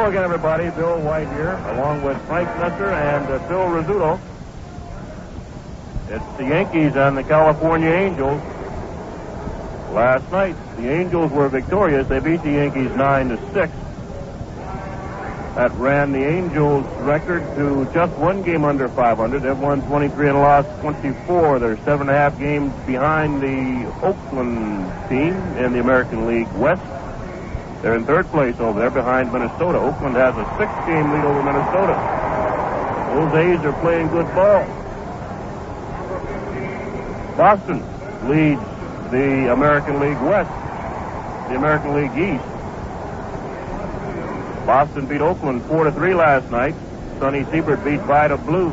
Hello again, everybody. Bill White here, along with Frank Messer and Phil Rizzuto. It's the Yankees and the California Angels. Last night, the Angels were victorious. They beat the Yankees 9-6. That ran the Angels' record to just one game under 500. They've won 23 and lost 24. They're 7.5 games behind the Oakland team in the American League West. They're in third place over there behind Minnesota. Oakland has a 6-game lead over Minnesota. Those A's are playing good ball. Boston leads the American League West, the American League East. Boston beat Oakland 4-3 last night. Sonny Siebert beat Vida Blue.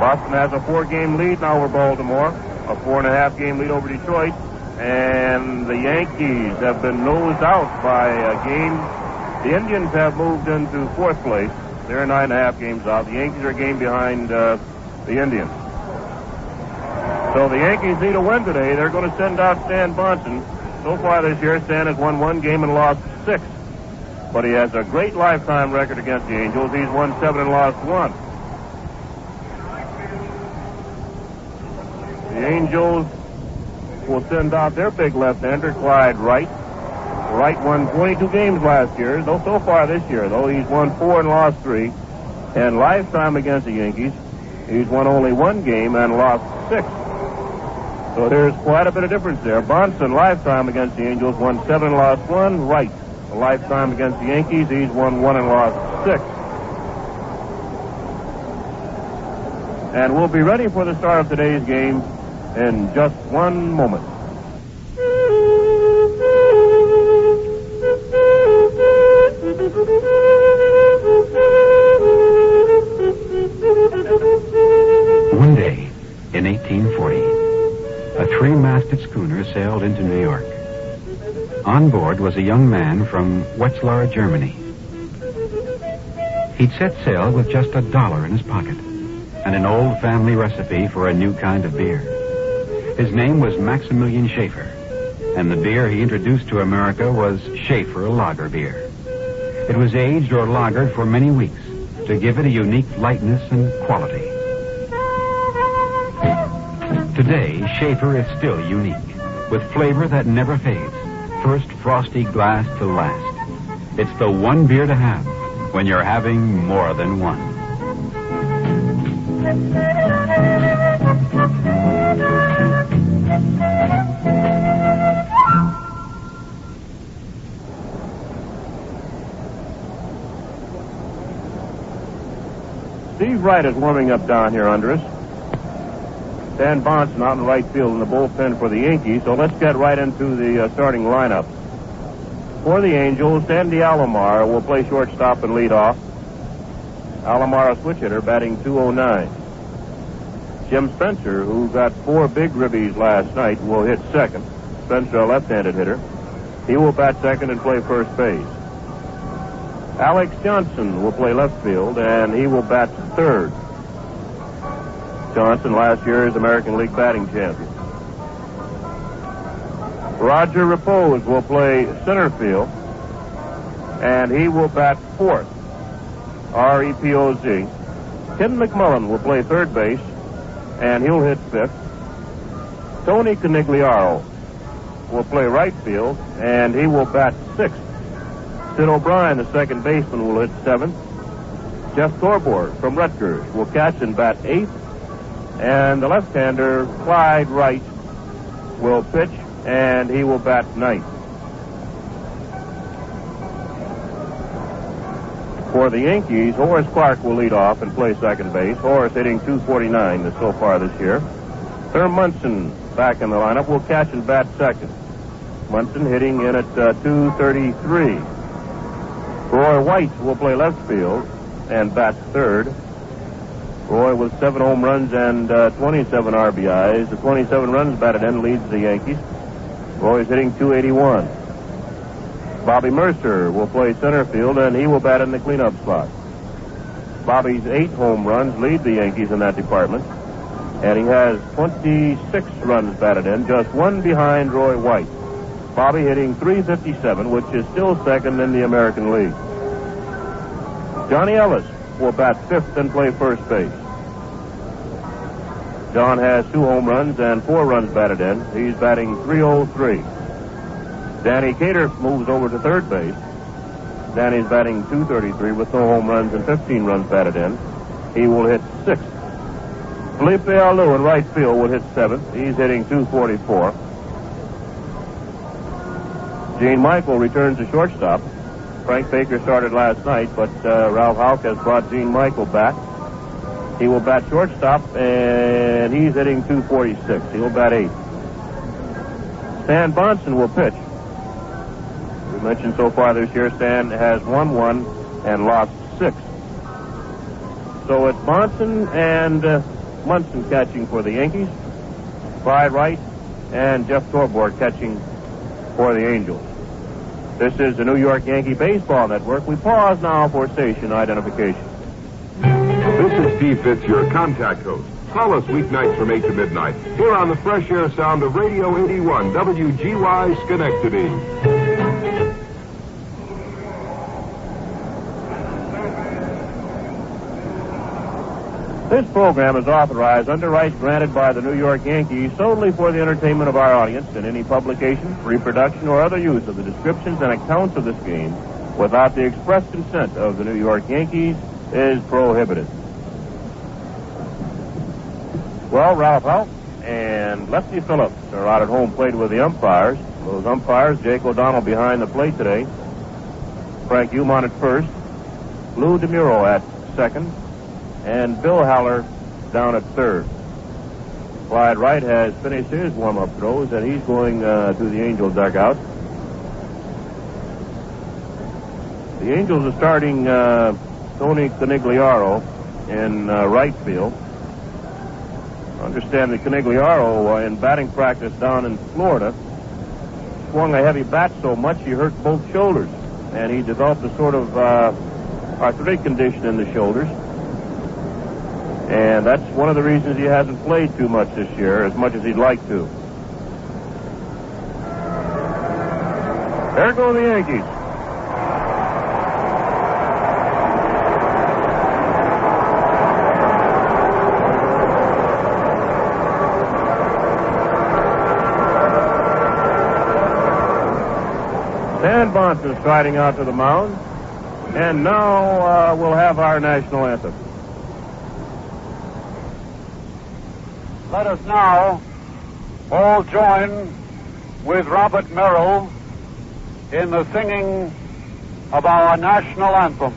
Boston has a 4-game lead now over Baltimore, a 4.5-game lead over Detroit, and the Yankees have been nosed out by a game. The Indians have moved into fourth place. They're 9.5 games out. The Yankees are a game behind the Indians. So the Yankees need a win today. They're going to send out Stan Bahnsen. So far this year, Stan has won 1 game and lost 6. But he has a great lifetime record against the Angels. He's won 7 and lost 1. The Angels will send out their big left-hander, Clyde Wright. Wright won 22 games last year. So far this year, though, he's won 4 and lost 3. And lifetime against the Yankees, he's won only 1 game and lost 6. So there's quite a bit of difference there. Bahnsen, lifetime against the Angels, won 7 and lost 1. Wright, a lifetime against the Yankees, he's won 1 and lost 6. And we'll be ready for the start of today's game in just one moment. One day in 1840, a 3-masted schooner sailed into New York. On board was a young man from Wetzlar, Germany. He'd set sail with just $1 in his pocket and an old family recipe for a new kind of beer. His name was Maximilian Schaefer, and the beer he introduced to America was Schaefer Lager beer. It was aged or lagered for many weeks to give it a unique lightness and quality. Today, Schaefer is still unique, with flavor that never fades. First frosty glass to last. It's the one beer to have when you're having more than one. Steve Wright is warming up down here under us. Stan Bahnsen out in right field in the bullpen for the Yankees. So let's get right into the starting lineup. For the Angels, Sandy Alomar will play shortstop and lead off. Alomar, a switch hitter, batting .209. Jim Spencer, who got 4 big ribbies last night, will hit second. Spencer, a left-handed hitter. He will bat second and play first base. Alex Johnson will play left field, and he will bat third. Johnson, last year's American League batting champion. Roger Repoz will play center field, and he will bat fourth. R-E-P-O-Z. Ken McMullen will play third base, and he'll hit fifth. Tony Conigliaro will play right field, and he will bat sixth. Syd O'Brien, the second baseman, will hit seventh. Jeff Torborg from Rutgers will catch and bat eighth. And the left-hander, Clyde Wright, will pitch, and he will bat ninth. For the Yankees, Horace Clarke will lead off and play second base. Horace hitting .249 so far this year. Thurman Munson back in the lineup will catch and bat second. Munson hitting in at .233. Roy White will play left field and bat third. Roy with 7 home runs and 27 RBIs. The 27 runs batted in leads the Yankees. Roy's hitting .281. Bobby Murcer will play center field, and he will bat in the cleanup spot. Bobby's 8 home runs lead the Yankees in that department, and he has 26 runs batted in, just 1 behind Roy White. Bobby hitting .357, which is still second in the American League. Johnny Ellis will bat fifth and play first base. John has 2 home runs and 4 runs batted in. He's batting .303. Danny Cater moves over to third base. Danny's batting .233 with no home runs and 15 runs batted in. He will hit sixth. Felipe Alou in right field will hit seventh. He's hitting .244. Gene Michael returns to shortstop. Frank Baker started last night, but Ralph Houck has brought Gene Michael back. He will bat shortstop, and he's hitting .246. He'll bat eighth. Stan Bahnsen will pitch. We mentioned so far this year, Stan has won 1 and lost 6. So it's Bahnsen and Munson catching for the Yankees, Clyde Wright and Jeff Torborg catching for the Angels. This is the New York Yankee Baseball Network. We pause now for station identification. This is Steve Fitz, your contact host. Call us weeknights from 8 to midnight here on the fresh air sound of Radio 81 WGY Schenectady. This program is authorized under rights granted by the New York Yankees solely for the entertainment of our audience, and any publication, reproduction, or other use of the descriptions and accounts of this game without the express consent of the New York Yankees is prohibited. Well, Ralph Houck and Lefty Phillips are out at home plate with the umpires. Those umpires, Jake O'Donnell behind the plate today, Frank Umon at first, Lou DeMuro at second, and Bill Haller down at third. Clyde Wright has finished his warm-up throws, and he's going to the Angel dugout. The Angels are starting Tony Conigliaro in right field. I understand that Conigliaro, in batting practice down in Florida, swung a heavy bat so much he hurt both shoulders, and he developed a sort of arthritic condition in the shoulders. And that's one of the reasons he hasn't played too much this year, as much as he'd like to. There go the Yankees. Stan Bahnsen striding out to the mound. And now we'll have our national anthem. Let us now all join with Robert Merrill in the singing of our national anthem.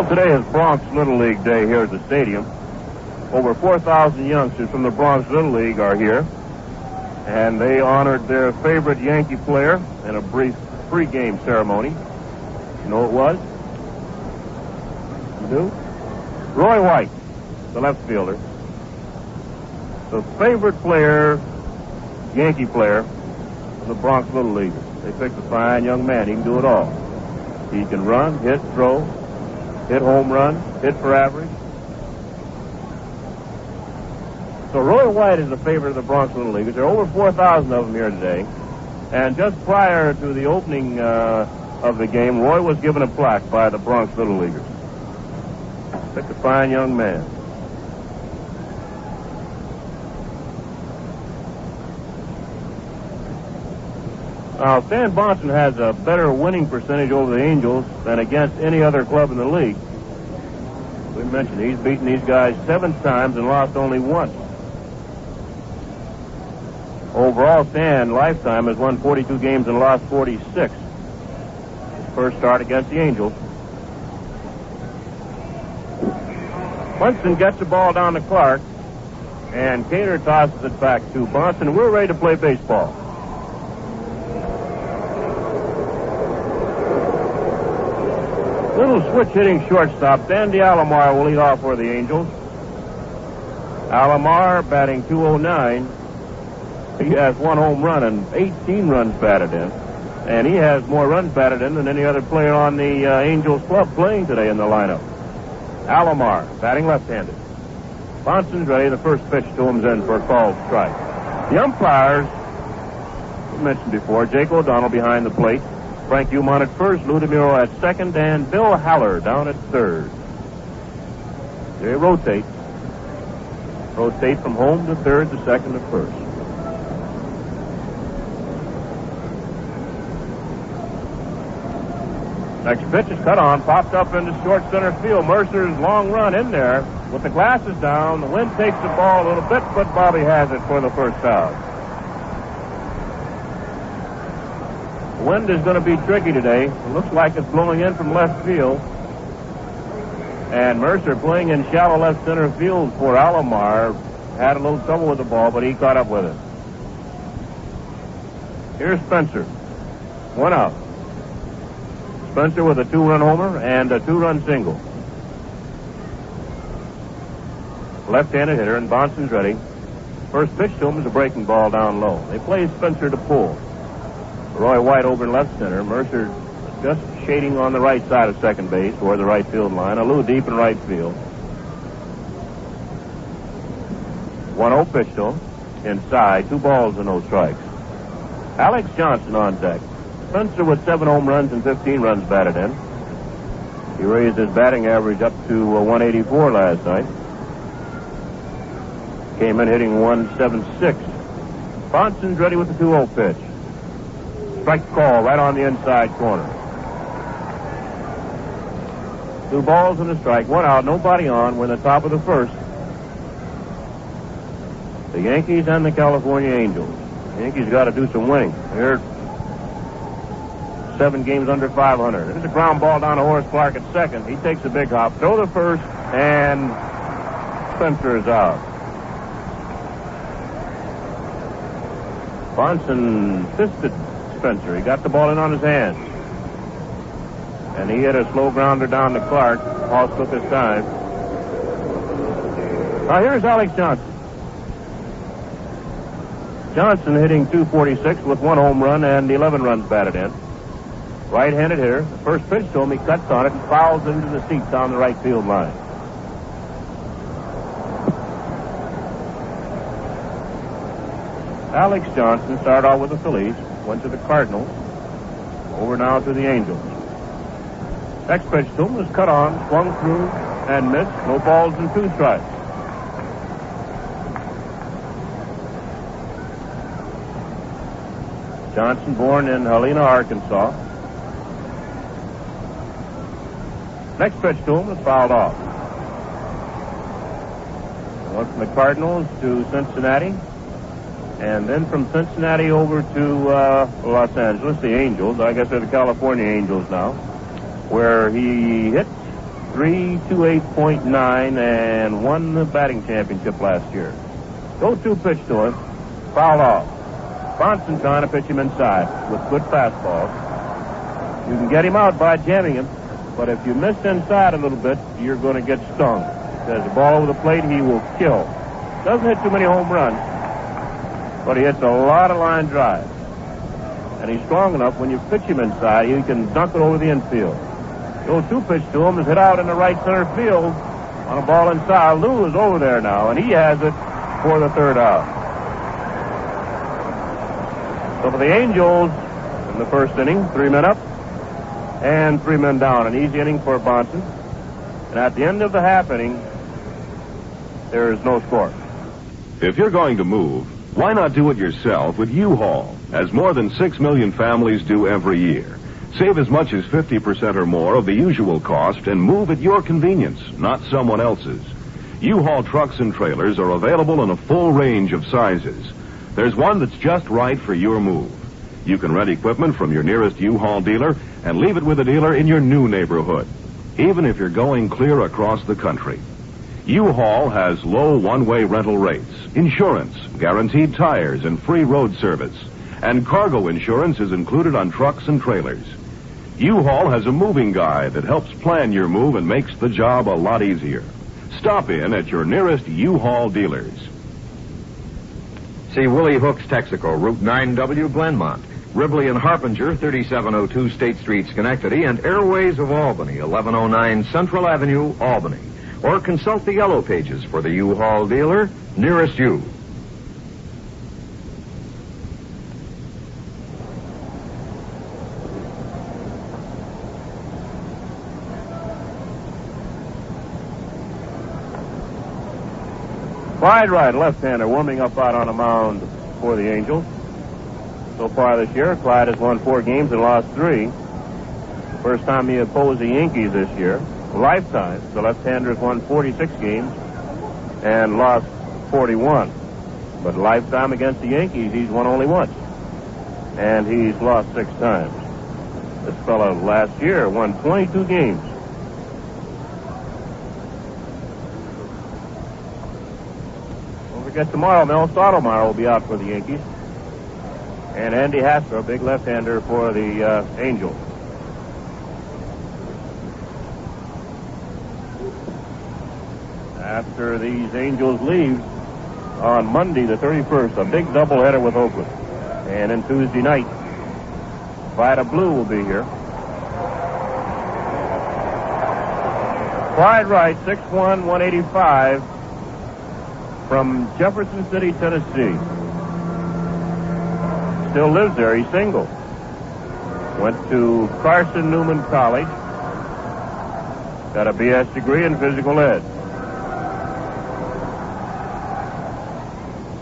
Today is Bronx Little League Day here at the stadium. Over 4,000 youngsters from the Bronx Little League are here, and they honored their favorite Yankee player in a brief pregame ceremony. You know who it was? You do? Roy White, the left fielder. The favorite player, Yankee player, of the Bronx Little Leaguers. They picked a fine young man. He can do it all. He can run, hit, throw, hit home run, hit for average. So Roy White is a favorite of the Bronx Little Leaguers. There are over 4,000 of them here today. And just prior to the opening of the game, Roy was given a plaque by the Bronx Little Leaguers. Picked a fine young man. Now, Stan Bahnsen has a better winning percentage over the Angels than against any other club in the league. We mentioned he's beaten these guys 7 times and lost only once. Overall, Stan, lifetime, has won 42 games and lost 46. His first start against the Angels. Munson gets the ball down to Clarke, and Cater tosses it back to Bahnsen. We're ready to play baseball. Little switch hitting shortstop. Sandy Alomar will lead off for the Angels. Alomar batting .209. He has 1 home run and 18 runs batted in. And he has more runs batted in than any other player on the Angels club playing today in the lineup. Alomar batting left-handed. Bahnsen's ready. The first pitch to him's in for a called strike. The umpires, we mentioned before, Jake O'Donnell behind the plate. Frank Umon at first, Lou DeMuro at second, and Bill Haller down at third. They rotate. Rotate from home to third to second to first. Next pitch is cut on, popped up into short center field. Mercer's long run in there with the glasses down. The wind takes the ball a little bit, but Bobby has it for the first out. The wind is going to be tricky today. It looks like it's blowing in from left field. And Mercer, playing in shallow left center field for Alomar, had a little trouble with the ball, but he caught up with it. Here's Spencer. 1 out. Spencer with a 2-run homer and a 2-run single. Left-handed hitter, and Bahnsen's ready. First pitch to him is a breaking ball down low. They play Spencer to pull. Roy White over in left center. Mercer just shading on the right side of second base toward the right field line. Alou deep in right field. 1-0 pitch to him. Inside. 2 balls and no strikes. Alex Johnson on deck. Spencer with 7 home runs and 15 runs batted in. He raised his batting average up to 184 last night. Came in hitting 176. Bahnsen's ready with the 2-0 pitch. Strike call right on the inside corner. 2 balls and a strike. 1 out, nobody on. We're in the top of the first. The Yankees and the California Angels. The Yankees got to do some winning. They're 7 games under 500. There's a ground ball down to Horace Clarke at second. He takes a big hop. Throw the first, and Spencer is out. Bahnsen fisted Spencer. He got the ball in on his hands. And he hit a slow grounder down to Clarke. Hoss took his time. Now here's Alex Johnson. Johnson hitting .246 with 1 home run and 11 runs batted in. Right-handed hitter. The first pitch to him, he cuts on it and fouls into the seats down the right field line. Alex Johnson started off with the Phillies, went to the Cardinals, over now to the Angels. Next pitch to him was cut on, swung through, and missed. No balls and 2 strikes. Johnson, born in Helena, Arkansas. Next pitch to him was fouled off. Went from the Cardinals to Cincinnati, and then from Cincinnati over to Los Angeles, the Angels. I guess they're the California Angels now, where he hit .328.9 and won the batting championship last year. 0-2 pitch to him, fouled off. Bahnsen trying to pitch him inside with good fastballs. You can get him out by jamming him, but if you miss inside a little bit, you're going to get stung. There's a ball over the plate, he will kill. Doesn't hit too many home runs, but he hits a lot of line drives. And he's strong enough when you pitch him inside, he can dunk it over the infield. The 0-2 pitch to him is hit out in the right center field on a ball inside. Lou is over there now, and he has it for the third out. So for the Angels, in the first inning, 3 men up and 3 men down. An easy inning for Bahnsen. And at the end of the half inning, there is no score. If you're going to move, why not do it yourself with U-Haul, as more than 6 million families do every year? Save as much as 50% or more of the usual cost and move at your convenience, not someone else's. U-Haul trucks and trailers are available in a full range of sizes. There's one that's just right for your move. You can rent equipment from your nearest U-Haul dealer and leave it with a dealer in your new neighborhood, even if you're going clear across the country. U-Haul has low one-way rental rates, insurance, guaranteed tires, and free road service. And cargo insurance is included on trucks and trailers. U-Haul has a moving guide that helps plan your move and makes the job a lot easier. Stop in at your nearest U-Haul dealers. See Willie Hooks Texaco, Route 9W, Glenmont. Ribley and Harpinger, 3702 State Street, Schenectady, and Airways of Albany, 1109 Central Avenue, Albany. Or consult the yellow pages for the U-Haul dealer nearest you. Clyde Wright, left-hander, warming up out on a mound for the Angels. So far this year, Clyde has won 4 games and lost 3. First time he opposed the Yankees this year. Lifetime, the left-hander has won 46 games and lost 41. But lifetime against the Yankees, he's won only once. And he's lost 6 times. This fellow last year won 22 games. Don't forget tomorrow, Mel Stottlemyre will be out for the Yankees. And Andy Hasker, a big left-hander for the Angels. After these Angels leave on Monday the 31st, a big doubleheader with Oakland. And then Tuesday night, Vida Blue will be here. Clyde Wright, 6'1", 185, from Jefferson City, Tennessee. Still lives there. He's single. Went to Carson Newman College. Got a BS degree in physical ed.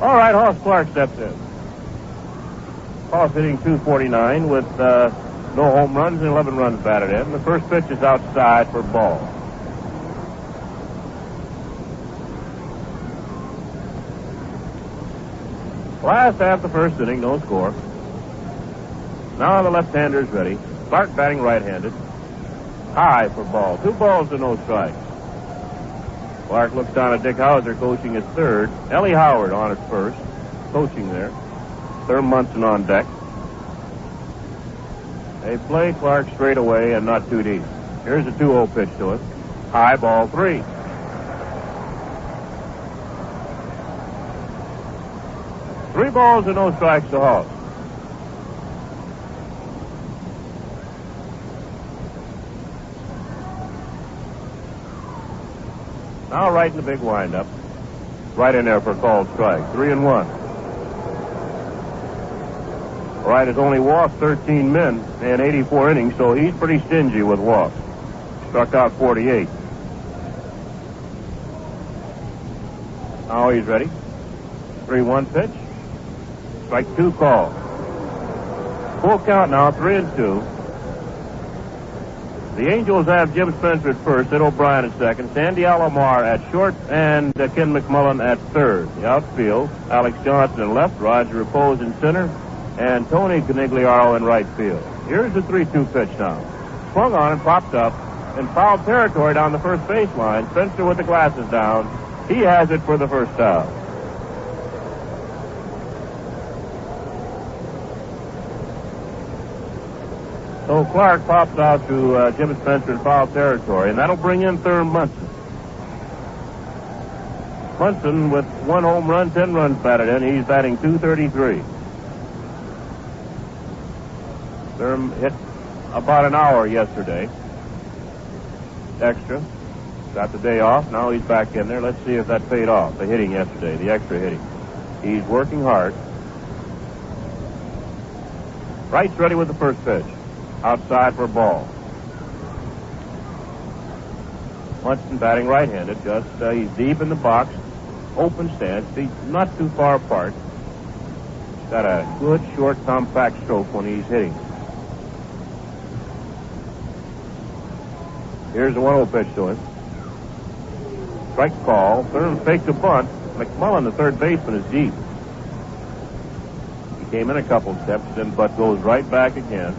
All right, Horace Clarke steps in. Horace hitting .249 with no home runs and 11 runs batted in. The first pitch is outside for ball. Last half the first inning, no score. Now the left-hander is ready. Clarke batting right-handed. High for ball. 2 balls to no strikes. Clarke looks down at Dick Hauser coaching his third. Ellie Howard on at first, coaching there. Thurman Munson on deck. They play Clarke straight away and not too deep. Here's a 2-0 pitch to it. High, ball 3. Three balls and no strikes to Hoss. Now right in the big windup. Right in there for a called strike. 3-1. Wright has only walked 13 men in 84 innings, so he's pretty stingy with walks. Struck out 48. Now he's ready. 3-1 pitch. Strike 2 call. Full count now, 3-2. The Angels have Jim Spencer at first, Syd O'Brien at second, Sandy Alomar at short, and Ken McMullen at third. The outfield, Alex Johnson in left, Roger Repoz in center, and Tony Conigliaro in right field. Here's the 3-2 pitch now. Swung on and popped up in foul territory down the first baseline. Spencer with the glasses down. He has it for the first out. So Clarke pops out to Jim Spencer in foul territory, and that'll bring in Thurman Munson. Munson with 1 home run, 10 runs batted in. He's batting .233. Thurman hit about an hour yesterday. Extra. Got the day off. Now he's back in there. Let's see if that paid off. The hitting yesterday, the extra hitting. He's working hard. Wright's ready with the first pitch. Outside for a ball. Munson batting right-handed. He's deep in the box. Open stance. He's not too far apart. He's got a good, short, compact stroke when he's hitting. Here's the 1-0 pitch to him. Strike call. Thurman fakes a bunt. McMullen, the third baseman, is deep. He came in a couple steps, but goes right back again.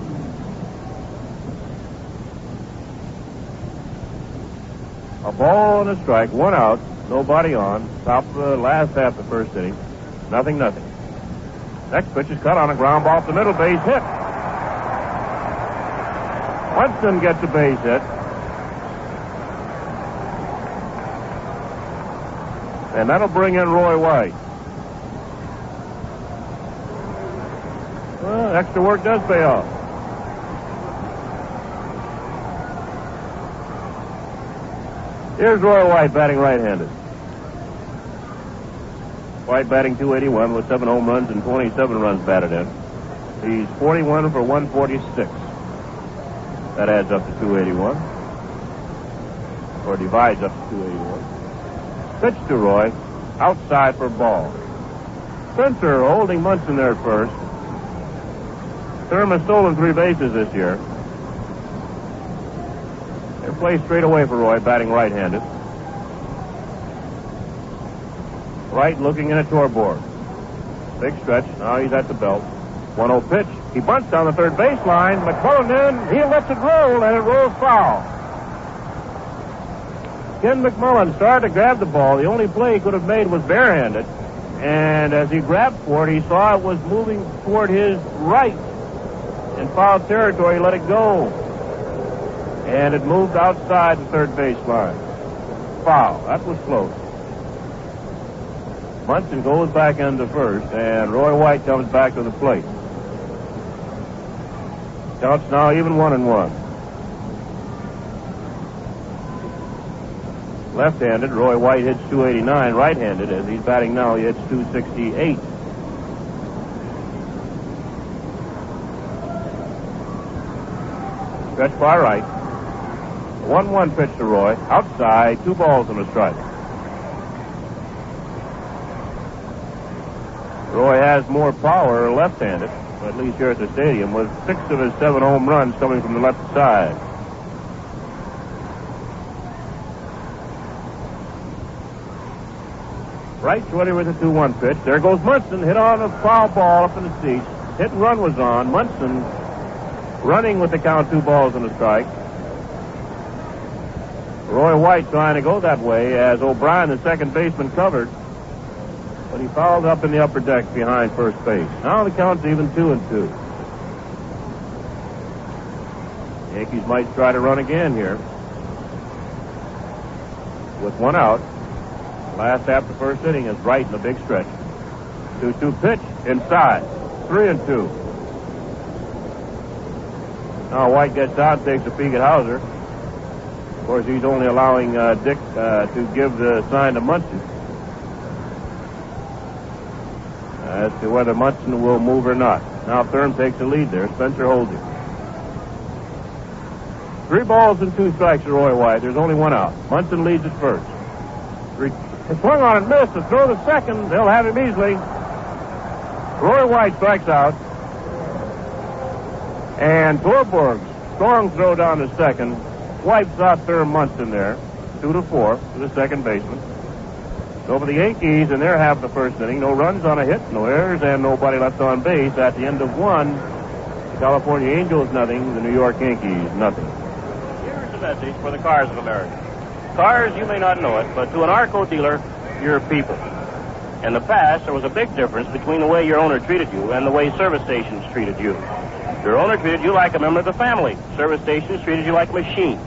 A ball and a strike, 1 out, nobody on. Top of the last half of the first inning. Nothing. Next pitch is cut on a ground ball to the middle, base hit. Munson gets a base hit. And that'll bring in Roy White. Well, extra work does pay off. Here's Roy White batting right-handed. White batting .281 with 7 home runs and 27 runs batted in. He's 41 for 146. That adds up to .281. Or divides up to .281. Pitch to Roy. Outside for ball. Spencer holding Munson there at first. Thurman has stolen 3 bases this year. They're placed straight away for Roy, batting right-handed. Wright looking in at Torborg. Big stretch. Now he's at the belt. 1-0 pitch. He bunts down the third baseline. McMullen in. He lets it roll, and it rolls foul. Ken McMullen started to grab the ball. The only play he could have made was barehanded. And as he grabbed for it, he saw it was moving toward his right. In foul territory, he let it go. And it moved outside the third baseline. Foul. That was close. Munson goes back into first, and Roy White comes back to the plate. Counts now even 1-1. Left-handed, Roy White hits .289. Right-handed, as he's batting now, he hits .268. Stretch by right. 1-1 pitch to Roy. Outside, 2 balls and a strike. Roy has more power left-handed, at least here at the stadium, with 6 of his 7 home runs coming from the left side. Wright's ready with a 2-1 pitch. There goes Munson, hit on a foul ball up in the seats. Hit and run was on. Munson running with the count, 2 balls and a strike. Roy White trying to go that way as O'Brien, the second baseman, covered. But he fouled up in the upper deck behind first base. Now the count's even 2-2. Yankees might try to run again here. With 1 out. Last half of the first inning is Wright in a big stretch. 2-2 pitch inside. 3-2. Now White gets out, takes a peek at Hauser. Of course, he's only allowing Dick to give the sign to Munson. As to whether Munson will move or not. Now Thurman takes the lead there. Spencer holds him. 3 balls and 2 strikes to Roy White. There's only 1 out. Munson leads at first. He swung on and missed. To throw the second. They'll have him easily. Roy White strikes out. And Torborg's strong throw down to second wipes out Thurman Munson there. 2-4 to the second baseman. So for the Yankees in their half of the first inning, no runs on a hit, no errors, and nobody left on base. At the end of 1, the California Angels nothing, the New York Yankees nothing. Here's a message for the Cars of America. Cars, you may not know it, but to an ARCO dealer, you're people. In the past, there was a big difference between the way your owner treated you and the way service stations treated you. Your owner treated you like a member of the family. Service stations treated you like a machine.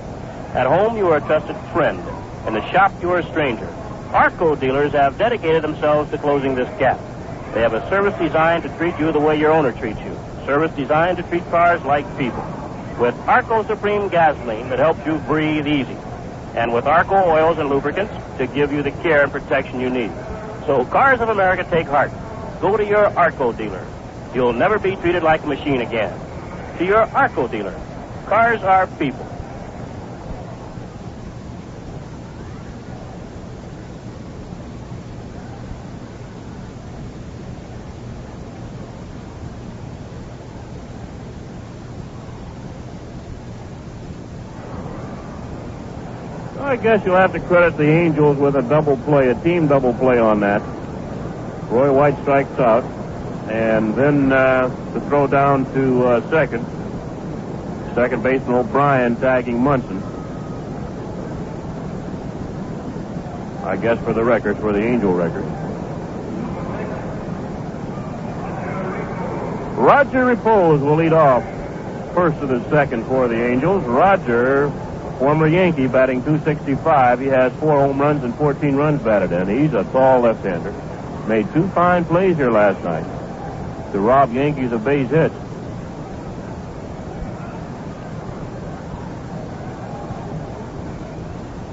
At home, you are a trusted friend. In the shop, you are a stranger. Arco dealers have dedicated themselves to closing this gap. They have a service designed to treat you the way your owner treats you. Service designed to treat cars like people. With Arco Supreme gasoline that helps you breathe easy. And with Arco oils and lubricants to give you the care and protection you need. So Cars of America, take heart. Go to your Arco dealer. You'll never be treated like a machine again. To your Arco dealer. Cars are people. I guess you'll have to credit the Angels with a double play, a team double play on that. Roy White strikes out, and then to throw down to second. Second baseman O'Brien tagging Munson. I guess for the record, for the Angel record. Roger Repoz will lead off first of the second for the Angels. Roger, former Yankee, batting .265. He has 4 home runs and 14 runs batted in. He's a tall left-hander. Made 2 fine plays here last night to rob Yankees of base hits.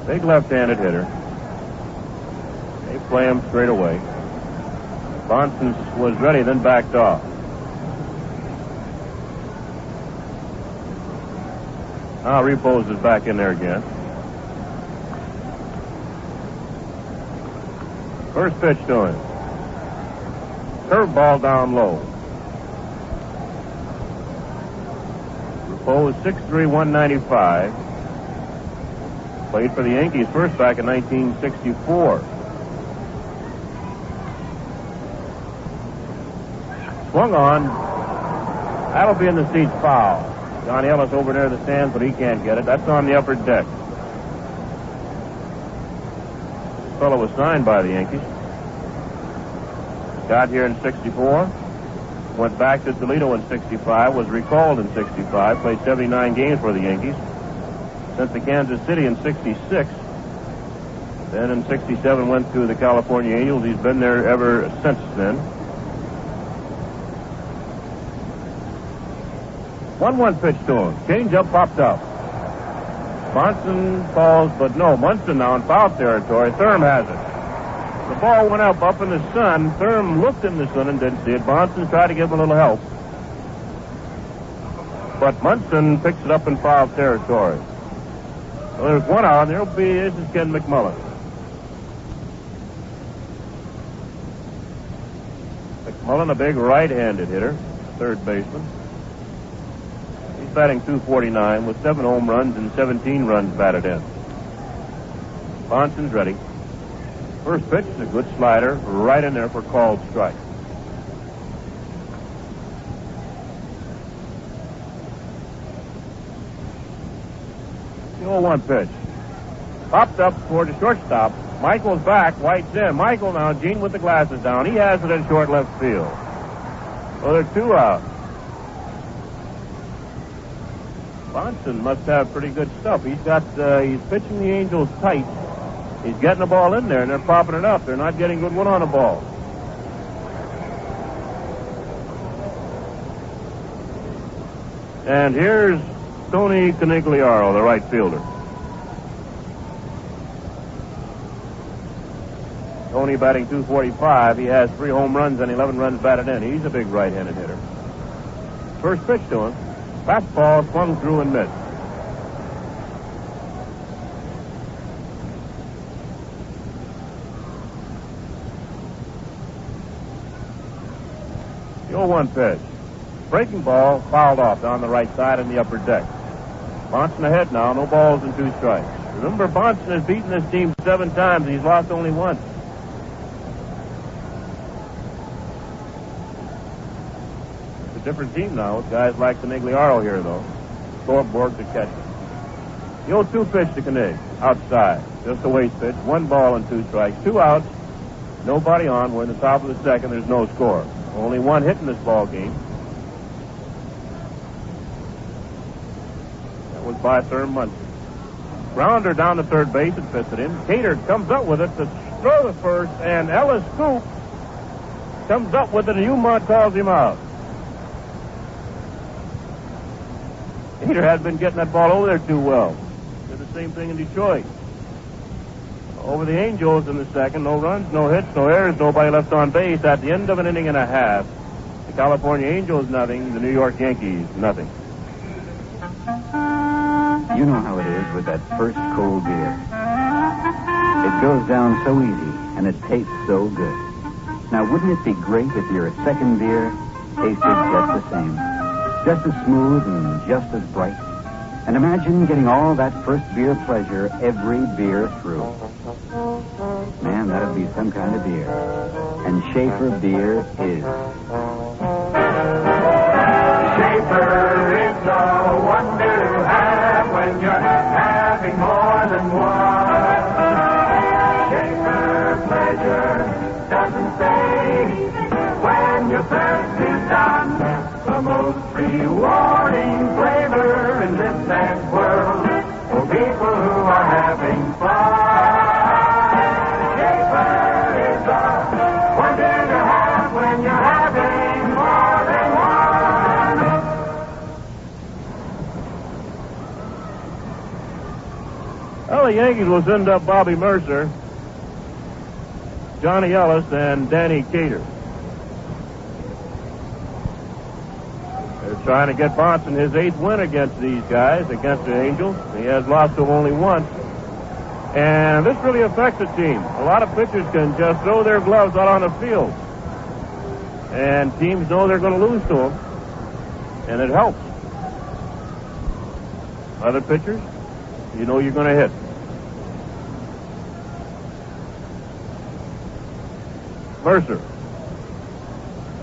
Big left-handed hitter. They play him straight away. Bahnsen was ready, then backed off. Now Repoz is back in there again. First pitch to him. Curveball down low. Repoz 6'3", 195. Played for the Yankees first back in 1964. Swung on. That'll be in the seats, foul. John Ellis over near the stands, but he can't get it. That's on the upper deck. This fellow was signed by the Yankees. Got here in 64. Went back to Toledo in 65. Was recalled in 65. Played 79 games for the Yankees. Sent to Kansas City in 66. Then in 67 went to the California Angels. He's been there ever since then. 1-1 pitch to him. Change-up popped up. Bahnsen falls, but no. Munson now in foul territory. Thurm has it. The ball went up in the sun. Thurm looked in the sun and didn't see it. Bahnsen tried to give him a little help. But Munson picks it up in foul territory. So there's 1 out, and this is Ken McMullen. McMullen, a big right-handed hitter, third baseman. He's batting .249 with 7 home runs and 17 runs batted in. Bahnsen's ready. First pitch is a good slider, right in there for called strike. The 0-1 pitch. Popped up toward the shortstop. Michael's back. White's in. Michael now, Gene with the glasses down. He has it in short left field. Well, there are 2 out. Bahnsen must have pretty good stuff. He's pitching the Angels tight. He's getting the ball in there, and they're popping it up. They're not getting good one on the ball. And here's Tony Conigliaro, the right fielder. Tony batting .245. He has 3 home runs and 11 runs batted in. He's a big right-handed hitter. First pitch to him. Fastball swung through and missed. The 0-1 pitch. Breaking ball fouled off down the right side in the upper deck. Bahnsen ahead now, no balls and 2 strikes. Remember, Bahnsen has beaten this team 7 times and he's lost only once. It's a different team now with guys like Conigliaro here, though. Torborg to catch it. The 0-2 pitch to Conig, outside. Just a waste pitch. 1 ball and 2 strikes. 2 outs. Nobody on. We're in the top of the second. There's no score. Only 1 hit in this ball game. bunt by Thurman Munson. Grounder down to third base and fits it in. Cater comes up with it to throw the first, and Ellis Scoop comes up with it, and Umont calls him out. Cater had been getting that ball over there too well. Did the same thing in Detroit. Over the Angels in the second, no runs, no hits, no errors, nobody left on base. At the end of an inning and a half, the California Angels nothing, the New York Yankees nothing. You know how it is with that first cold beer. It goes down so easy, and it tastes so good. Now, wouldn't it be great if your second beer tasted just the same? Just as smooth and just as bright? And imagine getting all that first beer pleasure every beer through. Man, that'd be some kind of beer. And Schaefer beer is. Schaefer is the one to have when you're having more than one. Schaefer pleasure doesn't fade when your thirst is done. The most rewarding flavor in this sad world for people who are having fun. Schaefer is the one to have when you're having more than one. Well, the Yankees will send up Bobby Murcer, Johnny Ellis, and Danny Cater. They're trying to get Bahnsen his 8th win against these guys, against the Angels. He has lost to them only once. And this really affects the team. A lot of pitchers can just throw their gloves out on the field. And teams know they're going to lose to them. And it helps. Other pitchers, you know you're going to hit. Murcer,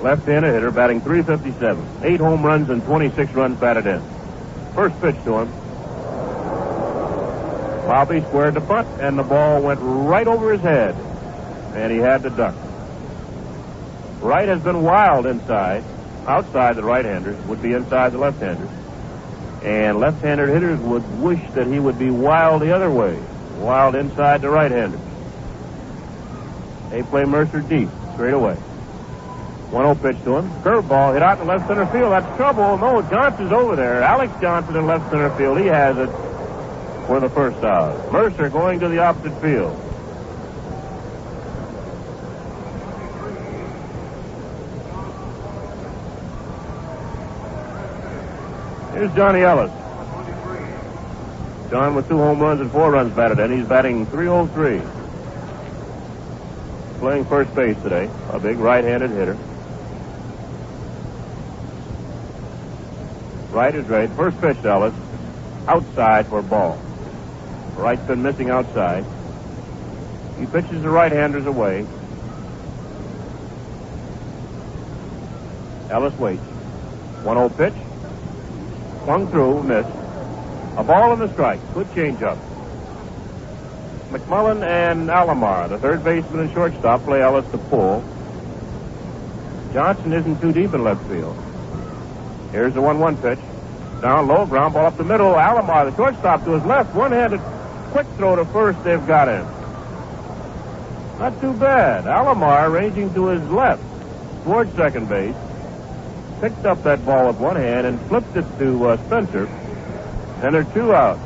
left-handed hitter, batting .357. 8 home runs and 26 runs batted in. First pitch to him. Bobby squared the bunt, and the ball went right over his head. And he had to duck. Wright has been wild inside. Outside the right-handers, would be inside the left-handers. And left-handed hitters would wish that he would be wild the other way. Wild inside the right-handers. They play Murcer deep, straight away. 1-0 pitch to him. Curveball hit out in left center field. That's trouble. No, Johnson's over there. Alex Johnson in left center field. He has it for the first out. Murcer going to the opposite field. Here's Johnny Ellis. John with 2 home runs and 4 runs batted in. He's batting .303. Playing first base today. A big right-handed hitter. Right is right. First pitch to Ellis. Outside for ball. Wright's been missing outside. He pitches the right-handers away. Ellis waits. 1-0 pitch. Swung through, missed. A ball and a strike. Good changeup. McMullen and Alomar, the third baseman and shortstop, play Ellis to pull. Johnson isn't too deep in left field. Here's the 1-1 pitch. Down low, ground ball up the middle. Alomar, the shortstop, to his left. One-handed quick throw to first. They've got him. Not too bad. Alomar ranging to his left towards second base. Picked up that ball with one hand and flipped it to Spencer. And there are 2 outs.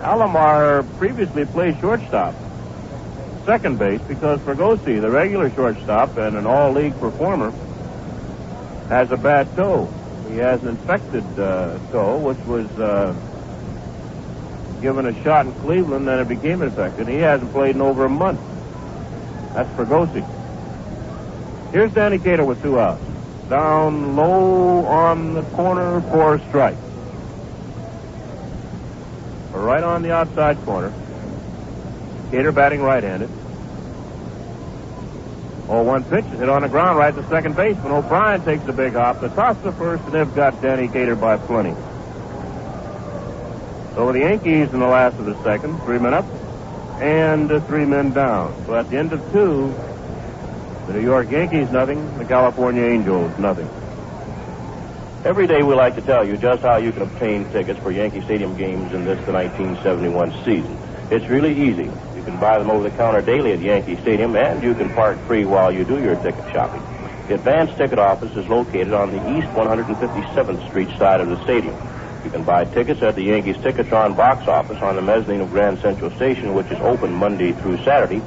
Alomar previously played shortstop, second base, because Fergosi, the regular shortstop and an all-league performer, has a bad toe. He has an infected toe, which was given a shot in Cleveland, and it became infected. He hasn't played in over a month. That's Fergosi. Here's Danny Cater with 2 outs. Down low on the corner for a strike. Right on the outside corner. Cater batting right-handed. 0-1 pitch is hit on the ground right to second base when O'Brien takes the big hop. The toss to first, and they've got Danny Cater by plenty. So the Yankees in the last of the second, 3 men up and 3 men down. So at the end of 2, the New York Yankees nothing, the California Angels nothing. Every day we like to tell you just how you can obtain tickets for Yankee Stadium games in the 1971 season. It's really easy. You can buy them over the counter daily at Yankee Stadium, and you can park free while you do your ticket shopping. The Advance Ticket Office is located on the East 157th Street side of the stadium. You can buy tickets at the Yankees Ticketron box office on the mezzanine of Grand Central Station, which is open Monday through Saturday,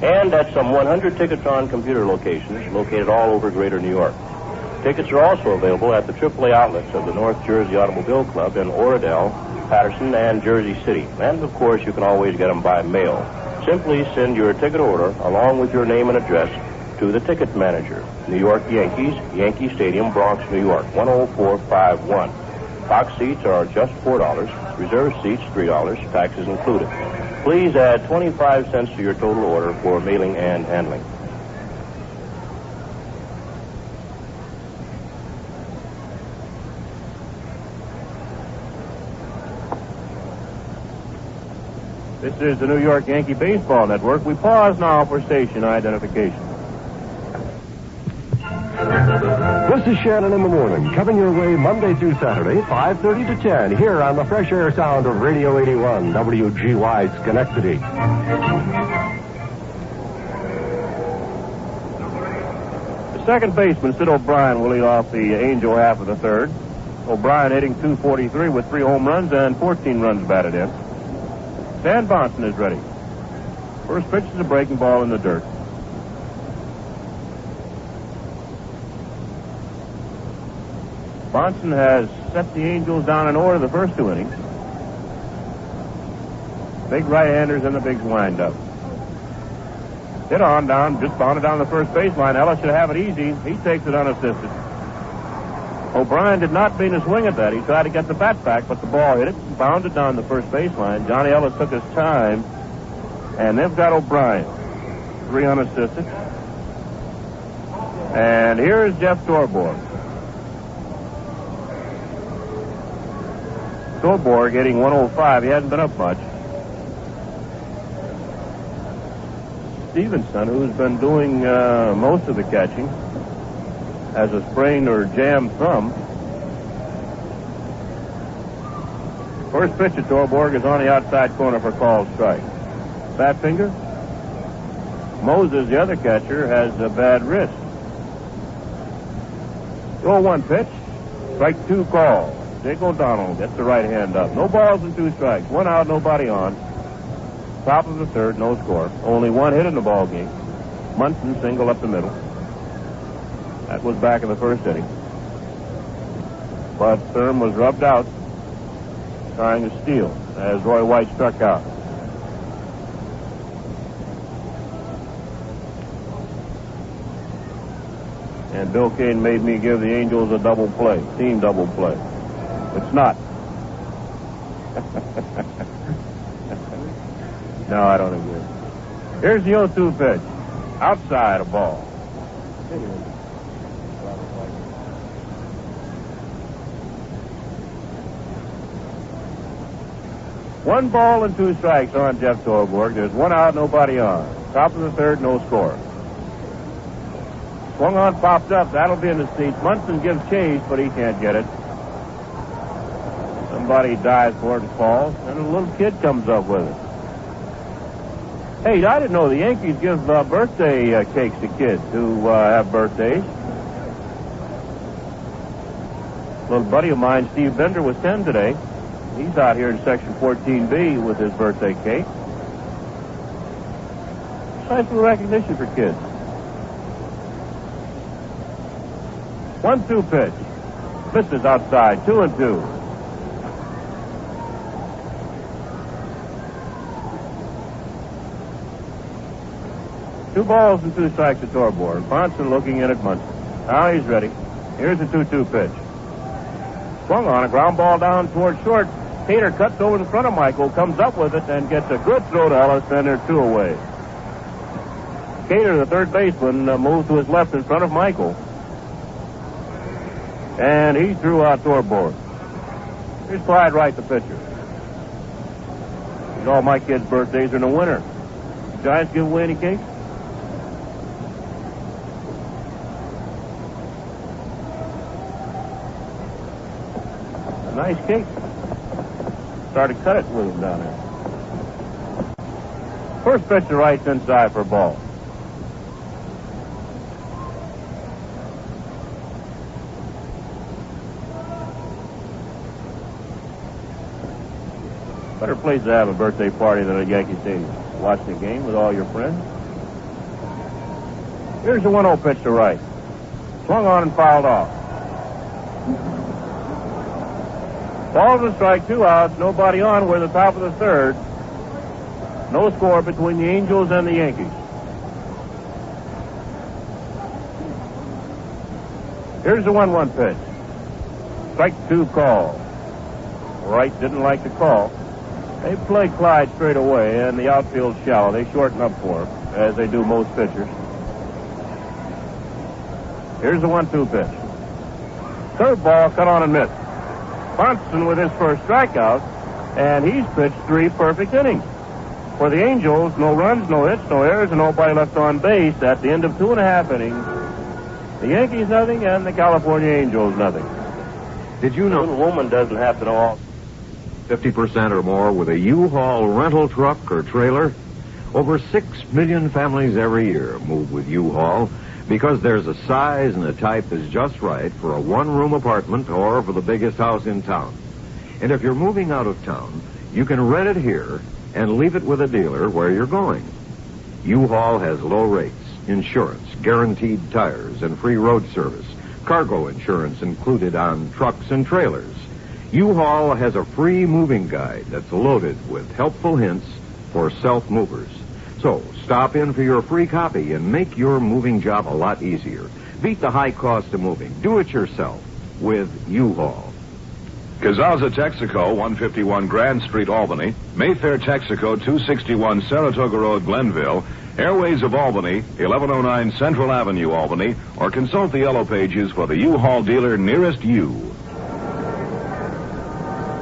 and at some 100 Ticketron computer locations located all over Greater New York. Tickets are also available at the AAA outlets of the North Jersey Automobile Club in Oradell, Patterson, and Jersey City. And, of course, you can always get them by mail. Simply send your ticket order along with your name and address to the ticket manager, New York Yankees, Yankee Stadium, Bronx, New York, 10451. Box seats are just $4. Reserved seats, $3, taxes included. Please add 25 cents to your total order for mailing and handling. This is the New York Yankee Baseball Network. We pause now for station identification. This is Shannon in the morning, coming your way Monday through Saturday, 5:30 to 10, here on the fresh air sound of Radio 81, WGY Schenectady. The second baseman, Syd O'Brien, will lead off the Angel half of the third. O'Brien hitting .243 with 3 home runs and 14 runs batted in. Stan Bahnsen is ready. First pitch is a breaking ball in the dirt. Bahnsen has set the Angels down in order the first 2 innings. Big right-handers and the big wind-up. Hit on down, just bounded down the first baseline. Ellis should have it easy. He takes it unassisted. O'Brien did not mean to swing at that. He tried to get the bat back, but the ball hit it and bounded down the first baseline. Johnny Ellis took his time, and they've got O'Brien. 3 unassisted. And here is Jeff Torborg. Torborg hitting 105. He hasn't been up much. Stevenson, who's been doing most of the catching, has a sprained or jammed thumb. First pitch at Torborg is on the outside corner for called strike. Fat finger. Moses, the other catcher, has a bad wrist. 0-1 pitch. Strike 2 call. Jake O'Donnell gets the right hand up. No balls and 2 strikes. 1 out, nobody on. Top of the third, no score. Only 1 hit in the ball game. Munson single up the middle. That was back in the first inning. But Thurman was rubbed out trying to steal as Roy White struck out. And Bill Kane made me give the Angels a double play, team double play. It's not. No, I don't agree. Here's the 0-2 pitch. Outside a ball. One ball and 2 strikes on Jeff Torborg. There's 1 out, nobody on. Top of the third, no score. Swung on, popped up. That'll be in the seats. Munson gives chase, but he can't get it. Somebody dives for it and falls, and a little kid comes up with it. Hey, I didn't know the Yankees give birthday cakes to kids who have birthdays. A little buddy of mine, Steve Bender, was 10 today. He's out here in Section 14B with his birthday cake. Nice little recognition for kids. 1-2 pitch. Misses outside. 2-2. Two balls and 2 strikes to Torborg. Bahnsen looking in at Munson. Now he's ready. Here's the 2-2 pitch. Swung on a ground ball down toward short. Cater cuts over in front of Michael, comes up with it, and gets a good throw to Ellis, and they're 2 away. Cater, the third baseman, moved to his left in front of Michael. And he threw out Torborg. Here's Clyde Wright, the pitcher. All my kids' birthdays are in the winter. The Giants give away any cakes? Nice kick. Started to cut it with him down there. First pitch to Wright's inside for a ball. Better place to have a birthday party than a Yankee Stadium. Watch the game with all your friends. Here's the 1-0 pitch to Wright. Swung on and fouled off. Ball to strike, 2 outs, nobody on. We're at the top of the third. No score between the Angels and the Yankees. Here's the 1-1 pitch. Strike 2 call. Wright didn't like the call. They play Clyde straight away, and the outfield's shallow. They shorten up for him, as they do most pitchers. Here's the 1-2 pitch. Third ball, cut on and missed. Munson with his first strikeout, and he's pitched 3 perfect innings. For the Angels, no runs, no hits, no errors, and nobody left on base at the end of 2.5 innings. The Yankees nothing, and the California Angels nothing. Did you know? A little woman doesn't have to know all. 50% or more with a U-Haul rental truck or trailer? Over 6 million families every year move with U-Haul because there's a size and a type that's just right for a one-room apartment or for the biggest house in town. And if you're moving out of town, you can rent it here and leave it with a dealer where you're going. U-Haul has low rates, insurance, guaranteed tires, and free road service. Cargo insurance included on trucks and trailers. U-Haul has a free moving guide that's loaded with helpful hints for self-movers. So, stop in for your free copy and make your moving job a lot easier. Beat the high cost of moving. Do it yourself with U-Haul. Cazaza, Texaco, 151 Grand Street, Albany. Mayfair, Texaco, 261 Saratoga Road, Glenville. Airways of Albany, 1109 Central Avenue, Albany. Or consult the yellow pages for the U-Haul dealer nearest you.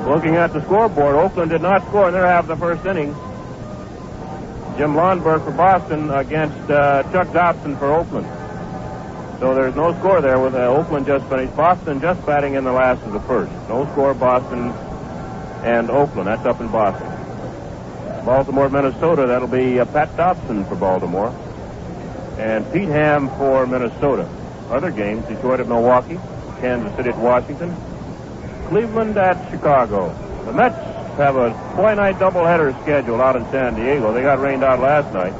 Looking at the scoreboard, Oakland did not score in their half of the first inning. Jim Lonberg for Boston against Chuck Dobson for Oakland. So there's no score there with Oakland just finished. Boston just batting in the last of the first. No score, Boston and Oakland. That's up in Boston. Baltimore, Minnesota, that'll be Pat Dobson for Baltimore. And Pete Ham for Minnesota. Other games, Detroit at Milwaukee, Kansas City at Washington, Cleveland at Chicago. The Mets have a four-night doubleheader scheduled out in San Diego. They got rained out last night.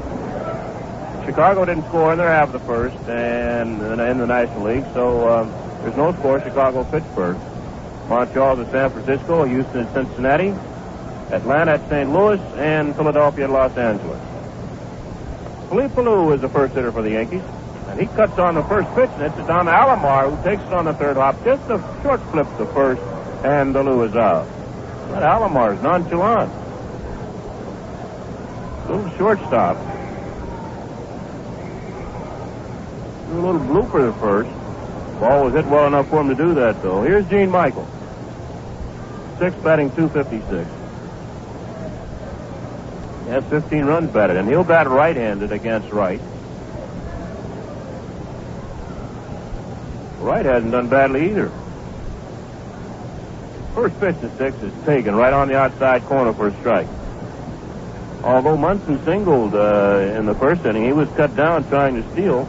Chicago didn't score in their half of the first and in the National League, so there's no score. Chicago, Pittsburgh. Montreal at San Francisco, Houston at Cincinnati, Atlanta at St. Louis, and Philadelphia at Los Angeles. Felipe Alou is the first hitter for the Yankees, and he cuts on the first pitch, and it's down to Alomar, who takes it on the third hop. Just a short flip to first, and Alou is out. But Alomar's nonchalant. Little shortstop. Do a little blooper at first. Ball was hit well enough for him to do that, though. Here's Gene Michael. 6 batting, 256. He has 15 runs batted, and he'll bat right-handed against Wright. Wright hasn't done badly either. First pitch to 6 is taken right on the outside corner for a strike. Although Munson singled in the first inning, he was cut down trying to steal.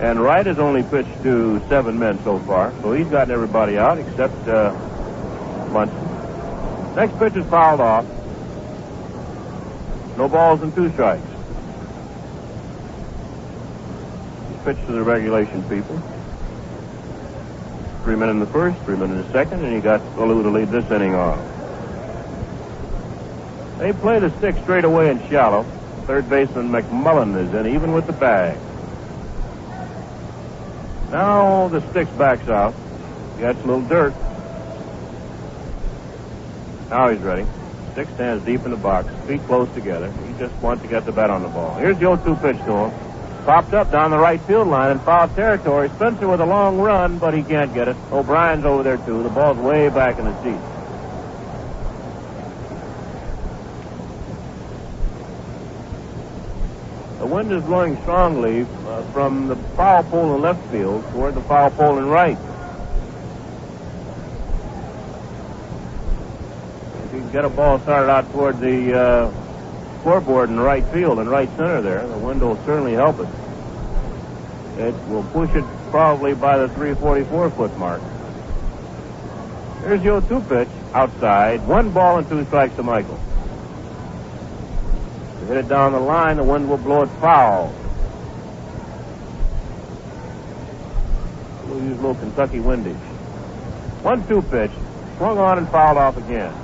And Wright has only pitched to 7 men so far, so he's gotten everybody out except Munson. Next pitch is fouled off. No balls and 2 strikes. Pitch to the regulation people. 3 men in the first, 3 men in the second, and he got Alou to lead this inning off. They play the stick straight away and shallow. Third baseman McMullen is in, even with the bag. Now the stick backs out. Gets a little dirt. Now he's ready. Stick stands deep in the box, feet close together. He just wants to get the bat on the ball. Here's the 0-2 pitch to him. Popped up down the right field line in foul territory. Spencer with a long run, but he can't get it. O'Brien's over there, too. The ball's way back in the seat. The wind is blowing strongly from the foul pole in left field toward the foul pole in right. get a ball started out toward the scoreboard in right field and right center there. The wind will certainly help it. It will push it probably by the 344-foot mark. Here's the 0-2 pitch outside. 1 ball and 2 strikes to Michael. To hit it down the line, the wind will blow it foul. We'll use a little Kentucky windage. 1-2 pitch. Swung on and fouled off again.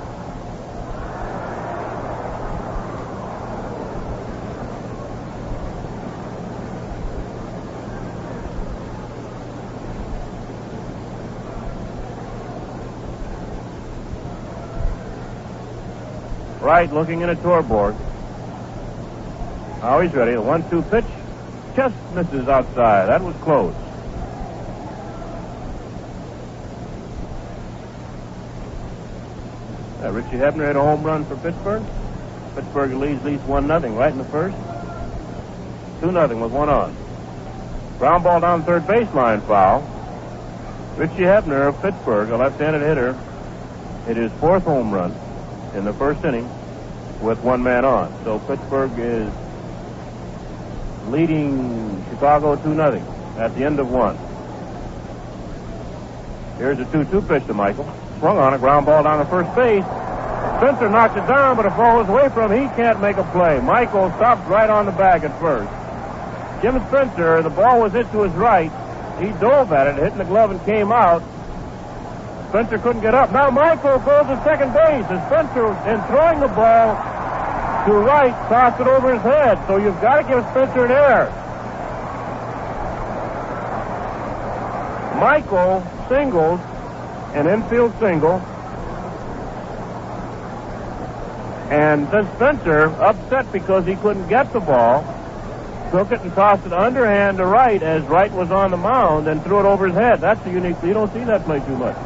Wright looking in at Torborg. Now he's ready. The 1-2 pitch just misses outside. That was close. Richie Hebner hit a home run for Pittsburgh. Pittsburgh leads 1-0 right in the first. 2-0 with 1 on. Ground ball down third baseline, foul. Richie Hebner of Pittsburgh, a left-handed hitter, hit his 4th home run in the first inning with 1 man on. So Pittsburgh is leading Chicago 2-0 at the end of 1. Here's a 2-2 pitch to Michael. Swung on a ground ball down the first base. Spencer knocks it down, but it falls away from him. He can't make a play. Michael stopped right on the bag at first. Jim Spencer, the ball was hit to his right. He dove at it, hit in the glove, and came out. Spencer couldn't get up. Now Michael goes to second base, and Spencer, in throwing the ball to right, tossed it over his head. So you've got to give Spencer an error. Michael singles, an infield single. And then Spencer, upset because he couldn't get the ball, took it and tossed it underhand to right as Wright was on the mound and threw it over his head. That's a unique. You don't see that play too much.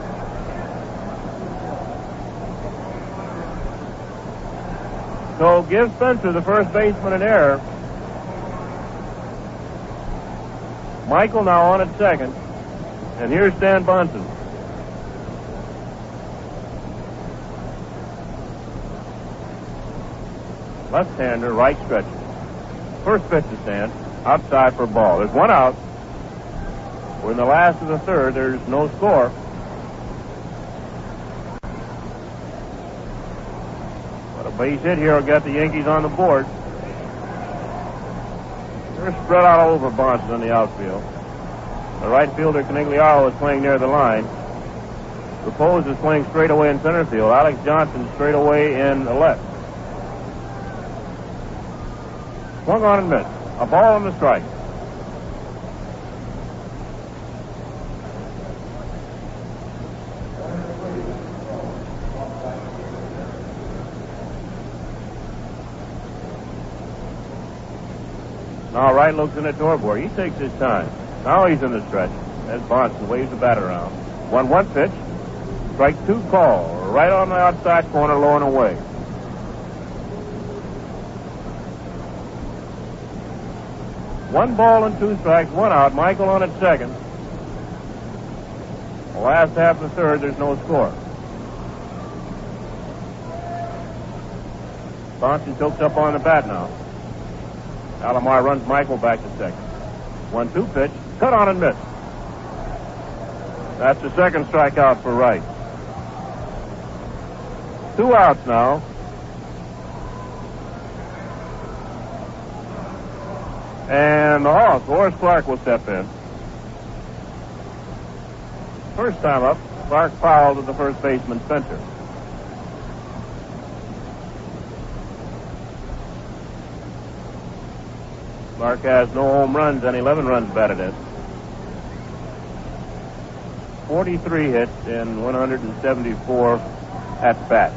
So give Spencer, the first baseman, an error. Michael now on at second. And here's Stan Bahnsen. Left-hander, right stretcher. First pitch to Stan. Outside for a ball. There's 1 out. We're in the last of the third. There's no score. But a base hit here will get the Yankees on the board. They're spread out all over Bahnsen in the outfield. The right fielder, Conigliaro, is playing near the line. Repoz is playing straight away in center field. Alex Johnson straight away in the left. Swung on and missed. A ball on the strike. Now Wright looks in at Torborg. He takes his time. Now he's in the stretch. As Bahnsen waves the bat around. 1-1 pitch. Strike 2 call. Right on the outside corner, low and away. One ball and 2 strikes, 1 out. Michael on at second. The last half of the third, there's no score. Bahnsen chokes up on the bat now. Alomar runs Michael back to second. 1-2 pitch, cut on and miss. That's the second strikeout for Wright. 2 outs now. And the Hawks, Horace Clarke, will step in. First time up, Clarke fouled at the first baseman, Spencer. Clarke has no home runs and 11 runs batted in. 43 hits in 174 at-bats.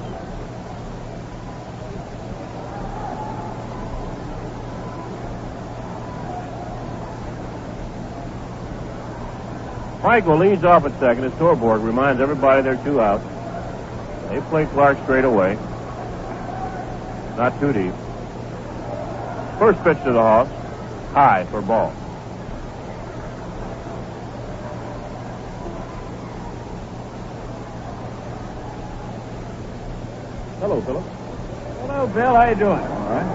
Michael leads off at second as Torborg reminds everybody they're 2 outs. They play Clarke straight away. Not too deep. First pitch to the Hawks. High for ball. Hello, Philip. Hello, Bill. How you doing? All right.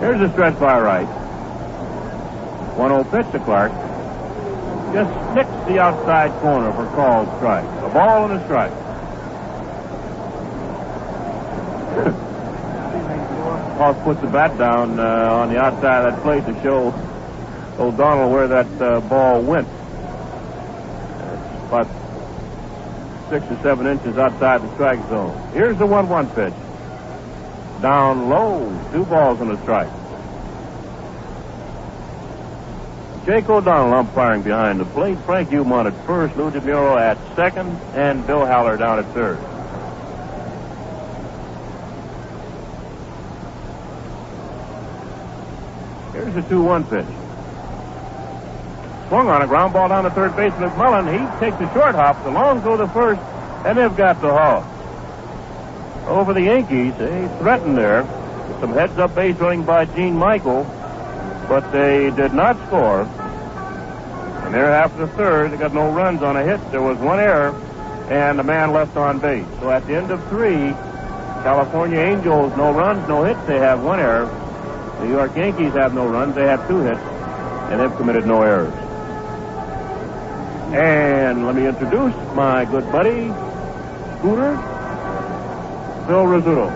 Here's a stretch by Wright. 1-0 pitch to Clarke. Just nicks the outside corner for called strike. A ball and a strike. Hoss puts the bat down on the outside of that plate to show O'Donnell where that ball went. It's about 6 or 7 inches outside the strike zone. Here's the 1-1 pitch. Down low, 2 balls and a strike. Jake O'Donnell umpiring behind the plate. Frank Umont at first, Lou DeMuro at second, and Bill Haller down at third. Here's the 2-1 pitch. Swung on a ground ball down to third base. McMullen, he takes a short hop. The long throw to first, and they've got the haul. Over the Yankees, they threatened there with some heads-up base running by Gene Michael, but they did not score. And there after the third, they got no runs on a hit. There was 1 error, and a man left on base. So at the end of 3, California Angels, no runs, no hits. They have 1 error. New York Yankees have no runs. They have 2 hits, and they've committed no errors. And let me introduce my good buddy, Scooter, Phil Rizzuto.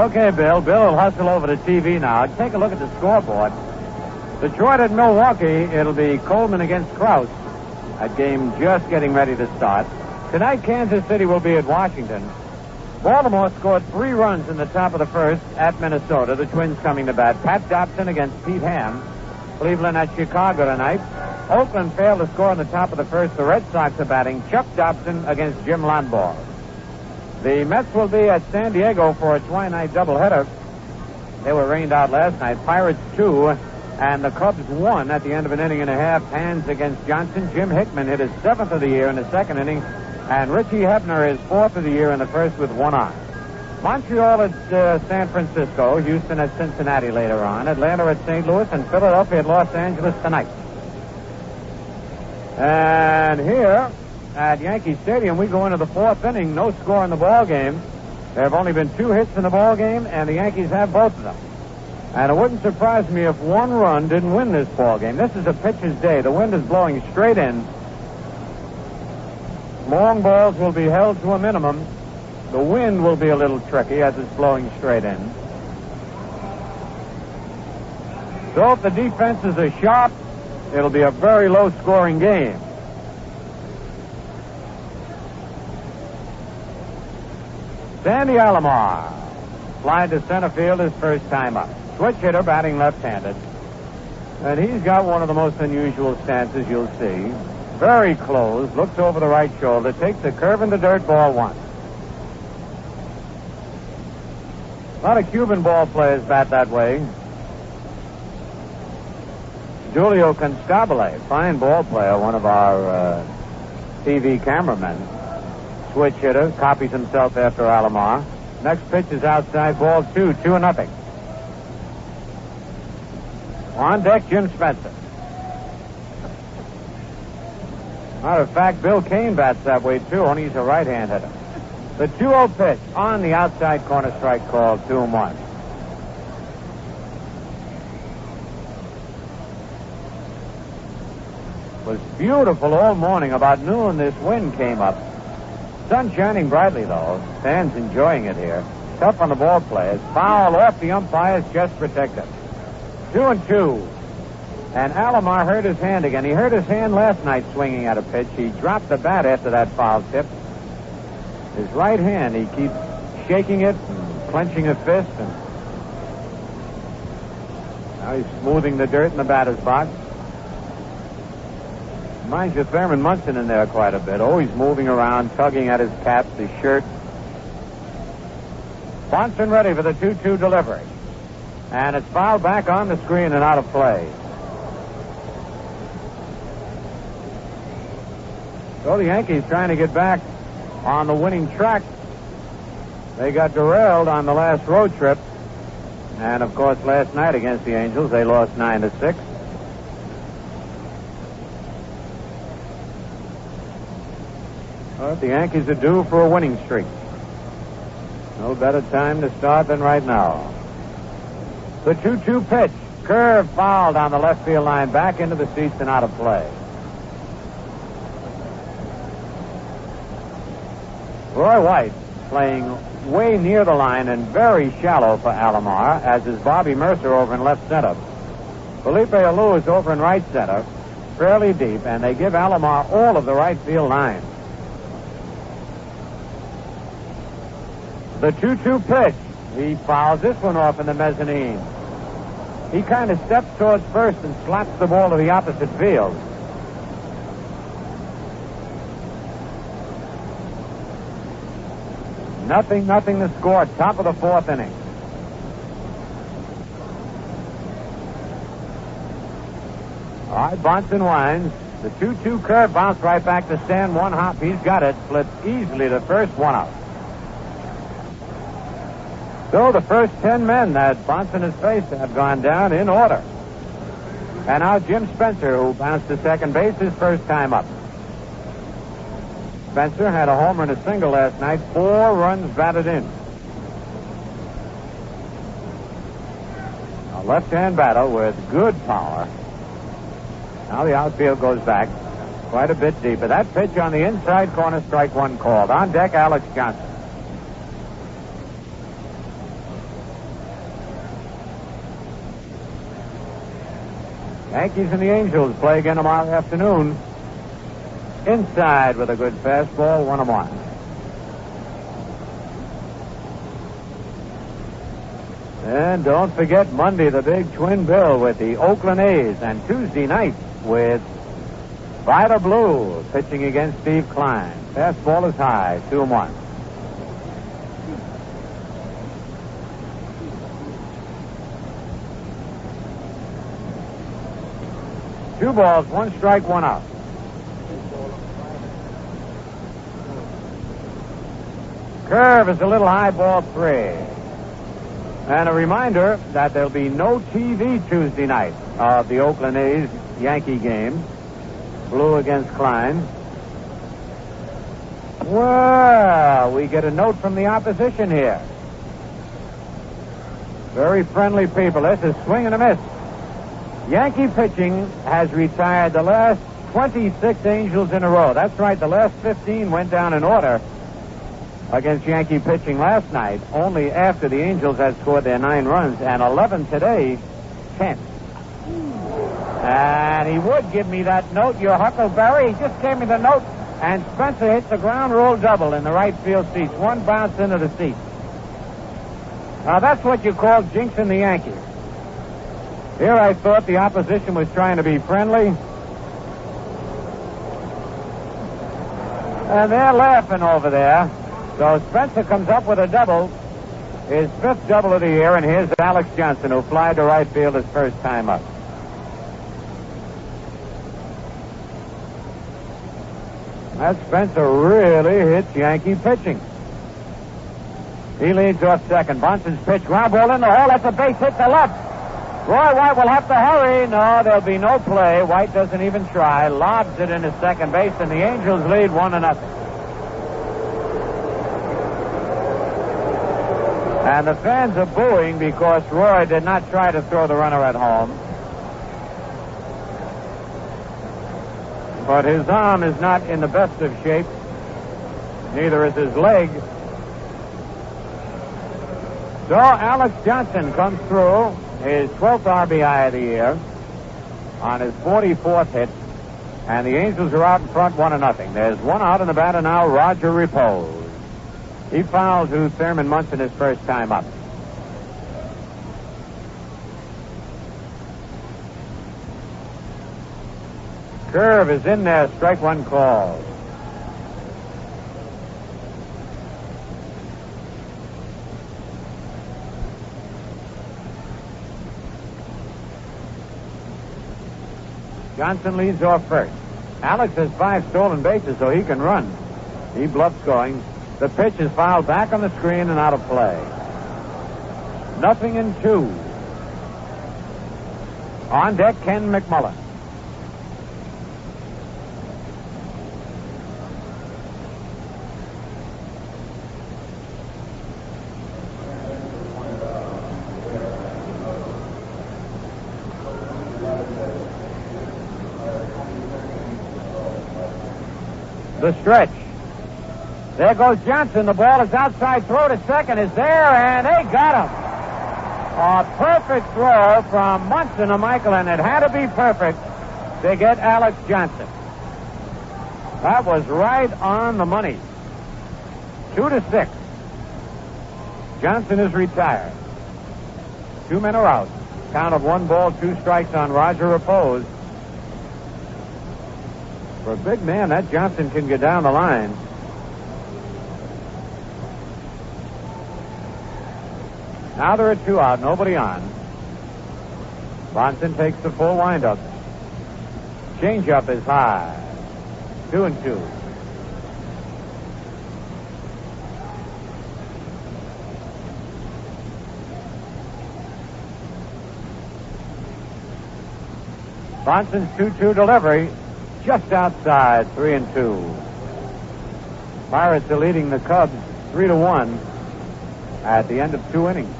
Okay, Bill. Bill will hustle over to TV now. Take a look at the scoreboard. Detroit at Milwaukee. It'll be Coleman against Krause. That game just getting ready to start. Tonight, Kansas City will be at Washington. Baltimore scored 3 runs in the top of the first at Minnesota. The Twins coming to bat. Pat Dobson against Pete Ham. Cleveland at Chicago tonight. Oakland failed to score in the top of the first. The Red Sox are batting. Chuck Dobson against Jim Lonborg. The Mets will be at San Diego for a twilight doubleheader. They were rained out last night. Pirates 2, and the Cubs 1 at the end of an inning and a half. Hands against Johnson. Jim Hickman hit his 7th of the year in the second inning, and Richie Hebner his 4th of the year in the first with 1 on. Montreal at San Francisco. Houston at Cincinnati later on. Atlanta at St. Louis, and Philadelphia at Los Angeles tonight. And here at Yankee Stadium, we go into the 4th inning. No score in the ball game. There have only been 2 hits in the ball game, and the Yankees have both of them. And it wouldn't surprise me if 1 run didn't win this ball game. This is a pitcher's day. The wind is blowing straight in. Long balls will be held to a minimum. The wind will be a little tricky as it's blowing straight in. So if the defenses are sharp, it'll be a very low-scoring game. Sandy Alomar. Fly to center field his first time up. Switch hitter batting left-handed. And he's got one of the most unusual stances you'll see. Very close, looks over the right shoulder, takes a curve in the dirt, ball 1. A lot of Cuban ball players bat that way. Julio Constabile, fine ball player, one of our TV cameramen. Switch hitter, copies himself after Alomar. Next pitch is outside, ball 2, 2-0. On deck, Jim Spencer. Matter of fact, Bill Kane bats that way, too, only he's a right-hand hitter. The 2-0 pitch on the outside corner, strike called, 2-1. It was beautiful all morning. About noon, this wind came up. Sun shining brightly, though. Stan's enjoying it here. Tough on the ball players. Foul off the umpires, just protected. 2-2. And Alomar hurt his hand again. He hurt his hand last night swinging at a pitch. He dropped the bat after that foul tip. His right hand, he keeps shaking it and clenching a fist. And now he's smoothing the dirt in the batter's box. Reminds you of Thurman Munson in there quite a bit. Always moving around, tugging at his cap, his shirt. Bahnsen ready for the 2-2 delivery. And it's fouled back on the screen and out of play. So the Yankees trying to get back on the winning track. They got derailed on the last road trip. And, of course, last night against the Angels, they lost 9-6. But the Yankees are due for a winning streak. No better time to start than right now. The 2-2 pitch. Curve fouled on the left field line, back into the seats and out of play. Roy White playing way near the line and very shallow for Alomar, as is Bobby Murcer over in left center. Felipe Alou is over in right center, fairly deep, and they give Alomar all of the right field line. The 2-2 pitch. He fouls this one off in the mezzanine. He kind of steps towards first and slaps the ball to the opposite field. Nothing to score. Top of the fourth inning. All right, Bahnsen winds. The 2-2 curve bounced right back to Stan. One hop. He's got it. Flips easily to first. One out. So the first 10 men that Bahnsen has faced have gone down in order. And now Jim Spencer, who bounced to second base his first time up. Spencer had a homer and a single last night. 4 runs batted in. A left-hand batter with good power. Now the outfield goes back quite a bit deeper. That pitch on the inside corner, strike one called. On deck, Alex Johnson. Yankees and the Angels play again tomorrow afternoon. Inside with a good fastball, 1-1. And don't forget Monday, the big twin bill with the Oakland A's, and Tuesday night with Vida Blue pitching against Steve Klein. Fastball is high, 2-1. Two balls, one strike, one out. Curve is a little high, ball 3. And a reminder that there'll be no TV Tuesday night of the Oakland A's Yankee game. Blue against Klein. Well, we get a note from the opposition here. Very friendly people. This is swing and a miss. Yankee pitching has retired the last 26 Angels in a row. That's right, the last 15 went down in order against Yankee pitching last night, only after the Angels had scored their 9 runs, and 11 today, 10. And he would give me that note, your Huckleberry. He just gave me the note, and Spencer hits a ground rule double in the right field seats. One bounce into the seats. Now, that's what you call jinxing the Yankees. Here I thought the opposition was trying to be friendly. And they're laughing over there. So Spencer comes up with a double, his 5th double of the year, and here's Alex Johnson, who flied to right field his first time up. That Spencer really hits Yankee pitching. He leads off second. Bahnsen's pitch, ground ball in the hole. That's a base hit to left. Roy White will have to hurry. No, there'll be no play. White doesn't even try. Lobs it into second base, and the Angels lead 1-0. And the fans are booing because Roy did not try to throw the runner at home. But his arm is not in the best of shape. Neither is his leg. So Alex Johnson comes through. His 12th RBI of the year on his 44th hit, and the Angels are out in front 1-0. There's one out in the batter now, Roger Repoz. He fouled to Thurman Munson his first time up. Curve is in there, strike one called. Johnson leads off first. Alex has 5 stolen bases, so he can run. He bluffs going. The pitch is fouled back on the screen and out of play. 0-2. On deck, Ken McMullen. The stretch. There goes Johnson. The ball is outside. Throw to second is there, and they got him. A perfect throw from Munson to Michael, and it had to be perfect to get Alex Johnson. That was right on the money. 2-6. Johnson is retired. 2 men are out. Count of 1 ball, 2 strikes on Roger Repoz. For a big man, that Johnson can get down the line. Now there are 2 out, nobody on. Bahnsen takes the full windup. Changeup is high. 2-2. Bahnsen's 2-2 delivery just outside. 3-2. Pirates are leading the Cubs 3-1 at the end of 2 innings.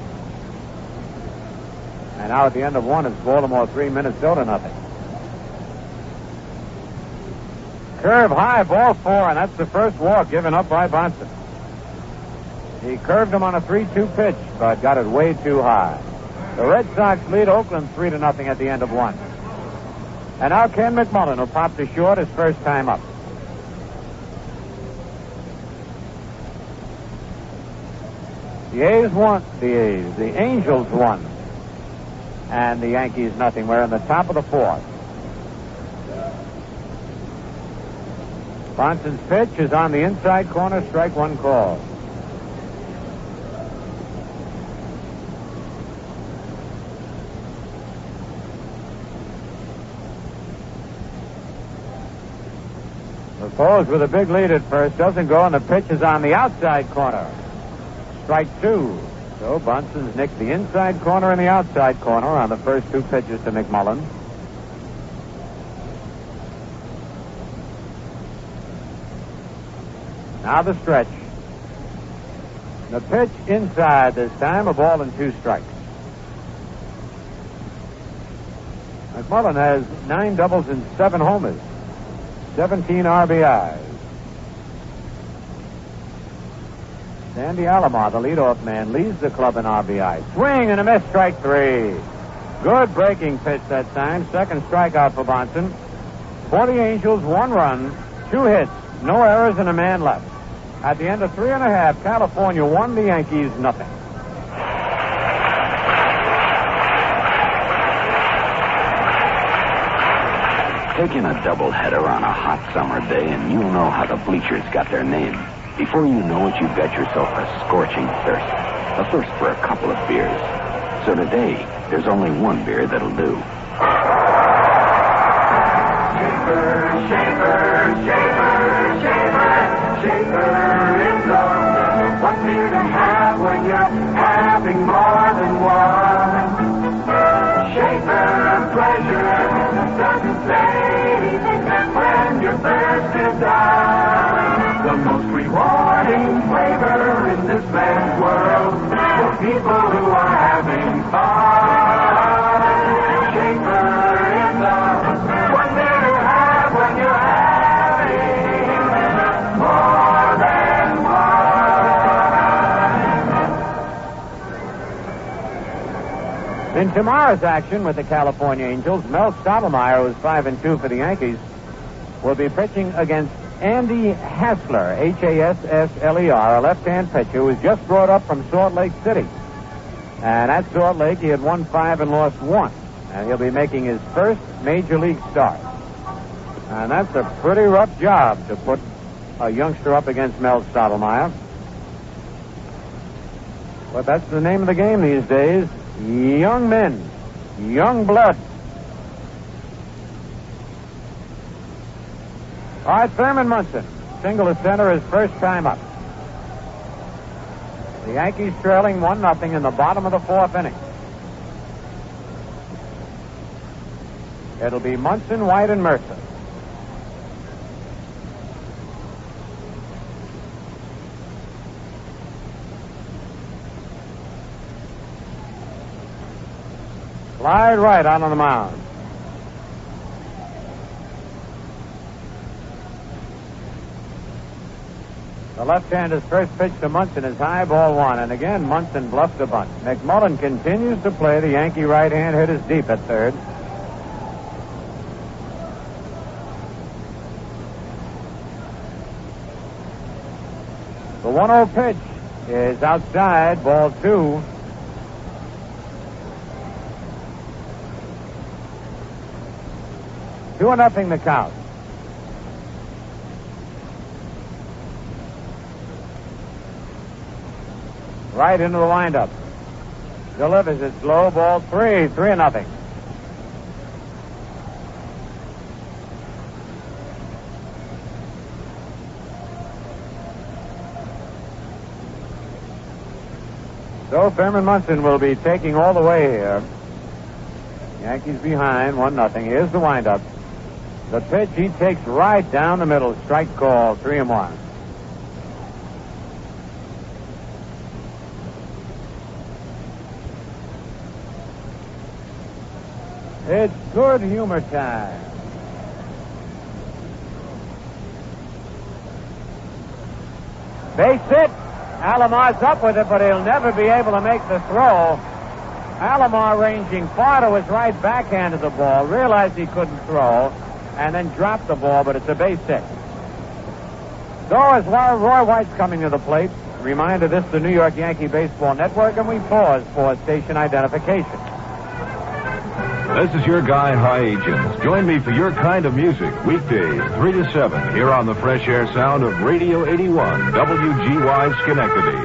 And now at the end of 1, it's Baltimore 3, Minnesota nothing. Curve high, ball 4, and that's the first walk given up by Bahnsen. He curved him on a 3-2 pitch, but got it way too high. The Red Sox lead Oakland 3-0 at the end of 1. And now Ken McMullen, who popped to short his first time up. The A's won. The Angels won. And the Yankees nothing. We're in the top of the 4th. Bahnsen's pitch is on the inside corner, strike 1 call. Repoz with a big lead at first, doesn't go, and the pitch is on the outside corner. Strike 2. So Bahnsen's nicked the inside corner and the outside corner on the first 2 pitches to McMullen. Now the stretch. The pitch inside this time, a ball and 2 strikes. McMullen has 9 doubles and 7 homers, 17 RBIs. Sandy Alomar, the leadoff man, leads the club in RBI. Swing and a miss, strike 3. Good breaking pitch that time. Second strikeout for Bahnsen. For the Angels, 1 run, 2 hits, no errors, and a man left. At the end of 3.5, California won, the Yankees nothing. Take in a doubleheader on a hot summer day, and you'll know how the bleachers got their name. Before you know it, you've got yourself a scorching thirst. A thirst for a couple of beers. So today, there's only 1 beer that'll do. Shaver, shaver, shaver, shaver, shaver is love. What beer to have when you're having more than one? Shaver pleasure doesn't fade when your thirst is done. The most rewarding flavor in this man's world for people who are having fun. Shaver is love. What beer to have when you're having more than one. In tomorrow's action with the California Angels, Mel Stottlemyre, who's 5-2 for the Yankees, will be pitching against Andy Hassler, Hassler, a left-hand pitcher who was just brought up from Salt Lake City. And at Salt Lake, he had won 5 and lost 1. And he'll be making his first major league start. And that's a pretty rough job to put a youngster up against Mel Stottlemyre. But that's the name of the game these days. Young men, young blood. All right, Thurman Munson, single to center, his first time up. The Yankees trailing 1-0 in the bottom of the 4th inning. It'll be Munson, White, and Murcer. Clyde Wright out on the mound. The left-hander's first pitch to Munson is high, ball one. And again, Munson bluffs the bunt. McMullen continues to play. The Yankee right-hand hitters deep at third. The 1-0 pitch is outside, ball two. Two or nothing the count. Right into the windup. Delivers it slow, ball three. 3-0. So Thurman Munson will be taking all the way here. Yankees behind, 1-0. Here's the windup. The pitch he takes right down the middle. Strike call, 3-1. It's good humor time. Base hit. Alomar's up with it, but he'll never be able to make the throw. Alomar ranging far to his right, backhanded the ball, realized he couldn't throw, and then dropped the ball, but it's a base hit. So as Roy White's coming to the plate, reminder this is the New York Yankee Baseball Network, and we pause for station identification. This is your guy, High Agents. Join me for your kind of music, weekdays, 3 to 7, here on the fresh air sound of Radio 81, WGY Schenectady.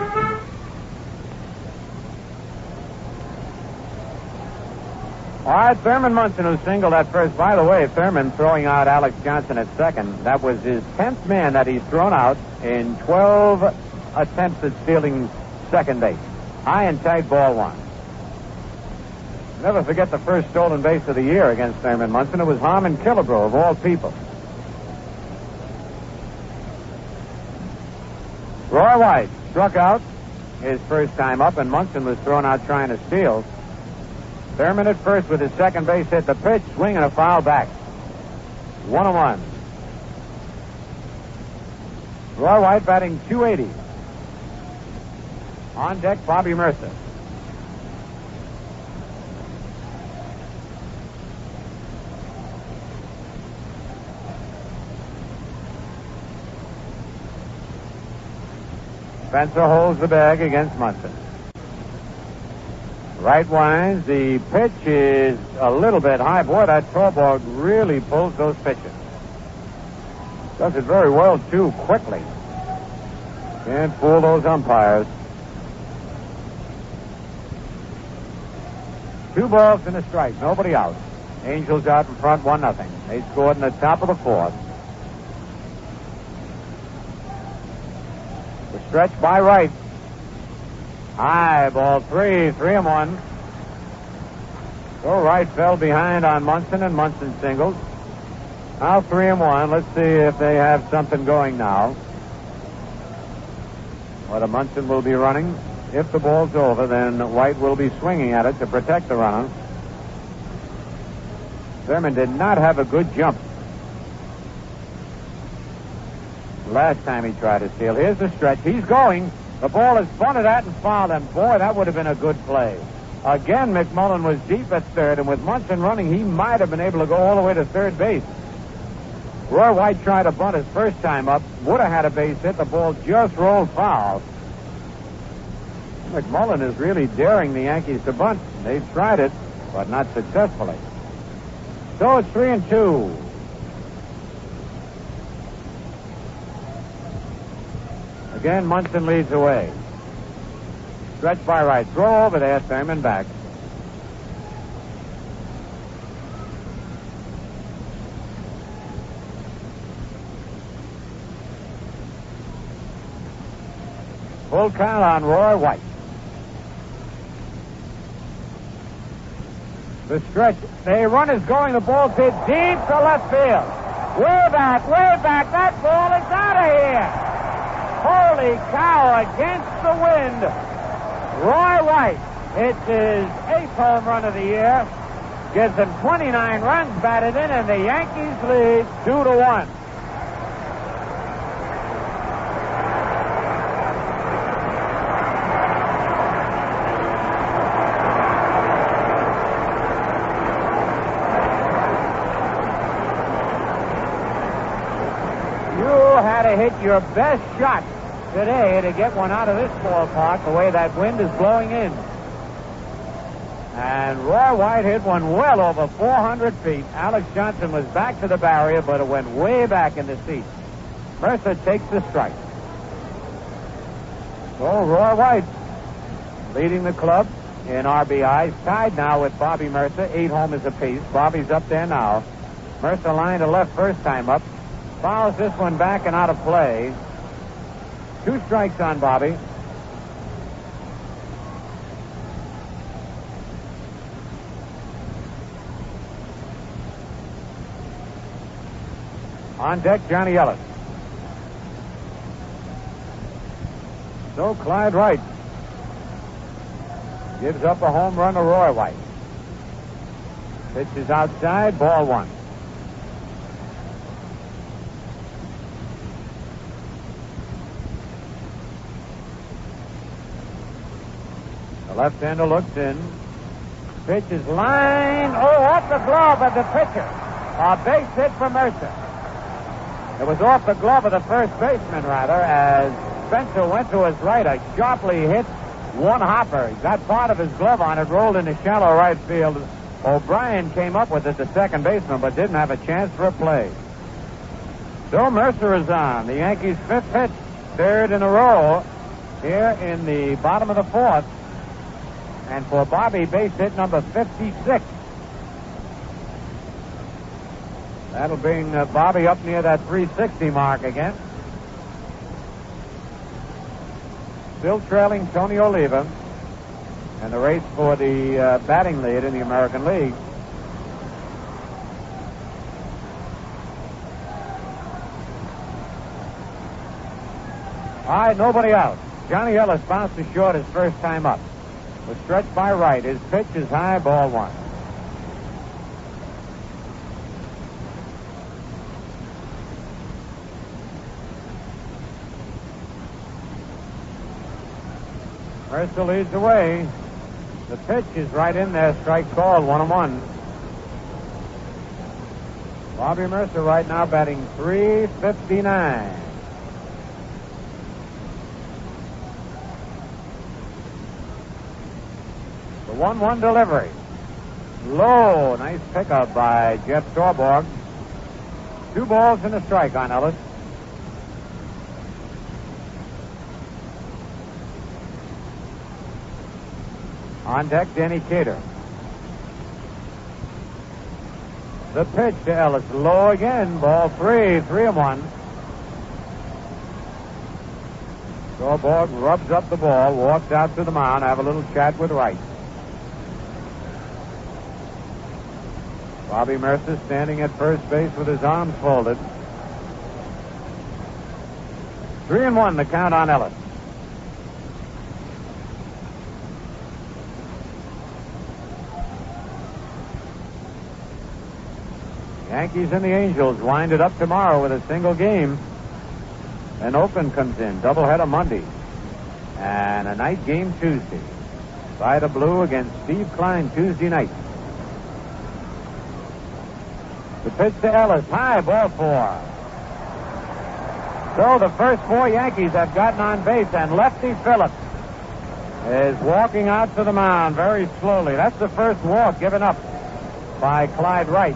All right, Thurman Munson, who singled at first. By the way, Thurman throwing out Alex Johnson at second. That was his 10th man that he's thrown out in 12 attempts at stealing second base. High and tight, ball one. Never forget the first stolen base of the year against Thurman Munson. It was Harmon Killebrew, of all people. Roy White struck out his first time up, and Munson was thrown out trying to steal. Thurman at first with his second base hit. The pitch, swing, and a foul back. 1-1. Roy White batting .280. On deck, Bobby Murcer. Spencer holds the bag against Munson. Right winds. The pitch is a little bit high. Boy, that Torborg really pulls those pitches. Does it very well, too, quickly. Can't fool those umpires. 2 balls and a strike. Nobody out. Angels out in front, 1-0. They scored in the top of the fourth. The stretch by Wright. High, ball 3-1. So Wright fell behind on Munson, and Munson singled. Now 3-1. Let's see if they have something going now. Whether Munson will be running. If the ball's over, then White will be swinging at it to protect the runner. Thurman did not have a good jump last time he tried to steal. Here's the stretch. He's going. The ball is bunted at and fouled, and boy, that would have been a good play. Again, McMullen was deep at third, and with Munson running, he might have been able to go all the way to third base. Roy White tried to bunt his first time up, would have had a base hit. The ball just rolled foul. McMullen is really daring the Yankees to bunt. They've tried it, but not successfully. So it's 3-2. Again, Munson leads away. Stretch by Wright. Throw over there. Thurman back. Full count on Roy White. The stretch. The run is going. The ball's hit deep to left field. Way back, way back. That ball is out of here. Holy cow, against the wind. Roy White hits his 8th home run of the year. Gives them 29 runs batted in, and the Yankees lead 2-1. your best shot today to get one out of this ballpark the way that wind is blowing in. And Roy White hit one well over 400 feet. Alex Johnson was back to the barrier, but it went way back in the seats. Murcer takes the strike. So Roy White leading the club in RBIs, tied now with Bobby Murcer, 8 homers apiece. Bobby's up there now. Murcer line to left first time up. Fouls this one back and out of play. 2 strikes on Bobby. On deck, Johnny Ellis. So Clyde Wright gives up a home run to Roy White. Pitch is outside, ball 1. The left-hander looks in. Pitch is lined. Oh, off the glove of the pitcher. A base hit for Murcer. It was off the glove of the first baseman, rather, as Spencer went to his right. A sharply hit one hopper. He got part of his glove on it, rolled into shallow right field. O'Brien came up with it, the second baseman, but didn't have a chance for a play. So Murcer is on. The Yankees' 5th hit, 3rd in a row here in the bottom of the 4th. And for Bobby, base hit number 56. That'll bring Bobby up near that 360 mark again. Still trailing Tony Oliva and the race for the batting lead in the American League. All right, nobody out. Johnny Ellis bounced to short his first time up. Was stretched by right. His pitch is high, ball 1. Murcer leads away. The pitch is right in there. Strike called, 1-1. Bobby Murcer right now batting .359. The 1-1 delivery. Low. Nice pickup by Jeff Torborg. 2 balls and a strike on Ellis. On deck, Danny Cater. The pitch to Ellis. Low again. Ball 3. 3-1. Torborg rubs up the ball, walks out to the mound, have a little chat with Wright. Bobby Murcer standing at first base with his arms folded. 3-1 the count on Ellis. Yankees and the Angels wind it up tomorrow with a single game. Then Oakland comes in, doubleheader Monday. And a night game Tuesday. Vida Blue against Steve Klein Tuesday night. The pitch to Ellis, high, ball 4. So the first 4 Yankees have gotten on base, and Lefty Phillips is walking out to the mound very slowly. That's the first walk given up by Clyde Wright.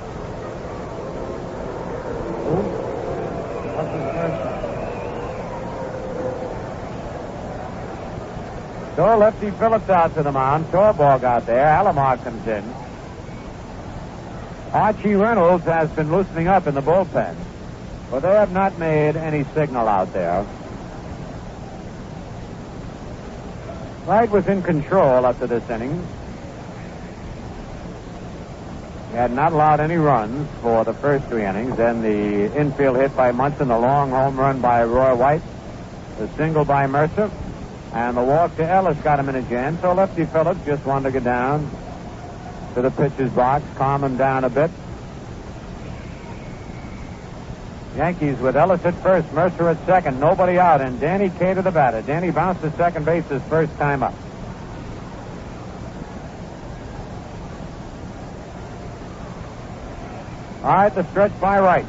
So Lefty Phillips out to the mound. Torborg out there. Alomar comes in. Archie Reynolds has been loosening up in the bullpen, but they have not made any signal out there. Wright was in control after this inning. He had not allowed any runs for the first 3 innings. Then the infield hit by Munson, the long home run by Roy White, the single by Murcer, and the walk to Ellis got him in a jam. So Lefty Phillips just wanted to go down to the pitcher's box, calm him down a bit. Yankees with Ellis at first, Murcer at second, nobody out, and Danny Cater the batter. Danny bounced to second base his first time up. All right, the stretch by Wright.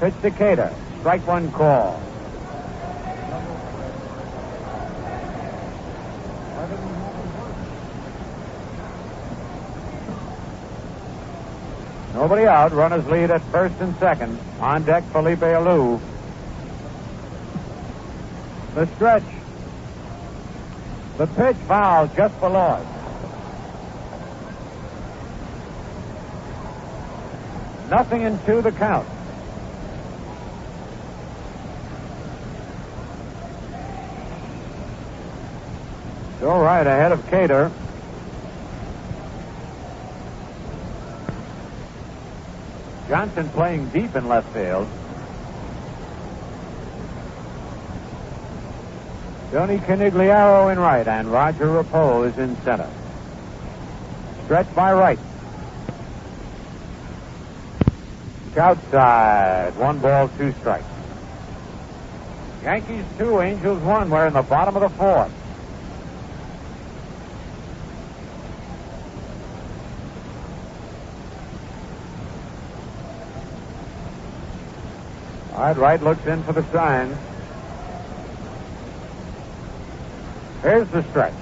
Pitch to Cater. Strike 1 call. Nobody out. Runners lead at first and second. On deck, Felipe Alou. The stretch. The pitch foul just below it. Nothing in two, the count. Still right ahead of Cater. Johnson playing deep in left field. Tony Conigliaro in right and Roger Repoz in center. Stretch by Wright. Outside. 1 ball, 2 strikes. Yankees 2, Angels 1. We're in the bottom of the 4th. All right, Wright looks in for the sign. Here's the stretch.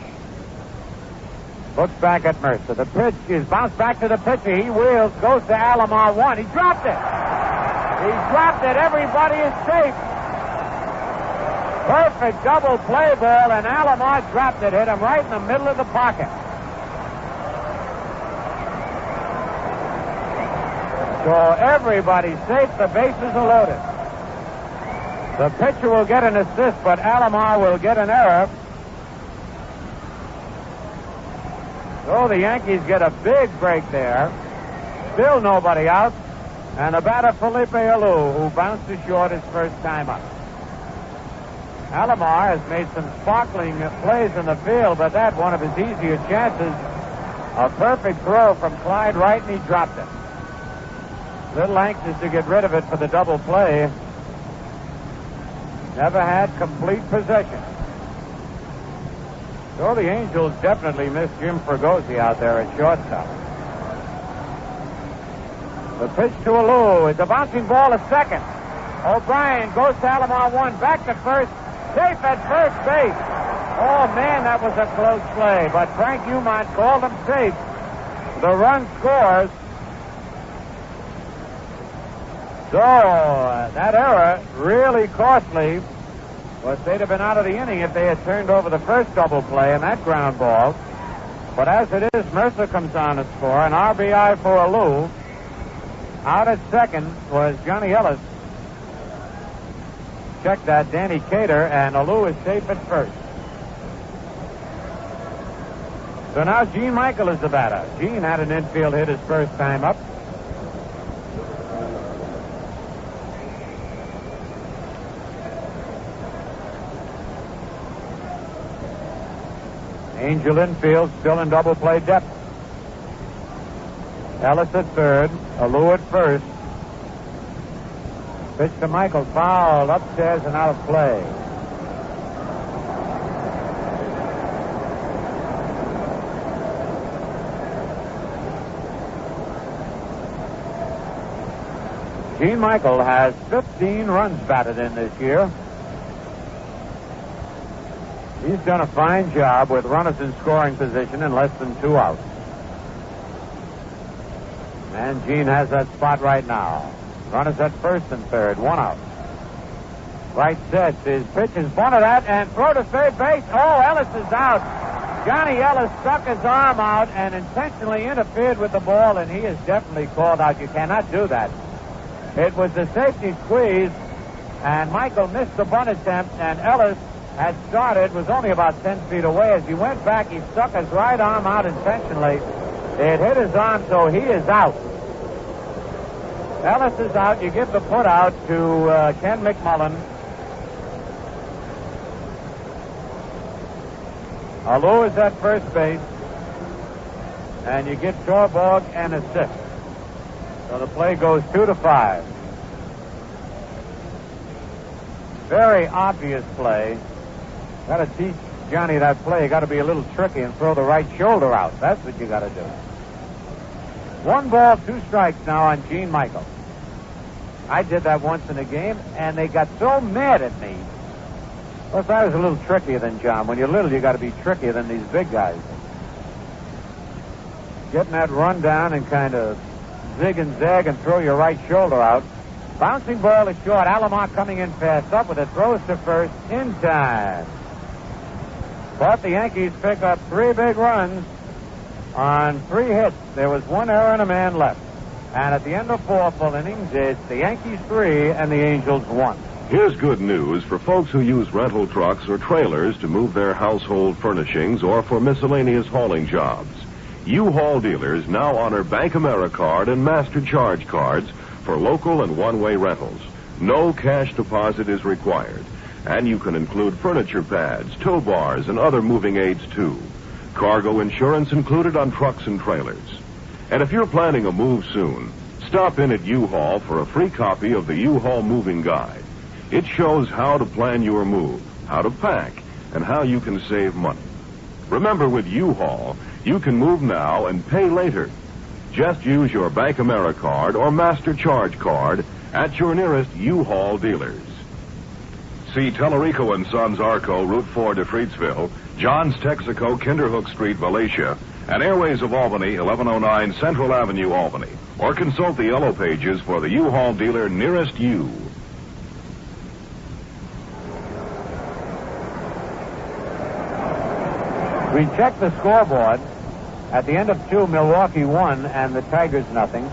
Looks back at Murcer. The pitch is bounced back to the pitcher. He wheels, goes to Alomar 1. He dropped it. He dropped it. Everybody is safe. Perfect double play ball, and Alomar dropped it. Hit him right in the middle of the pocket. So everybody's safe. The bases are loaded. The pitcher will get an assist, but Alomar will get an error. So the Yankees get a big break there. Still nobody out. And the batter, Felipe Alou, who bounced to short his first time up. Alomar has made some sparkling plays in the field, but that's one of his easier chances. A perfect throw from Clyde Wright, and he dropped it. Little anxious to get rid of it for the double play. Never had complete possession. So the Angels definitely missed Jim Fregosi out there at shortstop. The pitch to Alou. It's a bouncing ball at second. O'Brien goes to Alomar 1. Back to first. Safe at first base. Oh, man, that was a close play. But Frank Umont called him safe. The run scores. So, that error really costly. Was they'd have been out of the inning if they had turned over the first double play and that ground ball. But as it is, Murcer comes on to score. An RBI for Alou. Out at second was Johnny Ellis. Check that, Danny Cater, and Alou is safe at first. So now Gene Michael is the batter. Gene had an infield hit his first time up. Angel infield still in double play depth. Ellis at third, Alou at first. Pitch to Michael, fouled upstairs and out of play. Gene Michael has 15 runs batted in this year. He's done a fine job with runners in scoring position and less than 2 outs. And Gene has that spot right now. Runners at first and third, 1 out. Right sets. His pitch is bunted at and throw to third base. Oh, Ellis is out. Johnny Ellis stuck his arm out and intentionally interfered with the ball, and he is definitely called out. You cannot do that. It was a safety squeeze, and Michael missed the bunt attempt, and Ellis had started, was only about 10 feet away. As he went back, he stuck his right arm out intentionally. It hit his arm, so he is out. Ellis is out. You give the put out to Ken McMullen. Alou is at first base. And you get Torborg an assist. So the play goes 2-5. Very obvious play. Got to teach Johnny that play. You got to be a little tricky and throw the right shoulder out. That's what you got to do. 1 ball, 2 strikes now on Gene Michael. I did that once in a game, and they got so mad at me Plus, I was a little trickier than John. When you're little, you got to be trickier than these big guys. Getting that run down and kind of zig and zag and throw your right shoulder out. Bouncing ball is short. Alomar coming in fast up with it. Throws to first in time. But the Yankees pick up 3 big runs on 3 hits. There was 1 error and a man left. And at the end of 4 full innings, it's the Yankees 3 and the Angels 1. Here's good news for folks who use rental trucks or trailers to move their household furnishings or for miscellaneous hauling jobs. U-Haul dealers now honor Bank AmeriCard and Master Charge cards for local and one-way rentals. No cash deposit is required. And you can include furniture pads, tow bars, and other moving aids, too. Cargo insurance included on trucks and trailers. And if you're planning a move soon, stop in at U-Haul for a free copy of the U-Haul Moving Guide. It shows how to plan your move, how to pack, and how you can save money. Remember, with U-Haul, you can move now and pay later. Just use your Bank AmeriCard or Master Charge card at your nearest U-Haul dealers. See Tellerico & Sons Arco, Route 4 to Freedsville, John's Texaco, Kinderhook Street, Valatia, and Airways of Albany, 1109 Central Avenue, Albany. Or consult the yellow pages for the U-Haul dealer nearest you. We check the scoreboard. At the end of 2, Milwaukee 1 and the Tigers nothing.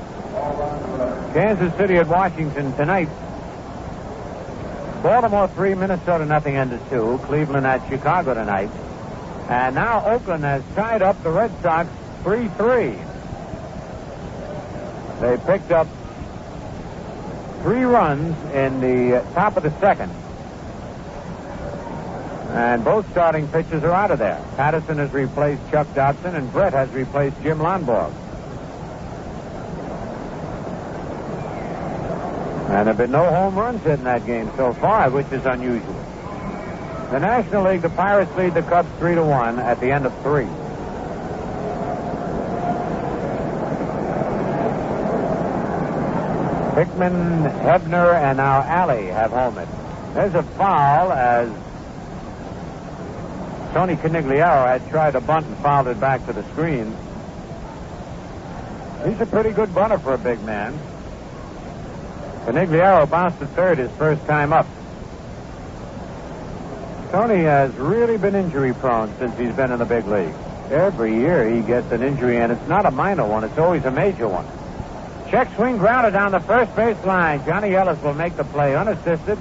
Kansas City at Washington tonight. Baltimore 3, Minnesota nothing ended 2. Cleveland at Chicago tonight. And now Oakland has tied up the Red Sox 3-3. They picked up 3 runs in the top of the second. And both starting pitchers are out of there. Patterson has replaced Chuck Dodson, and Brett has replaced Jim Lonborg. And there have been no home runs hit in that game so far, which is unusual. The National League, the Pirates lead the Cubs 3-1 at the end of 3. Hickman, Hebner, and now Alley have homered. There's a foul as Tony Conigliaro had tried a bunt and fouled it back to the screen. He's a pretty good bunter for a big man. Conigliaro bounced to third his first time up. Tony has really been injury prone since he's been in the big league. Every year he gets an injury, and it's not a minor one. It's always a major one. Check swing grounder down the first base line. Johnny Ellis will make the play unassisted.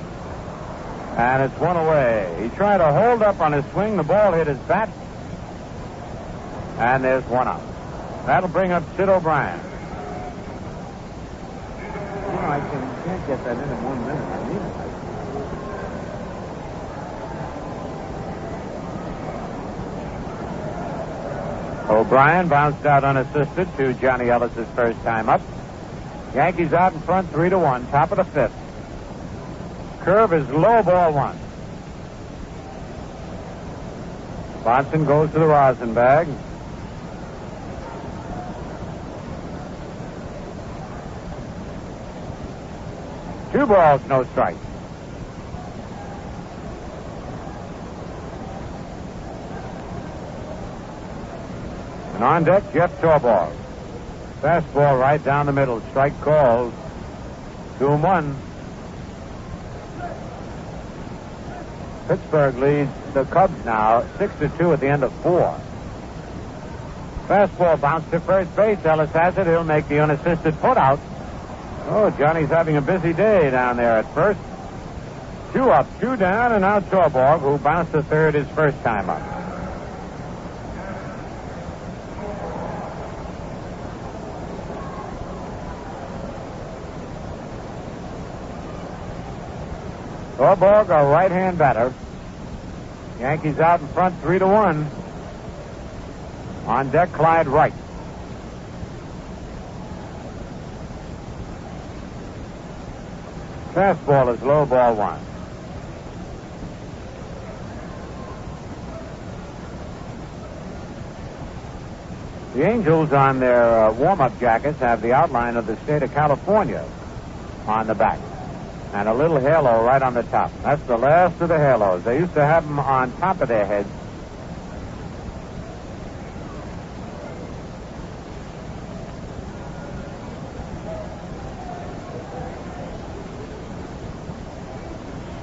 And it's 1 away. He tried to hold up on his swing. The ball hit his bat. And there's 1 out. That'll bring up Syd O'Brien. You know, I can't get that in 1 minute. I need it. O'Brien bounced out unassisted to Johnny Ellis' first time up. Yankees out in front 3-1, top of the 5th. Curve is low, ball 1. Bahnsen goes to the rosin bag. Two balls, no strikes. And on deck, Jeff Torborg. Fastball right down the middle. Strike called. 2-1. Pittsburgh leads the Cubs now 6-2 at the end of 4. Fastball bounced to first base. Ellis has it. He'll make the unassisted put out. Oh, Johnny's having a busy day down there at first. 2 up, 2 down, and now Torborg, who bounced to third his first time up. Torborg, a right-hand batter. Yankees out in front 3-1. On deck, Clyde Wright. Fastball is low, ball 1. The Angels on their warm-up jackets have the outline of the state of California on the back. and a little halo right on the top. That's the last of the halos. They used to have them on top of their heads.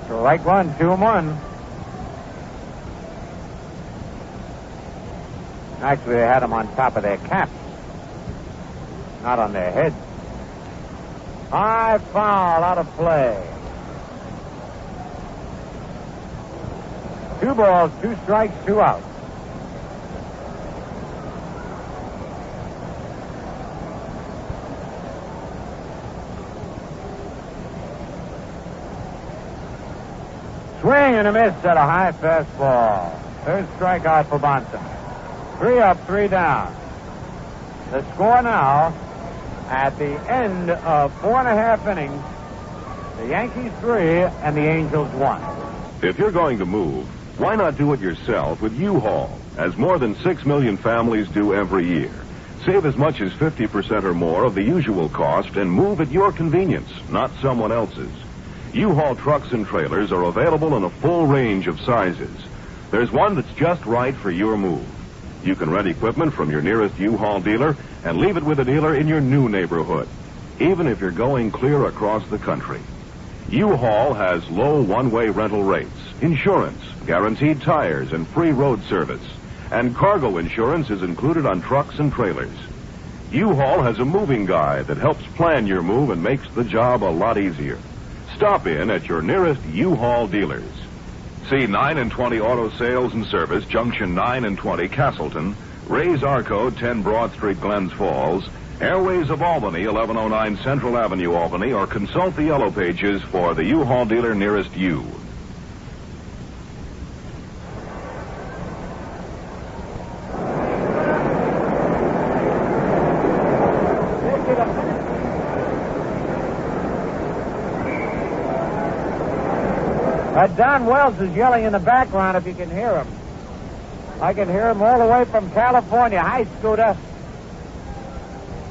Strike one, 2-1. Actually, they had them on top of their caps, not on their heads. High foul, out of play. 2 balls, 2 strikes, 2 outs. Swing and a miss at a high fastball. Third strikeout for Bahnsen. 3 up, 3 down. The score now, at the end of 4.5 innings, the Yankees 3 and the Angels 1. If you're going to move, why not do it yourself with U-Haul, as more than 6 million families do every year? Save as much as 50% or more of the usual cost and move at your convenience, not someone else's. U-Haul trucks and trailers are available in a full range of sizes. There's one that's just right for your move. You can rent equipment from your nearest U-Haul dealer and leave it with a dealer in your new neighborhood, even if you're going clear across the country. U-Haul has low one-way rental rates, insurance, guaranteed tires, and free road service. And cargo insurance is included on trucks and trailers. U-Haul has a moving guide that helps plan your move and makes the job a lot easier. Stop in at your nearest U-Haul dealers. See 9 and 20 Auto Sales and Service, Junction 9 and 20, Castleton. Ray's R-Code, 10 Broad Street, Glens Falls. Airways of Albany, 1109 Central Avenue, Albany. Or consult the yellow pages for the U-Haul dealer nearest you. Don Wells is yelling in the background if you can hear him. I can hear him all the way from California. Hi, Scooter.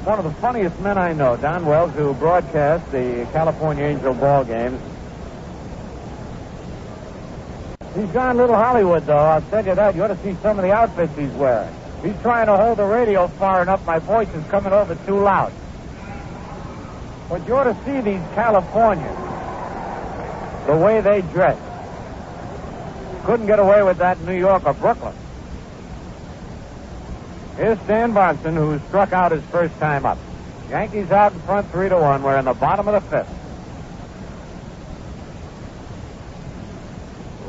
One of the funniest men I know, Don Wells, who broadcasts the California Angel ball games. He's gone Little Hollywood, though. I'll tell you that. You ought to see some of the outfits he's wearing. He's trying to hold the radio far enough. My voice is coming over too loud. But you ought to see these Californians, the way they dress. Couldn't get away with that in New York or Brooklyn. Here's Stan Bahnsen, who struck out his first time up. Yankees out in front 3-1. We're in the bottom of the 5th.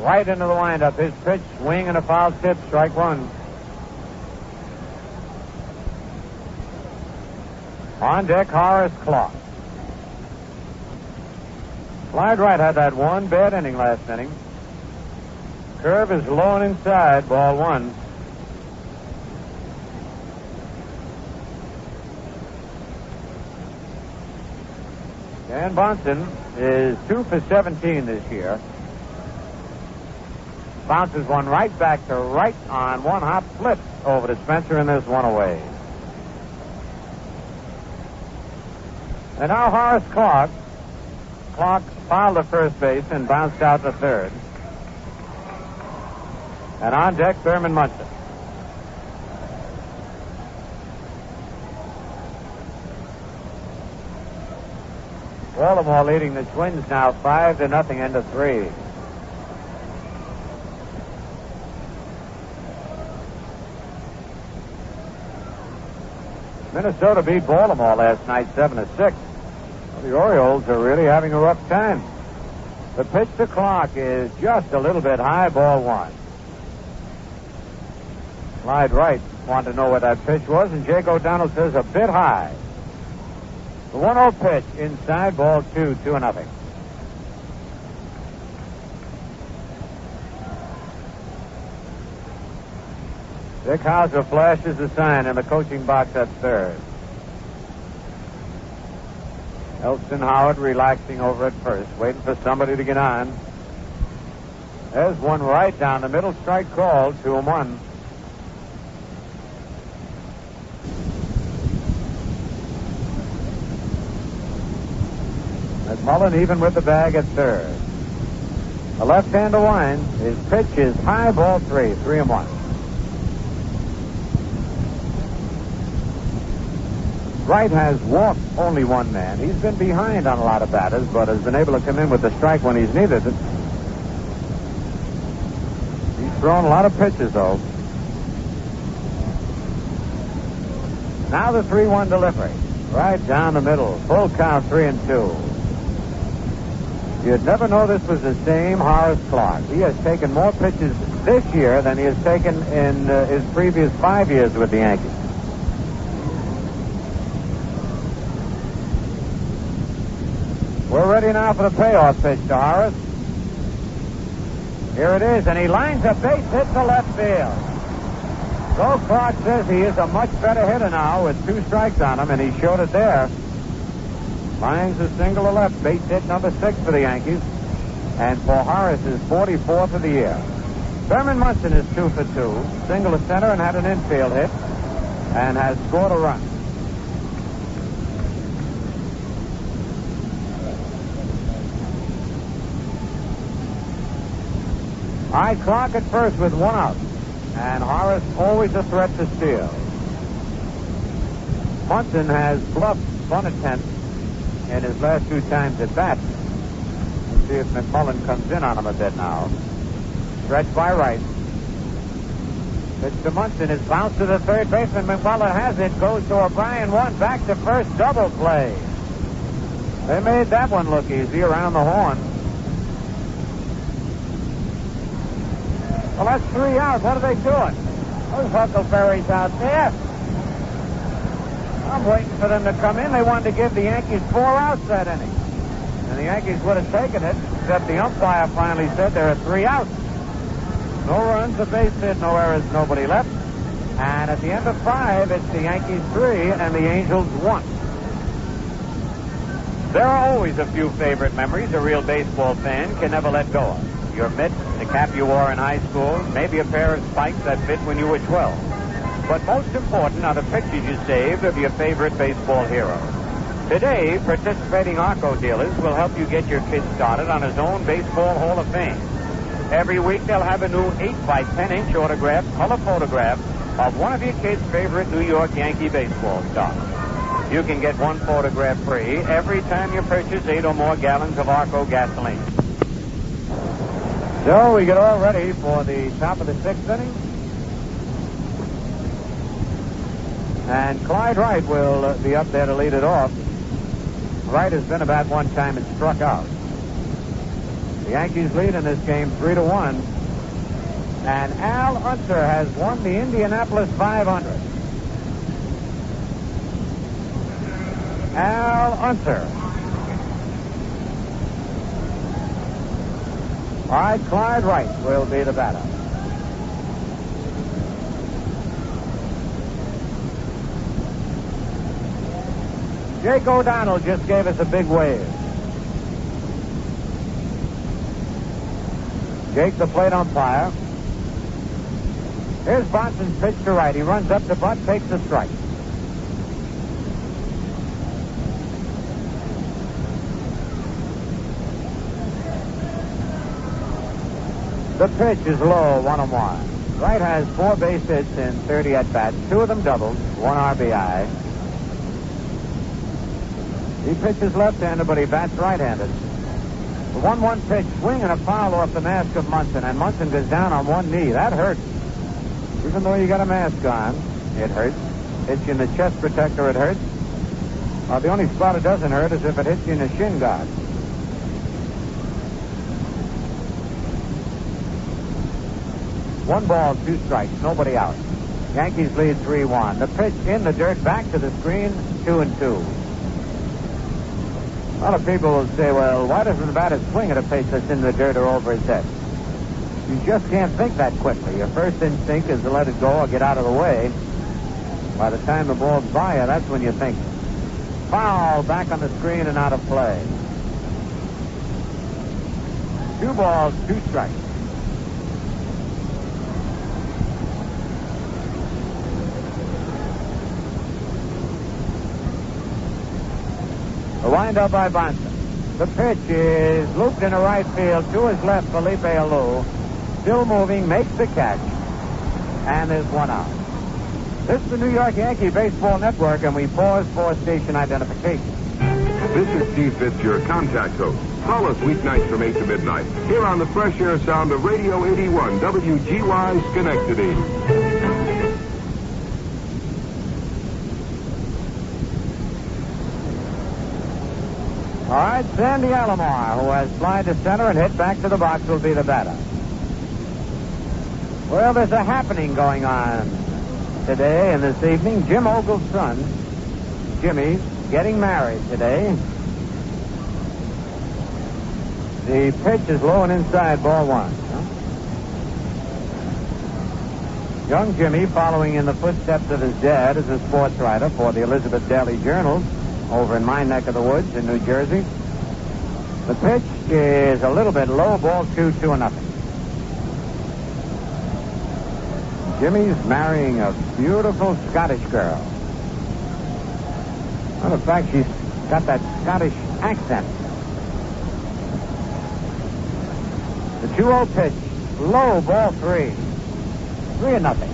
Right into the windup. His pitch, swing and a foul tip. Strike one. On deck, Horace Clarke. Clyde Wright had that one bad inning last inning. Curve is low and inside, ball 1. Dan Bahnsen is 2 for 17 this year. Bounces one right back to right on one hop flip over to Spencer, and there's one away. And now Horace Clarke. Clarke fouled to first base and bounced out to third. And on deck, Thurman Munson. Baltimore leading the Twins now 5-0 into 3. Minnesota beat Baltimore last night 7-6. The Orioles are really having a rough time. The pitch to Clarke is just a little bit high, ball 1. Clyde Wright wanted to know what that pitch was, and Jake O'Donnell says a bit high. The 1-0 pitch inside, ball 2, 2-0. Dick Hauser flashes the sign in the coaching box at third. Elston Howard relaxing over at first, waiting for somebody to get on. There's one right down the middle, strike called, 2-1. McMullen even with the bag at third. A left-hander winds. His pitch is high, ball 3, 3-1. Wright has walked only one man. He's been behind on a lot of batters, but has been able to come in with the strike when he's needed it. He's thrown a lot of pitches, though. Now the 3-1 delivery. Right down the middle. Full count, 3-2. You'd never know this was the same Horace Clarke. He has taken more pitches this year than he has taken in his previous 5 years with the Yankees. We're ready now for the payoff pitch to Horace. Here it is, and he lines a base hit to left field. So Clarke says he is a much better hitter now with 2 strikes on him, and he showed it there. Lines a single to left, base hit number 6 for the Yankees, and for Horace is 44th of the year. Thurman Munson is 2 for 2, single to center and had an infield hit, and has scored a run. All right, Clarke at first with 1 out. And Horace always a threat to steal. Munson has bluffed fun attempt in his last 2 times at bat. Let's see if McMullen comes in on him a bit now. Stretched by Wright. Pitch to Munson is bounced to the third baseman. McMullen has it. Goes to O'Brien. 1 back to first. Double play. They made that one look easy around the horn. Well, that's 3 out. What are they doing? Those huckleberries out there. I'm waiting for them to come in. They wanted to give the Yankees 4 outs that inning. And the Yankees would have taken it, except the umpire finally said there are 3 outs. No runs, a base hit, no errors, nobody left. And at the end of 5, it's the Yankees 3 and the Angels 1. There are always a few favorite memories a real baseball fan can never let go of. Your mitt, the cap you wore in high school, maybe a pair of spikes that fit when you were 12. But most important are the pictures you saved of your favorite baseball hero. Today, participating Arco dealers will help you get your kid started on his own Baseball Hall of Fame. Every week they'll have a new 8 by 10-inch autographed color photograph of one of your kid's favorite New York Yankee baseball stars. You can get 1 photograph free every time you purchase 8 or more gallons of Arco gasoline. So we get all ready for the top of the 6th inning. And Clyde Wright will be up there to lead it off. Wright has been about 1 time and struck out. The Yankees lead in this game 3-1. And Al Unser has won the Indianapolis 500. Al Unser. All right, Clyde Wright will be the batter. Jake O'Donnell just gave us a big wave. Jake, the plate umpire. Here's Bahnsen's pitch to Wright. He runs up to butt, takes the strike. The pitch is low, 1-1. Wright has 4 base hits in 30 at-bats, 2 of them doubles, 1 RBI. He pitches left-handed, but he bats right-handed. The 1-1 pitch, swing and a foul off the mask of Munson, and Munson goes down on 1 knee. That hurts. Even though you got a mask on, it hurts. Hits you in the chest protector, it hurts. The only spot it doesn't hurt is if it hits you in the shin guard. One ball, 2 strikes, nobody out. Yankees lead 3-1. The pitch in the dirt, back to the screen, 2-2. A lot of people will say, well, why doesn't the batter swing at a pitch that's in the dirt or over his head? You just can't think that quickly. Your first instinct is to let it go or get out of the way. By the time the ball's by you, that's when you think. Foul, back on the screen and out of play. 2 balls, 2 strikes. The windup by Bahnsen. The pitch is looped into right field. To his left, Felipe Alou. Still moving, makes the catch. And there's one out. This is the New York Yankee Baseball Network, and we pause for station identification. This is Steve Fitz, your contact host. Call us weeknights from 8 to midnight, here on the fresh air sound of Radio 81, WGY Schenectady. All right, Sandy Alomar, who has flied to center and hit back to the box, will be the batter. Well, there's a happening going on today and this evening. Jim Ogle's son, Jimmy's getting married today. The pitch is low and inside, ball one. Young Jimmy, following in the footsteps of his dad, is a sports writer for the Elizabeth Daily Journal over in my neck of the woods in New Jersey. The pitch is a little bit low, ball 2-2-0. Jimmy's marrying a beautiful Scottish girl. Matter of fact, she's got that Scottish accent. The 2-0 pitch, low, ball 3. 3-0.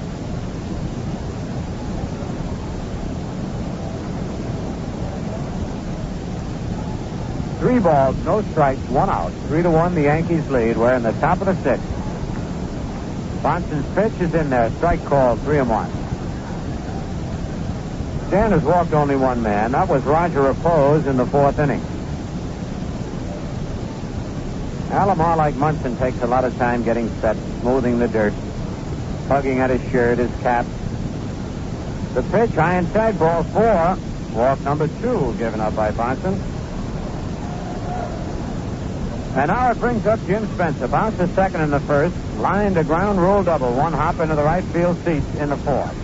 Three balls, no strikes, one out. 3-1, the Yankees lead. We're in the top of the sixth. Bahnsen's pitch is in there. Strike called, 3-1. Stan has walked only one man. That was Roger Repoz in the fourth inning. Alomar, like Munson, takes a lot of time getting set, smoothing the dirt, tugging at his shirt, his cap. The pitch, high inside, ball 4. Walk number 2 given up by Bahnsen. And now it brings up Jim Spencer. Bounced to second in the first. Lined a ground rule double. One hop into the right field seats in the fourth.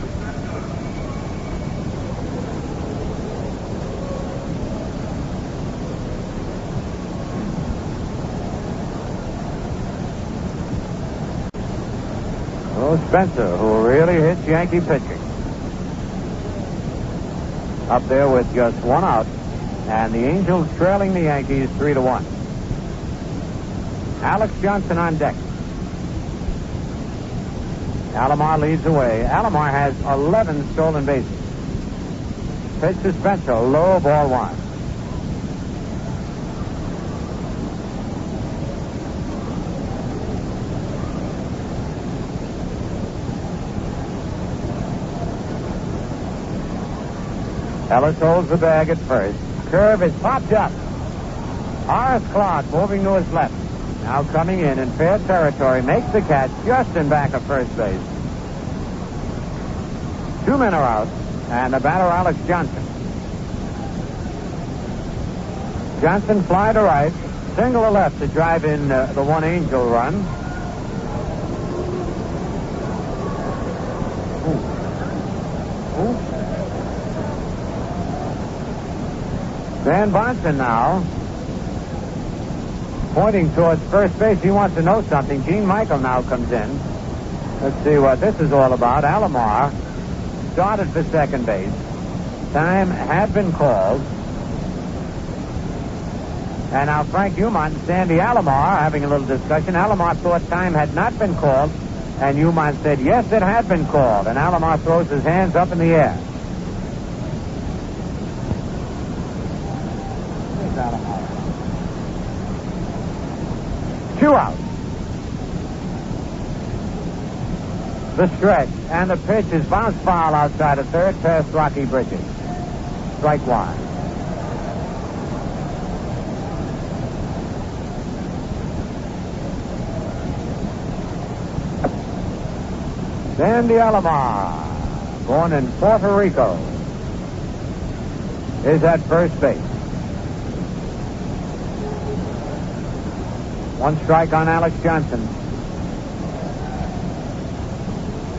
Oh, Spencer, who really hits Yankee pitching. Up there with just one out. And the Angels trailing the Yankees 3-1. Alex Johnson on deck. Alomar leads away. Alomar has 11 stolen bases. Pitch to Spencer, low, ball 1. Ellis holds the bag at first. Curve is popped up. Horace Clarke moving to his left. Now coming in fair territory, makes the catch just in back of first base. 2 men are out, and the batter, Alex Johnson. Johnson fly to right, single to left to drive in the one Angel run. Stan Bahnsen now, pointing towards first base. He wants to know something. Gene Michael now comes in. Let's see what this is all about. Alomar started for second base. Time had been called. And now Frank Umont and Sandy Alomar are having a little discussion. Alomar thought time had not been called, and Umont said, yes, it had been called. And Alomar throws his hands up in the air. Here's Alomar. 2 out. The stretch, and the pitch is bounced foul outside of third, past Rocky Bridges. Strike 1. Sandy Alomar, born in Puerto Rico, is at first base. 1 strike on Alex Johnson.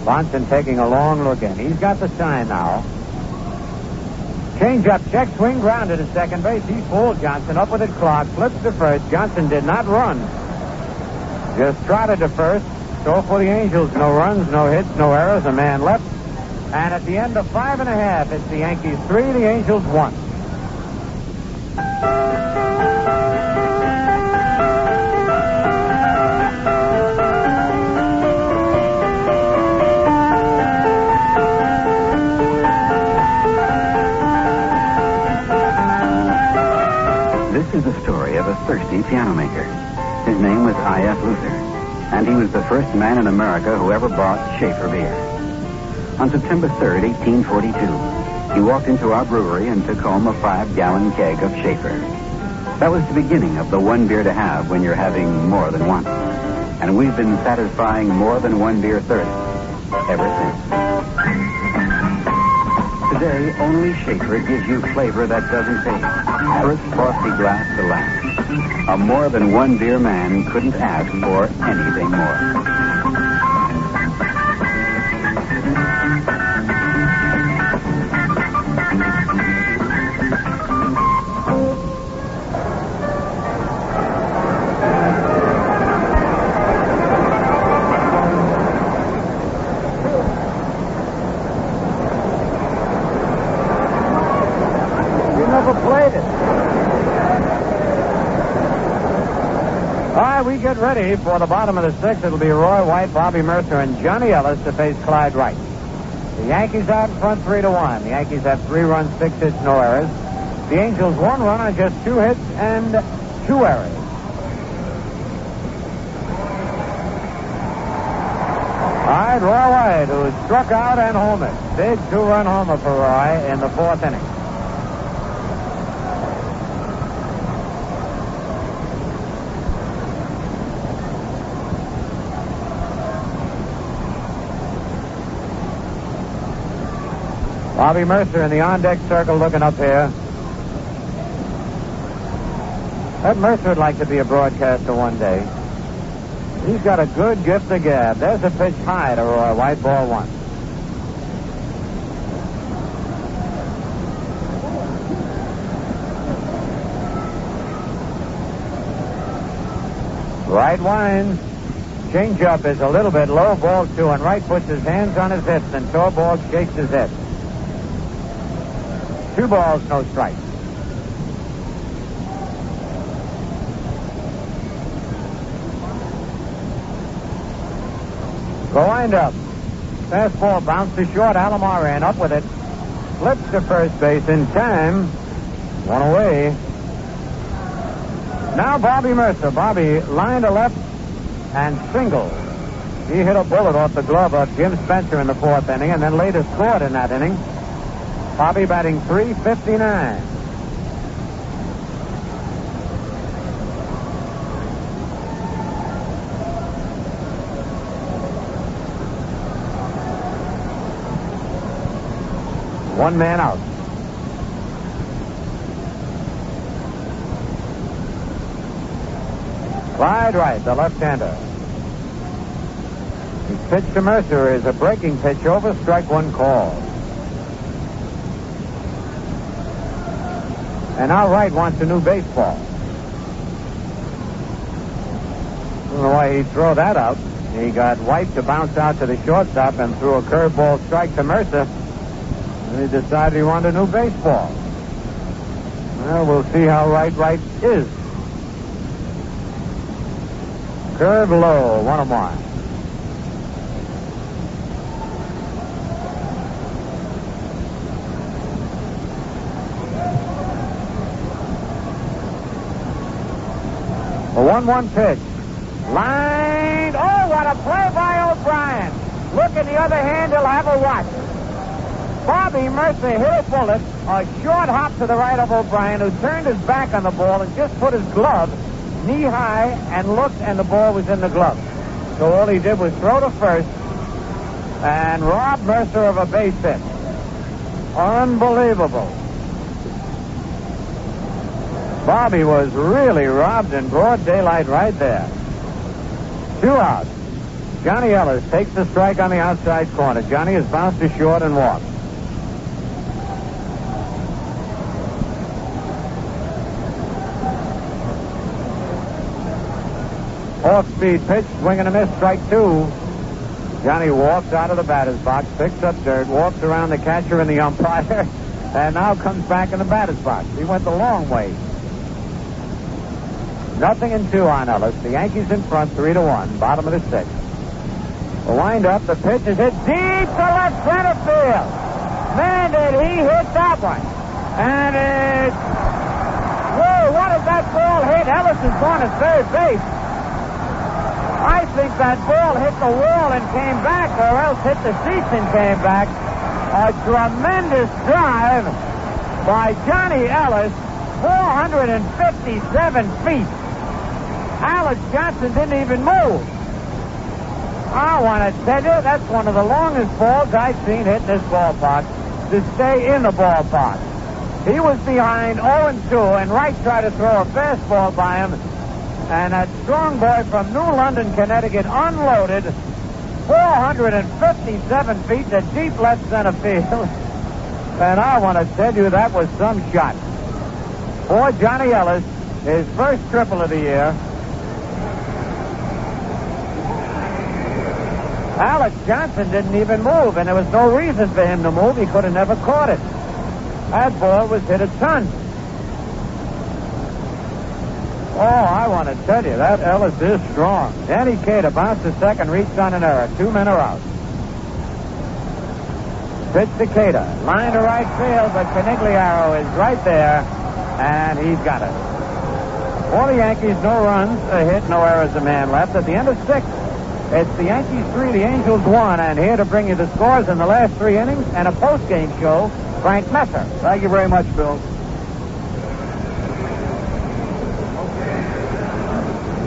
Bahnsen taking a long look in. He's got the sign now. Change up, check, swing, grounded at second base. He pulled Johnson up with it. Clarke flips to first. Johnson did not run. Just trotted to first. So for the Angels, no runs, no hits, no errors, a man left. And at the end of 5 1/2, it's the Yankees 3, the Angels 1. thirsty piano maker. His name was I.F. Luther, and he was the first man in America who ever bought Schaefer beer. On September 3rd, 1842, he walked into our brewery and took home a 5-gallon keg of Schaefer. That was the beginning of the one beer to have when you're having more than one. And we've been satisfying more than one beer thirst ever since. Today, only Schaefer gives you flavor that doesn't fade. Crisp, frosty glass to last. A more than one beer man couldn't ask for anything more. We get ready for the bottom of the sixth. It'll be Roy White, Bobby Murcer, and Johnny Ellis to face Clyde Wright. The Yankees out in front 3-1. The Yankees have 3 runs, 6 hits, no errors. The Angels 1 run on just 2 hits and 2 errors. All right, Roy White, who struck out and homered. Big 2-run homer for Roy in the 4th inning. Bobby Murcer in the on-deck circle looking up here. That Murcer would like to be a broadcaster one day. He's got a good gift of gab. There's a pitch high to Roy White, ball 1. Right winds. Changeup is a little bit low, ball 2, and Wright puts his hands on his hips, and Torborg shakes his head. 2 balls, no strikes. The windup. Fastball bounced to short. Alomar in, up with it. Flips to first base in time. 1 away. Now Bobby Murcer. Bobby line to left and single. He hit a bullet off the glove of Jim Spencer in the 4th inning and then later scored in that inning. Bobby batting .359. One man out. Clyde Wright, the left-hander. His pitch to Murcer is a breaking pitch over, strike 1 call. And now Wright wants a new baseball. I don't know why he'd throw that out. He got White to bounce out to the shortstop and threw a curveball strike to Murcer. And he decided he wanted a new baseball. Well, we'll see how Wright is. Curve low, 1-1. A 1-1 pitch. Line. Oh, what a play by O'Brien. Look, in the other hand, he'll have a watch. Bobby Murcer hit a bullet, a short hop to the right of O'Brien, who turned his back on the ball and just put his glove knee-high and looked, and the ball was in the glove. So all he did was throw to first and rob Murcer of a base hit. Unbelievable. Bobby was really robbed in broad daylight right there. 2 outs. Johnny Ellis takes the strike on the outside corner. Johnny is bounced to short and walked. Off-speed pitch, swing and a miss, strike 2. Johnny walks out of the batter's box, picks up dirt, walks around the catcher and the umpire, and now comes back in the batter's box. He went the long way. 0-2 on Ellis. The Yankees in front, 3-1. Bottom of the 6th. The wind-up. The pitch is hit deep to left center field. Man, did he hit that one. And it's... Whoa, what a that ball hit, Ellis is going to third base. I think that ball hit the wall and came back, or else hit the seats and came back. A tremendous drive by Johnny Ellis, 457 feet. Alex Johnson didn't even move. I want to tell you, that's one of the longest balls I've seen hit in this ballpark to stay in the ballpark. He was behind 0-2, and Wright tried to throw a fastball by him, and that strong boy from New London, Connecticut, unloaded 457 feet to deep left center field. And I want to tell you, that was some shot. Boy, Johnny Ellis, his first triple of the year. Alex Johnson didn't even move, and there was no reason for him to move. He could have never caught it. That ball was hit a ton. Oh, I want to tell you, that Ellis is strong. Danny Cater bounced to second, reached on an error. 2 men are out. Pitch to Cater. Line to right field, but Conigliaro is right there, and he's got it. For the Yankees, no runs, a hit, no errors, a man left. At the end of 6, it's the Yankees 3, the Angels 1, and here to bring you the scores in the last 3 innings and a post-game show, Frank Messer. Thank you very much, Bill.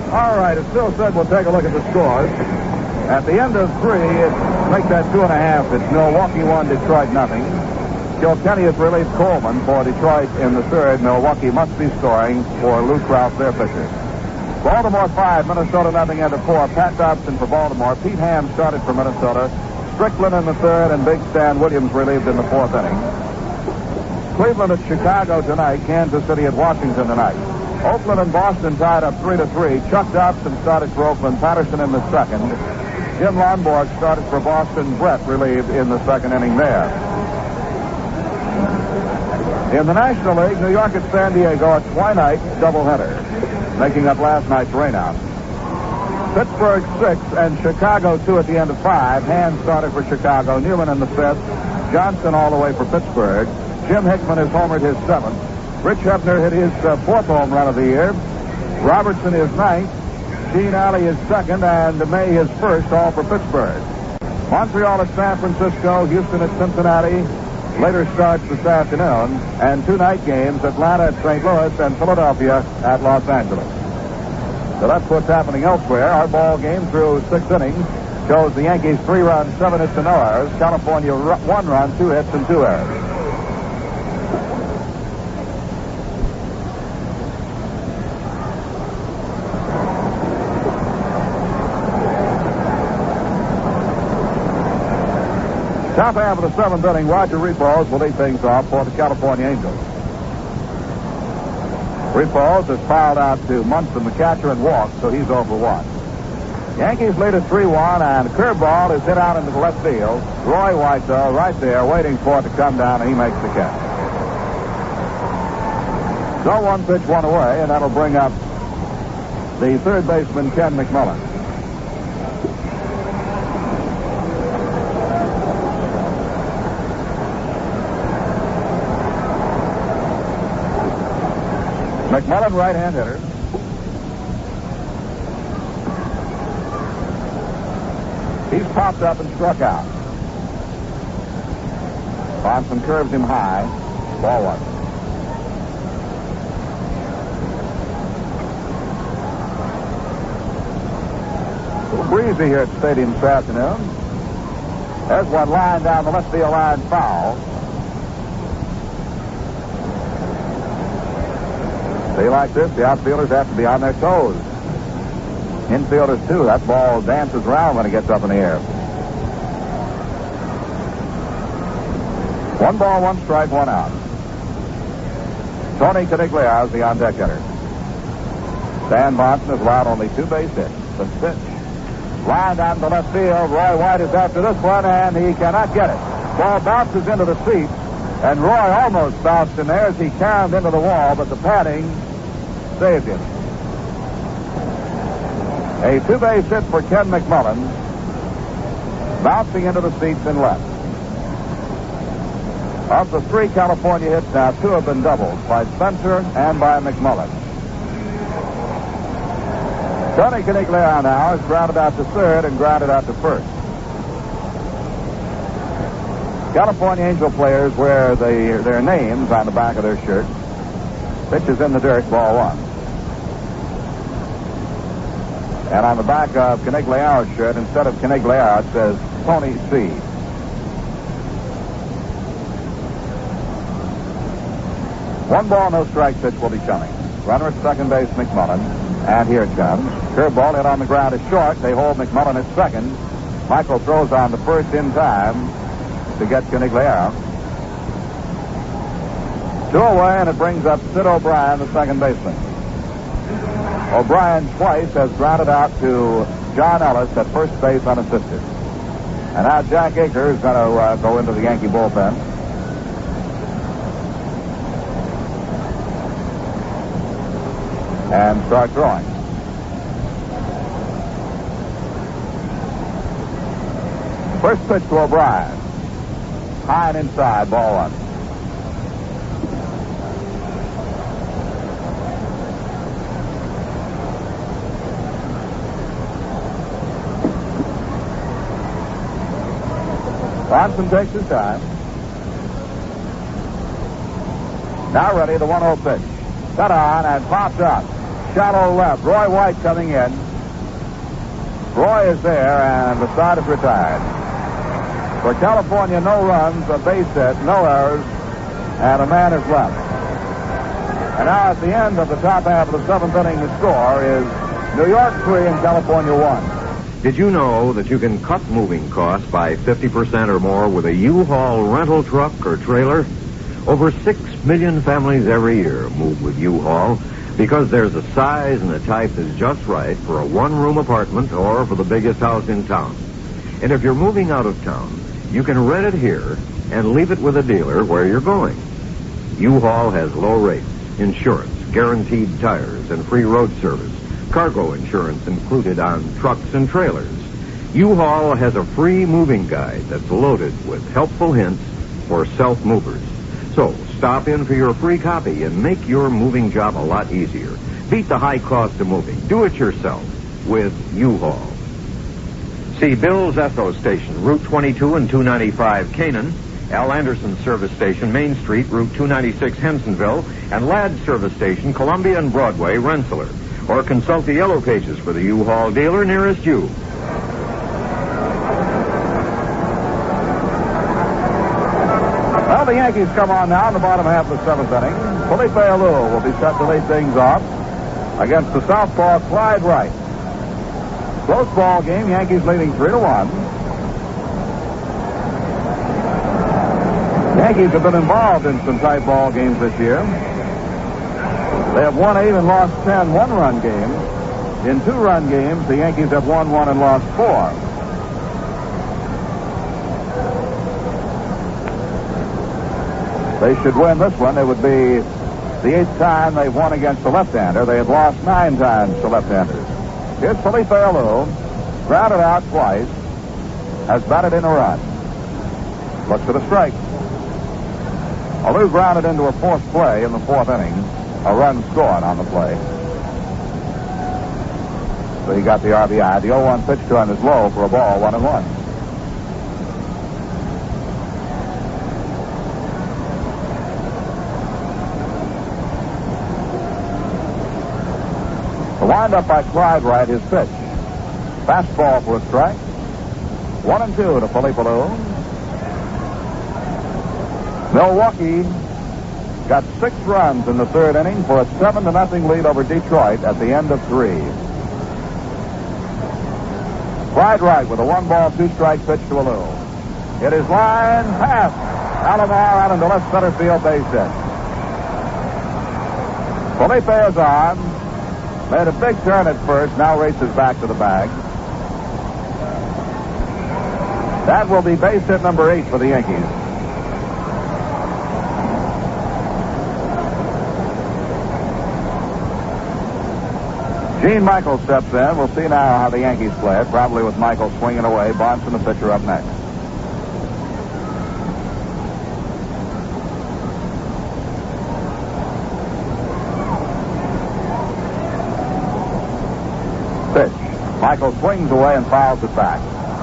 All right, as Bill said, we'll take a look at the scores. At the end of 3, it makes that 2.5. It's Milwaukee 1, Detroit nothing. Kilkenny has relieved Coleman for Detroit in the 3rd. Milwaukee must be scoring for Lou Krause, their pitcher. Baltimore 5, Minnesota nothing into 4. Pat Dobson for Baltimore. Pete Ham started for Minnesota. Strickland in the 3rd, and Big Stan Williams relieved in the 4th inning. Cleveland at Chicago tonight. Kansas City at Washington tonight. Oakland and Boston tied up 3-3. Chuck Dobson started for Oakland. Patterson in the 2nd. Jim Lonborg started for Boston. Brett relieved in the 2nd inning there. In the National League, New York at San Diego, a twilight doubleheader, making up last night's rainout. Pittsburgh 6 and Chicago 2 at the end of 5. Hand started for Chicago. Newman in the 5th. Johnson all the way for Pittsburgh. Jim Hickman has homered his 7th. Rich Hebner hit his 4th home run of the year. Robertson is 9th. Gene Alley is 2nd, and May his 1st, all for Pittsburgh. Montreal at San Francisco. Houston at Cincinnati. Later starts this afternoon. And 2 night games, Atlanta at St. Louis and Philadelphia at Los Angeles. So that's what's happening elsewhere. Our ball game through 6 innings shows the Yankees 3 runs, 7 hits, and no errors. California 1 run, 2 hits, and 2 errors. Top half of the 7th inning, Roger Repoz will lead things off for the California Angels. Repoz has fouled out to Munson, the catcher, and walked, so he's over 1. Yankees lead at 3-1, and curveball is hit out into the left field. Roy White, though, right there, waiting for it to come down, and he makes the catch. So 1 pitch, 1 away, and that'll bring up the 3rd baseman, Ken McMullen. McMullen, right-hand hitter. He's popped up and struck out. Bahnsen curves him high. Ball 1. A little breezy here at the stadium this afternoon. There's one line down the left field line, foul. They like this, the outfielders have to be on their toes. Infielders, too. That ball dances around when it gets up in the air. 1 ball, 1 strike, 1 out. Tony Conigliaro is the on-deck hitter. Stan Bahnsen has allowed only 2 base hits. The pitch. Line down to left field. Roy White is after this one, and he cannot get it. Ball bounces into the seats, and Roy almost bounced in there as he caromed into the wall, but the padding saved him. A 2-base hit for Ken McMullen, bouncing into the seats and left. Of the 3 California hits now, 2 have been doubled by Spencer and by McMullen. Tony Conigliaro now is grounded out to third and grounded out to first. California Angel players wear their names on the back of their shirt. Pitch is in the dirt, ball one. And on the back of Conigliaro's shirt, instead of Conigliaro, it says Tony C. One ball, no strike pitch will be coming. Runner at second base, McMullen. And here it comes. Curveball hit on the ground is short. They hold McMullen at second. Michael throws on the first in time to get Conigliaro. Two away, and it brings up Syd O'Brien, the second baseman. O'Brien twice has grounded out to John Ellis at first base unassisted. And now Jack Aker is going to go into the Yankee bullpen. And start throwing. First pitch to O'Brien. High and inside, ball one. Bahnsen takes his time. Now ready, the 1-0 pitch. Cut on and popped up. Shallow left. Roy White coming in. Roy is there, and the side is retired. For California, no runs, a base hit, no errors, and a man is left. And now at the end of the top half of the seventh inning, the score is New York 3 and California 1. Did you know that you can cut moving costs by 50% or more with a U-Haul rental truck or trailer? Over 6 million families every year move with U-Haul because there's a size and a type that's just right for a one-room apartment or for the biggest house in town. And if you're moving out of town, you can rent it here and leave it with a dealer where you're going. U-Haul has low rates, insurance, guaranteed tires, and free road service. Cargo insurance included on trucks and trailers. U-Haul has a free moving guide that's loaded with helpful hints for self-movers. So stop in for your free copy and make your moving job a lot easier. Beat the high cost of moving. Do it yourself with U-Haul. See Bill's Esso Station, Route 22 and 295, Canaan. Al Anderson Service Station, Main Street, Route 296, Hensonville. And Ladd Service Station, Columbia and Broadway, Rensselaer. Or consult the yellow pages for the U-Haul dealer nearest you. Well, the Yankees come on now in the bottom half of the seventh inning. Felipe Alou will be set to lead things off against the southpaw Clyde Wright. Close ball game, Yankees leading 3-1. Yankees have been involved in some tight ball games this year. They have won 8 and lost 10 one-run games. In 2-run games, the Yankees have won 1 and lost 4. They should win this one. It would be the 8th time they've won against the left-hander. They have lost 9 times to left-handers. Here's Felipe Alou, grounded out twice, has batted in a run. Looks at a strike. Alou grounded into a fourth play in the fourth inning. A run scored on the play. So he got the RBI. The 0-1 pitch to him is low for a ball, 1-1. The windup by Clyde Wright, his pitch. Fastball for a strike. 1-2 to Felipe Alou. Milwaukee got 6 runs in the third inning for a 7-0 lead over Detroit at the end of 3. Clyde Wright with a 1-ball, 2-strike pitch to Alou. It is line past Alomar out into left center field, base hit. Felipe is on. Made a big turn at first, now races back to the bag. That will be base hit number 8 for the Yankees. Gene Michael steps in. We'll see now how the Yankees play it, probably with Michael swinging away. Bahnsen, the pitcher, up next. Michael swings away and fouls it back.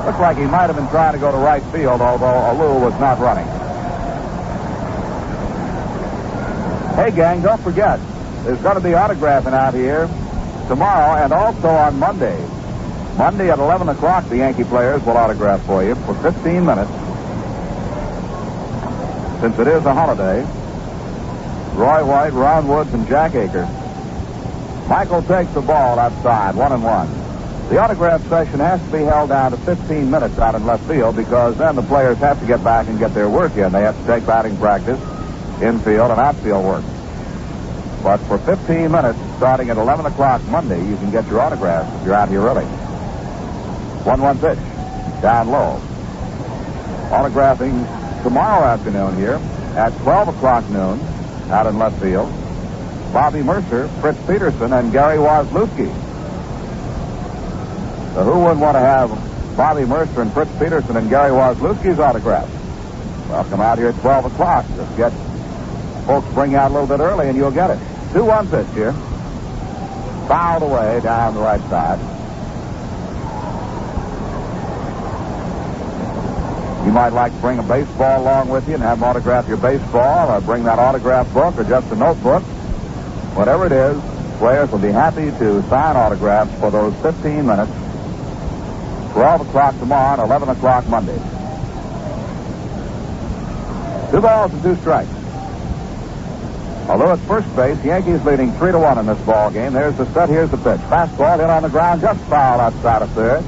Looks like he might have been trying to go to right field, although Alou was not running. Hey, gang, don't forget, there's going to be autographing out here tomorrow and also on Monday. Monday at 11 o'clock, the Yankee players will autograph for you for 15 minutes. Since it is a holiday, Roy White, Ron Woods, and Jack Aker. Michael takes the ball outside, 1-1. The autograph session has to be held down to 15 minutes out in left field because then the players have to get back and get their work in. They have to take batting practice, infield, and outfield work. But for 15 minutes, starting at 11 o'clock Monday, you can get your autographs if you're out here early. 1-1 pitch, down low. Autographing tomorrow afternoon here at 12 o'clock noon out in left field. Bobby Murcer, Fritz Peterson, and Gary Waslewski. So who wouldn't want to have Bobby Murcer and Fritz Peterson and Gary Waslewski's autograph? Well, come out here at 12 o'clock. Just get folks bring out a little bit early and you'll get it. 2-1 pitch here. Fouled away down the right side. You might like to bring a baseball along with you and have them autograph your baseball, or bring that autograph book or just a notebook. Whatever it is, players will be happy to sign autographs for those 15 minutes. 12 o'clock tomorrow and 11 o'clock Monday. 2 balls and 2 strikes. Although at first base, the Yankees leading 3-1 in this ball game. There's the set. Here's the pitch. Fastball hit on the ground, just fouled outside of third.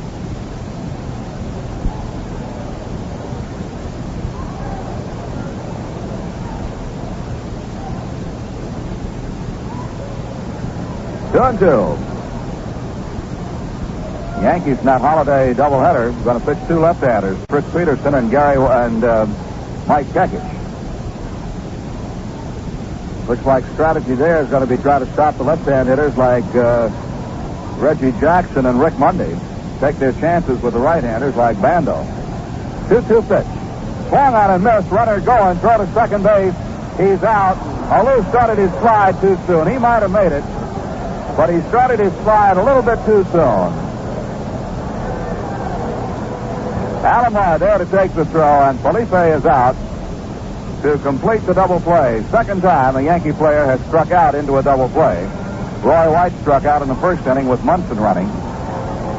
Two and two. The Yankees in that holiday doubleheader going to pitch 2 left-handers, Fritz Peterson and Mike Kekich. Looks like strategy there is going to be trying to stop the left-hand hitters like Reggie Jackson and Rick Monday. Take their chances with the right-handers like Bando. 2-2 pitch. Swung on and missed. Runner going. Throw to second base. He's out. Alou started his slide too soon. He might have made it, but he started his slide a little bit too soon. Alomar there to take the throw, and Felipe is out to complete the double play. Second time a Yankee player has struck out into a double play. Roy White struck out in the first inning with Munson running.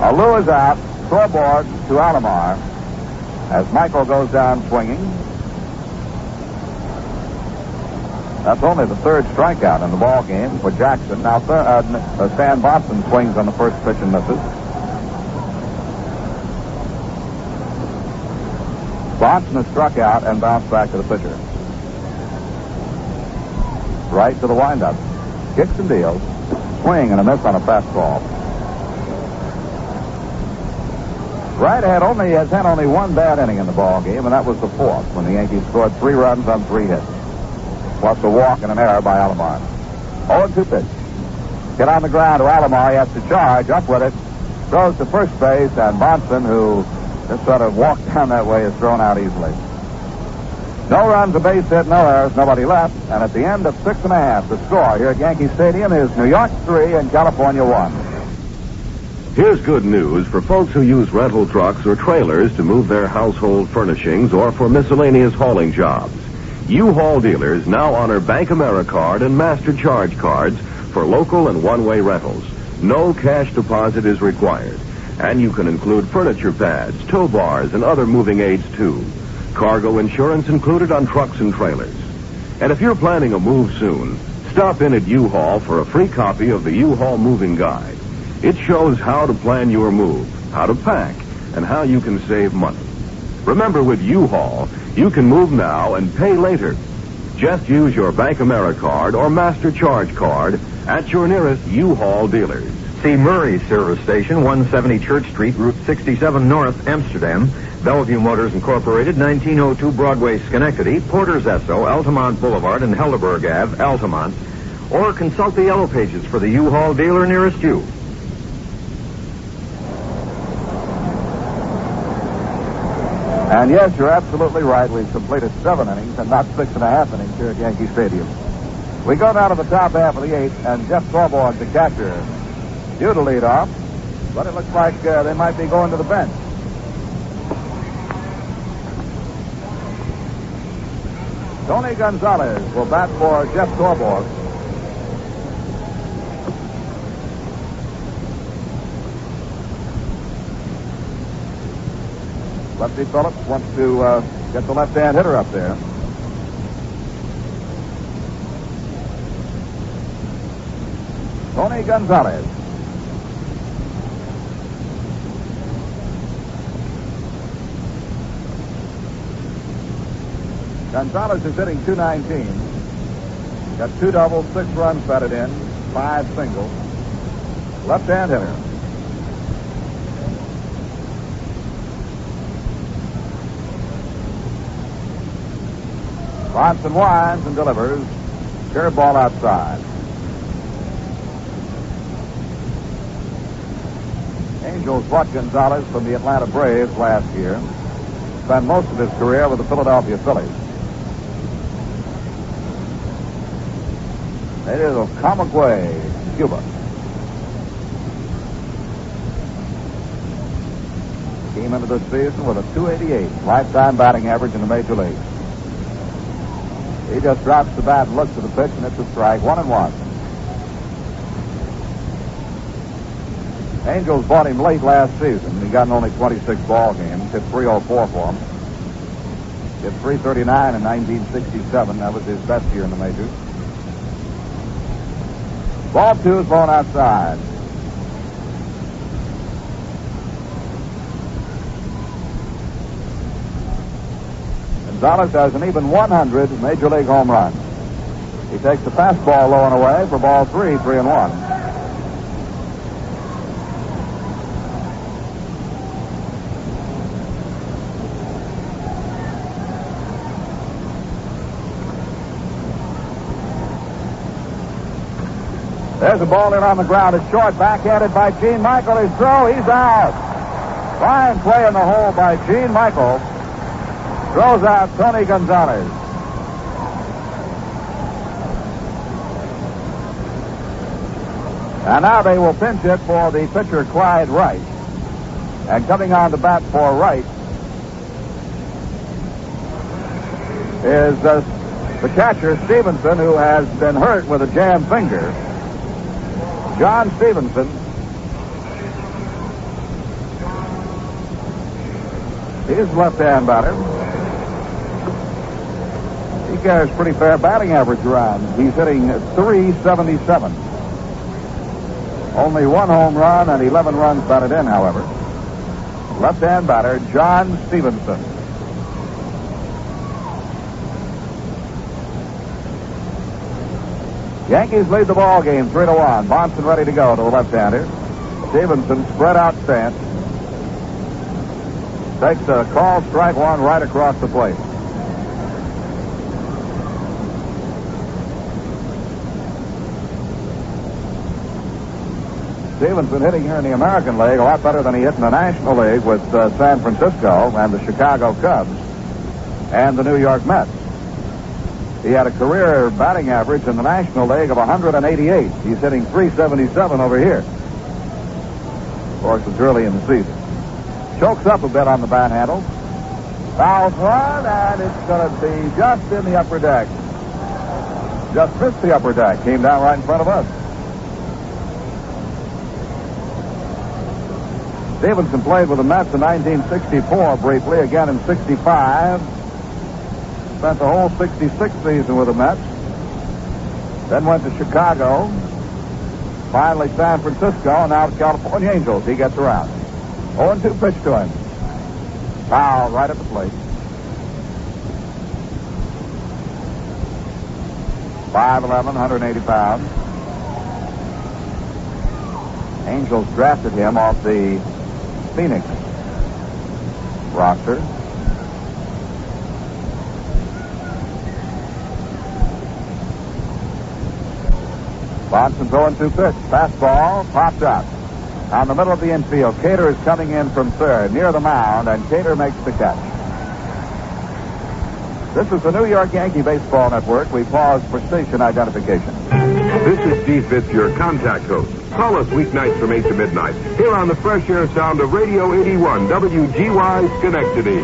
Alou is out. Torborg to Alomar as Michael goes down swinging. That's only the 3rd strikeout in the ball game for Jackson. Now Stan Bahnsen swings on the first pitch and misses. Bahnsen has struck out and bounced back to the pitcher. Right to the windup. Kicks and deals. Swing and a miss on a fastball. Wright has had only 1 bad inning in the ball game, and that was the 4th when the Yankees scored 3 runs on 3 hits. Plus a walk and an error by Alomar. 0-2 pitch. Get on the ground to Alomar. He has to charge. Up with it. Throws to first base, and Bahnsen, who just sort of walked down that way, is thrown out easily. No runs, a base hit, no errors, nobody left. And at the end of 6.5, the score here at Yankee Stadium is New York 3 and California 1. Here's good news for folks who use rental trucks or trailers to move their household furnishings or for miscellaneous hauling jobs. U-Haul dealers now honor Bank AmeriCard and Master Charge cards for local and one-way rentals. No cash deposit is required. And you can include furniture pads, tow bars, and other moving aids, too. Cargo insurance included on trucks and trailers. And if you're planning a move soon, stop in at U-Haul for a free copy of the U-Haul Moving Guide. It shows how to plan your move, how to pack, and how you can save money. Remember, with U-Haul, you can move now and pay later. Just use your Bank AmeriCard or Master Charge card at your nearest U-Haul dealers. See Murray Service Station, 170 Church Street, Route 67 North, Amsterdam. Bellevue Motors Incorporated, 1902 Broadway, Schenectady. Porter's Esso, Altamont Boulevard and Helderberg Ave, Altamont. Or consult the yellow pages for the U-Haul dealer nearest you. And yes, you're absolutely right. We've completed 7 innings and not 6.5 innings here at Yankee Stadium. We go down to the top half of the 8th, and Jeff Torborg, the catcher, due to lead off. But it looks like they might be going to the bench. Tony Gonzalez will bat for Jeff Torborg. Lefty Phillips wants to get the left-hand hitter up there. Tony Gonzalez. Gonzalez is hitting .219. Got 2 doubles, 6 runs batted in, 5 singles. Left-hand hitter. Bahnsen winds and delivers. Curveball outside. Angels bought Gonzalez from the Atlanta Braves last year. Spent most of his career with the Philadelphia Phillies. Native of Camagüey, Cuba. Came into this season with a .288 lifetime batting average in the major leagues. He just drops the bat and looks at the pitch, and it's a strike. 1-1. Angels bought him late last season. He got in only 26 ball games. Hit .304 for him. Hit .339 in 1967. That was his best year in the majors. Ball 2 is blown outside. Gonzalez has an even 100 major league home runs. He takes the fastball low and away for ball 3, 3-1. There's a ball in on the ground. It's short, backhanded by Gene Michael. His throw, he's out. Fine play in the hole by Gene Michael. Throws out Tony Gonzalez. And now they will pinch it for the pitcher Clyde Wright. And coming on to bat for Wright is the catcher Stevenson, who has been hurt with a jammed finger. John Stevenson. He's left-hand batter. He carries pretty fair batting average around. He's hitting .377. Only 1 home run and 11 runs batted in, however. Left-hand batter, John Stevenson. Yankees lead the ball game 3-1. Bahnsen ready to go to the left-hander. Stevenson spread out stance. Takes a call, strike 1 right across the plate. Stevenson hitting here in the American League a lot better than he hit in the National League with San Francisco and the Chicago Cubs and the New York Mets. He had a career batting average in the National League of 188. He's hitting .377 over here. Of course, it's early in the season. Chokes up a bit on the bat handle. Fouls one, and it's going to be just in the upper deck. Just missed the upper deck. Came down right in front of us. Stevenson played with the Mets in 1964 briefly, again in 65. Spent the whole 66 season with the Mets. Then went to Chicago. Finally San Francisco, and now the California Angels. He gets around. 0-2 pitch to him. Foul right at the plate. 5'11", 180 pounds. Angels drafted him off the Phoenix roster. Bahnsen's 0-2 pitch. Fastball popped up. On the middle of the infield, Cater is coming in from third, near the mound, and Cater makes the catch. This is the New York Yankee Baseball Network. We pause for station identification. This is Steve Fitz, your contact host. Call us weeknights from 8 to midnight here on the fresh air sound of Radio 81 WGY Schenectady.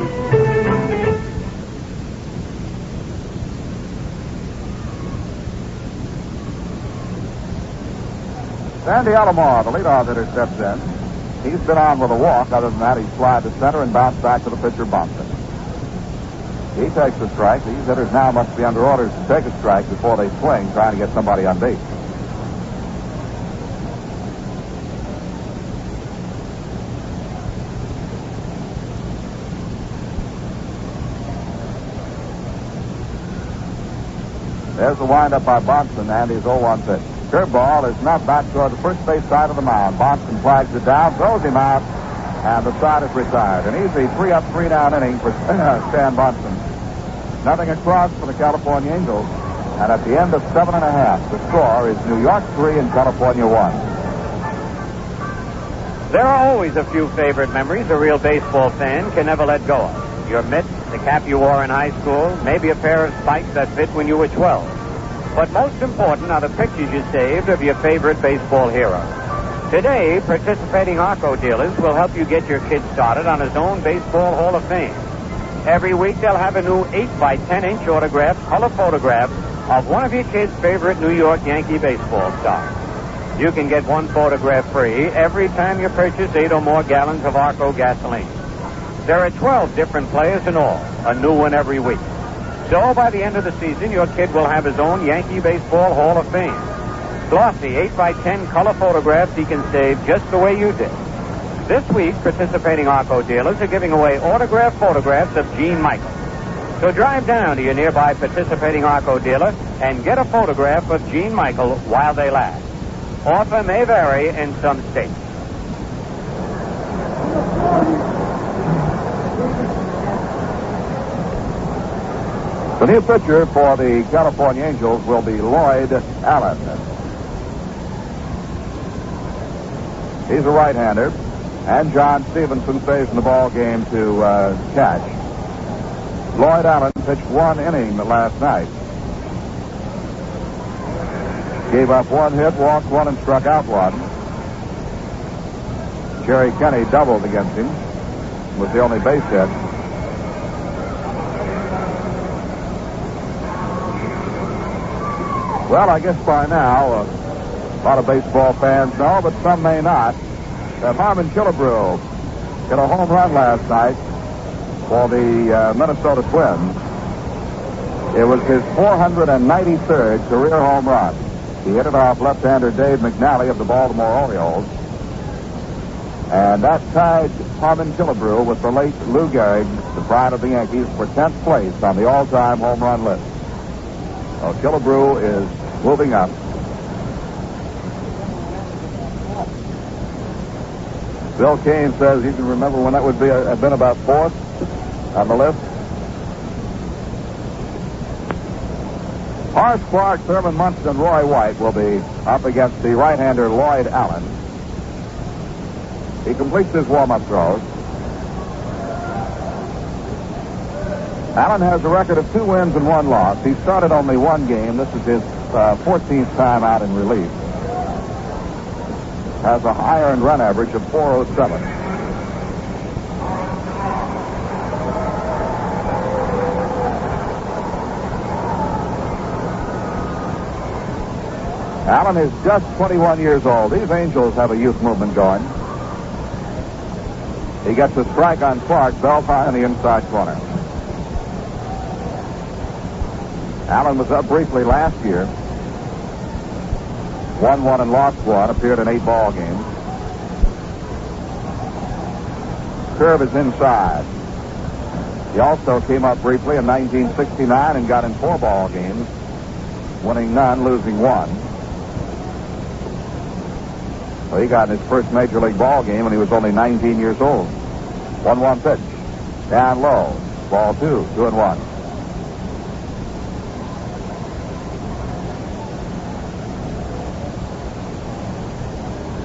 Sandy Alomar, the leadoff hitter, steps in. He's been on with a walk. Other than that, he's flied to center and bounced back to the pitcher, Bahnsen. He takes a strike. These hitters now must be under orders to take a strike before they swing, trying to get somebody on base. There's the windup by Bahnsen and his 0-1 pitch. Curveball is not back toward the first base side of the mound. Bahnsen flags it down, throws him out, and the side is retired. An easy 3-up, 3-down inning for Stan Bahnsen. Nothing across for the California Angels. And at the end of 7.5, the score is New York 3 and California 1. There are always a few favorite memories a real baseball fan can never let go of. Your mitt, the cap you wore in high school, maybe a pair of spikes that fit when you were 12. But most important are the pictures you saved of your favorite baseball hero. Today, participating Arco dealers will help you get your kid started on his own Baseball Hall of Fame. Every week, they'll have a new 8-by-10-inch autographed color photograph of one of your kid's favorite New York Yankee baseball stars. You can get one photograph free every time you purchase 8 or more gallons of Arco gasoline. There are 12 different players in all, a new one every week. So by the end of the season, your kid will have his own Yankee Baseball Hall of Fame. Glossy 8-by-10 color photographs he can save just the way you did. This week, participating Arco dealers are giving away autographed photographs of Gene Michael. So drive down to your nearby participating Arco dealer and get a photograph of Gene Michael while they last. Offer may vary in some states. The new pitcher for the California Angels will be Lloyd Allen. He's a right-hander, and John Stevenson stays in the ball game to catch. Lloyd Allen pitched 1 inning last night. Gave up 1 hit, walked 1, and struck out 1. Jerry Kenny doubled against him. Was the only base hit. Well, I guess by now, a lot of baseball fans know, but some may not. Harmon Killebrew hit a home run last night for the Minnesota Twins. It was his 493rd career home run. He hit it off left-hander Dave McNally of the Baltimore Orioles. And that tied Harmon Killebrew with the late Lou Gehrig, the pride of the Yankees, for 10th place on the all-time home run list. So Killebrew is moving up. Bill Kane says he can remember when that would be have been about 4th on the list. Horace Clarke, Thurman Munson, and Roy White will be up against the right-hander Lloyd Allen. He completes his warm-up throws. Allen has a record of 2 wins and 1 loss. He started only 1 game. This is his 14th time out in relief. Has a high earned run average of 407. Allen is just 21 years old. These Angels have a youth movement going. He gets a strike on Clarke, belt high in the inside corner. Allen was up briefly last year. Won 1 and lost 1. Appeared in 8 ball games. Curve is inside. He also came up briefly in 1969 and got in 4 ball games, winning none, losing 1. So he got in his first major league ball game when he was only 19 years old. 1-1 pitch. Down low. Ball 2. 2-1.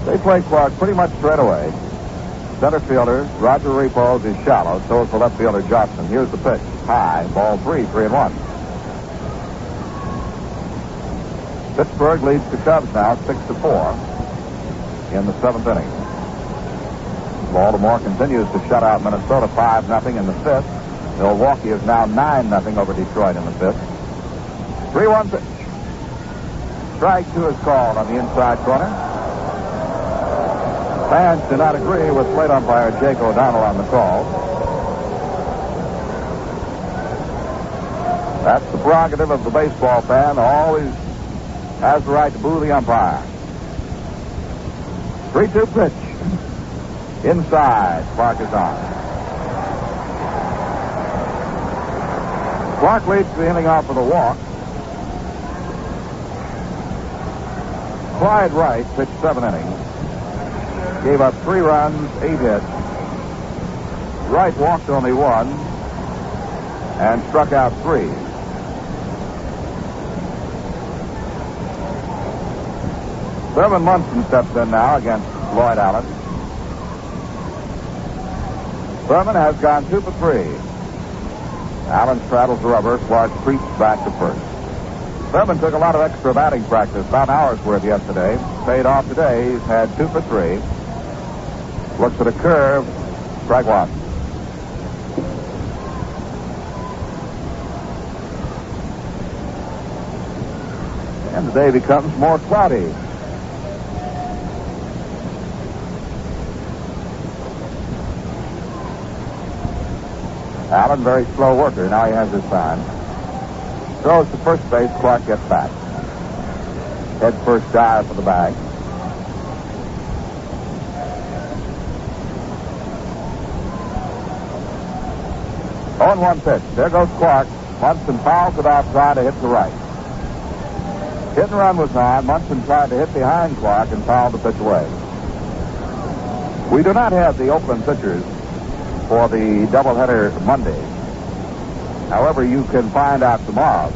They play Clarke pretty much straight away. Center fielder Roger Repoz is shallow. So is the left fielder Johnson. Here's the pitch. High. Ball 3. 3-1. Pittsburgh leads the Cubs now 6-4 in the 7th inning. Baltimore continues to shut out Minnesota 5-0 in the 5th. Milwaukee is now 9-0 over Detroit in the 5th. 3-1 pitch. Strike 2 is called on the inside corner. Fans do not agree with plate umpire Jake O'Donnell on the call. That's the prerogative of the baseball fan. Always has the right to boo the umpire. 3-2 pitch. Inside. Clarke is on. Clarke leads the inning off with a walk. Clyde Wright pitched 7 innings. Gave up 3 runs, 8 hits. Wright walked only 1 and struck out 3. Thurman Munson steps in now against Lloyd Allen. Thurman has gone 2 for 3. Allen straddles the rubber. Clarke creeps back to first. Thurman took a lot of extra batting practice, about an hour's worth yesterday. Paid off today. He's had 2 for 3. Looks at a curve. Strike 1. And the day becomes more cloudy. Allen, very slow worker. Now he has his time. Throws to first base. Clarke gets back. Head first dive for the bag. On 1 pitch. There goes Clarke. Munson fouls it outside to hit the right. Hit and run was on. Munson tried to hit behind Clarke and fouled the pitch away. We do not have the Oakland pitchers for the doubleheader Monday. However, you can find out tomorrow.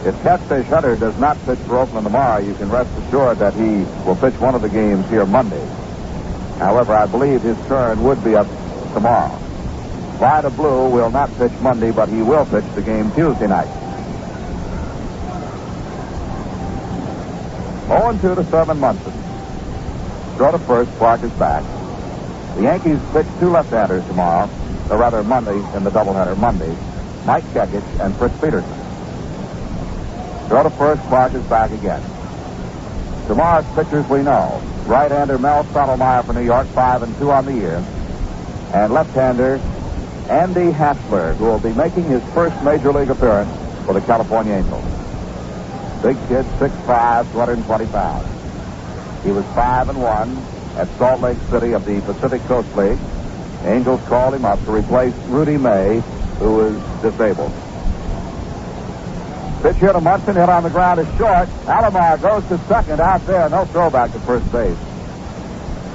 If Catfish Hunter does not pitch for Oakland tomorrow, you can rest assured that he will pitch one of the games here Monday. However, I believe his turn would be up tomorrow. Vida Blue will not pitch Monday, but he will pitch the game Tuesday night. 0-2 to Thurman Munson. Throw to first. Clarke is back. The Yankees pitch 2 left-handers tomorrow, or rather Monday in the doubleheader Monday. Mike Kekich and Fritz Peterson. Throw to first. Clarke is back again. Tomorrow's pitchers we know. Right-hander Mel Stottlemyre for New York, 5-2 on the year. And left-hander Andy Hassler, who will be making his first major league appearance for the California Angels. Big kid, 6'5", 220 pounds. He was 5-1 at Salt Lake City of the Pacific Coast League. Angels called him up to replace Rudy May, who is disabled. Pitch here to Munson, hit on the ground is short. Alomar goes to second out there. No throwback to first base.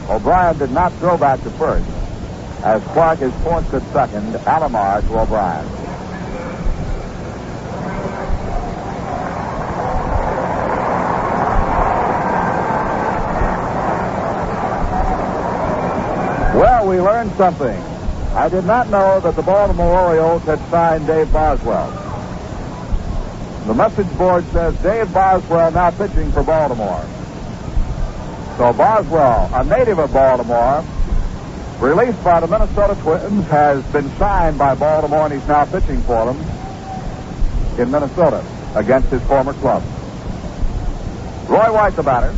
O'Brien did not throw back to first. As Clarke is forced at second, Alomar to O'Brien. Well, we learned something. I did not know that the Baltimore Orioles had signed Dave Boswell. The message board says Dave Boswell now pitching for Baltimore. So Boswell, a native of Baltimore, released by the Minnesota Twins, has been signed by Baltimore, and he's now pitching for them in Minnesota against his former club. Roy White, the batter,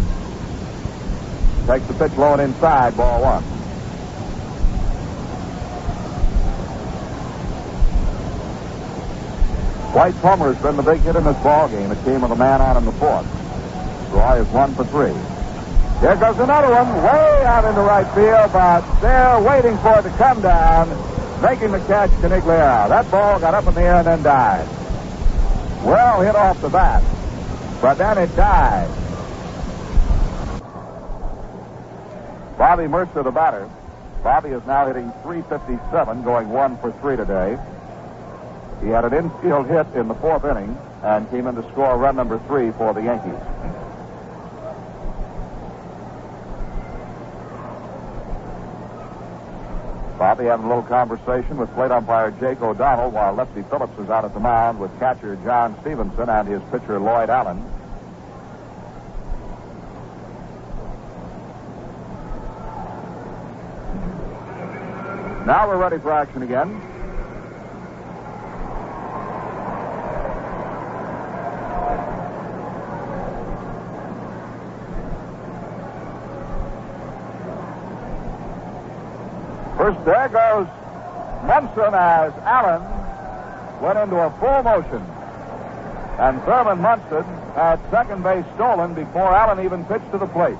takes the pitch low and inside, ball 1. White Plummer has been the big hit in this ball game. It came with a man on in the 4th. Roy is 1 for 3. Here goes another one, way out into right field, but they're waiting for it to come down, making the catch, Conigliaro. That ball got up in the air and then died. Well hit off the bat, but then it died. Bobby Murcer, the batter. Bobby is now hitting .357, going 1 for 3 today. He had an infield hit in the 4th inning and came in to score run number 3 for the Yankees. Bobby having a little conversation with plate umpire Jake O'Donnell while Lefty Phillips is out at the mound with catcher John Stevenson and his pitcher Lloyd Allen. Now we're ready for action again. First, there goes Munson as Allen went into a full motion. And Thurman Munson had second base stolen before Allen even pitched to the plate.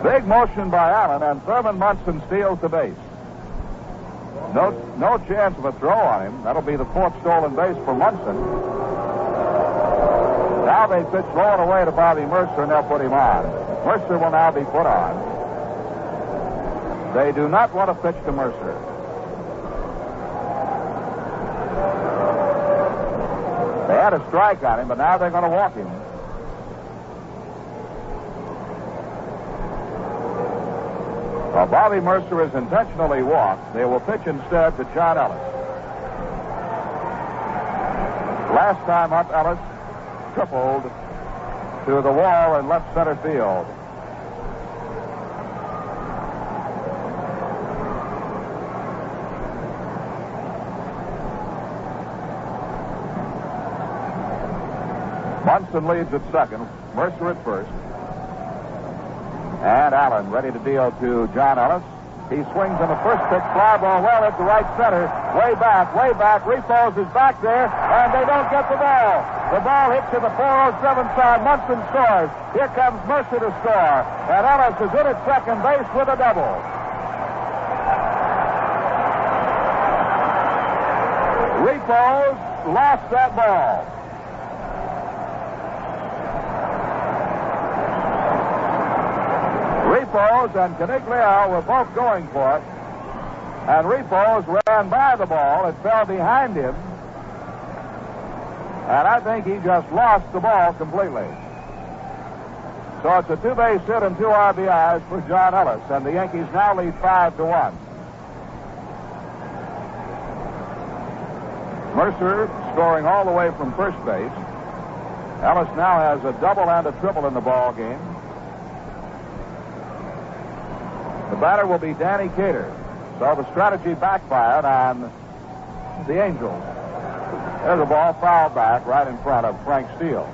Big motion by Allen, and Thurman Munson steals the base. No chance of a throw on him. That'll be the fourth stolen base for Munson. Now they pitch low and away to Bobby Murcer, and they'll put him on. Murcer will now be put on. They do not want to pitch to Murcer. They had a strike on him, but now they're going to walk him. While Bobby Murcer is intentionally walked, they will pitch instead to John Ellis. Last time up, Ellis tripled to the wall in left center field. Munson leads at second, Murcer at first. And Allen ready to deal to John Ellis. He swings in the first pitch, fly ball well into right center. Way back. Repoz is back there, and they don't get the ball. The ball hits to the 407 side. Munson scores. Here comes Murcer to score. And Ellis is in at second base with a double. Repoz lost that ball. Repoz and Conigliaro were both going for it. And Repoz ran by the ball. It fell behind him. And I think he just lost the ball completely. So it's a two-base hit and 2 RBIs for John Ellis. And the Yankees now lead 5-1. Murcer scoring all the way from first base. Ellis now has a double and a triple in the ball game. The batter will be Danny Cater. So the strategy backfired on the Angels. There's a ball fouled back right in front of Frank Steele.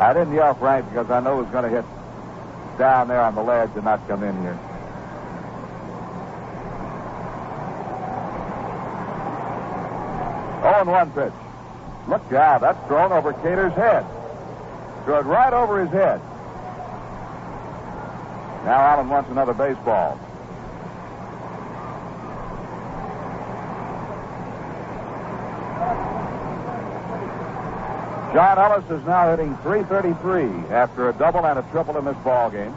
I didn't yell Frank because I know it was going to hit down there on the ledge and not come in here. Oh, and 1 pitch. Look out, that's thrown over Cater's head. Threw it right over his head. Now Allen wants another baseball. John Ellis is now hitting .333 after a double and a triple in this ball game.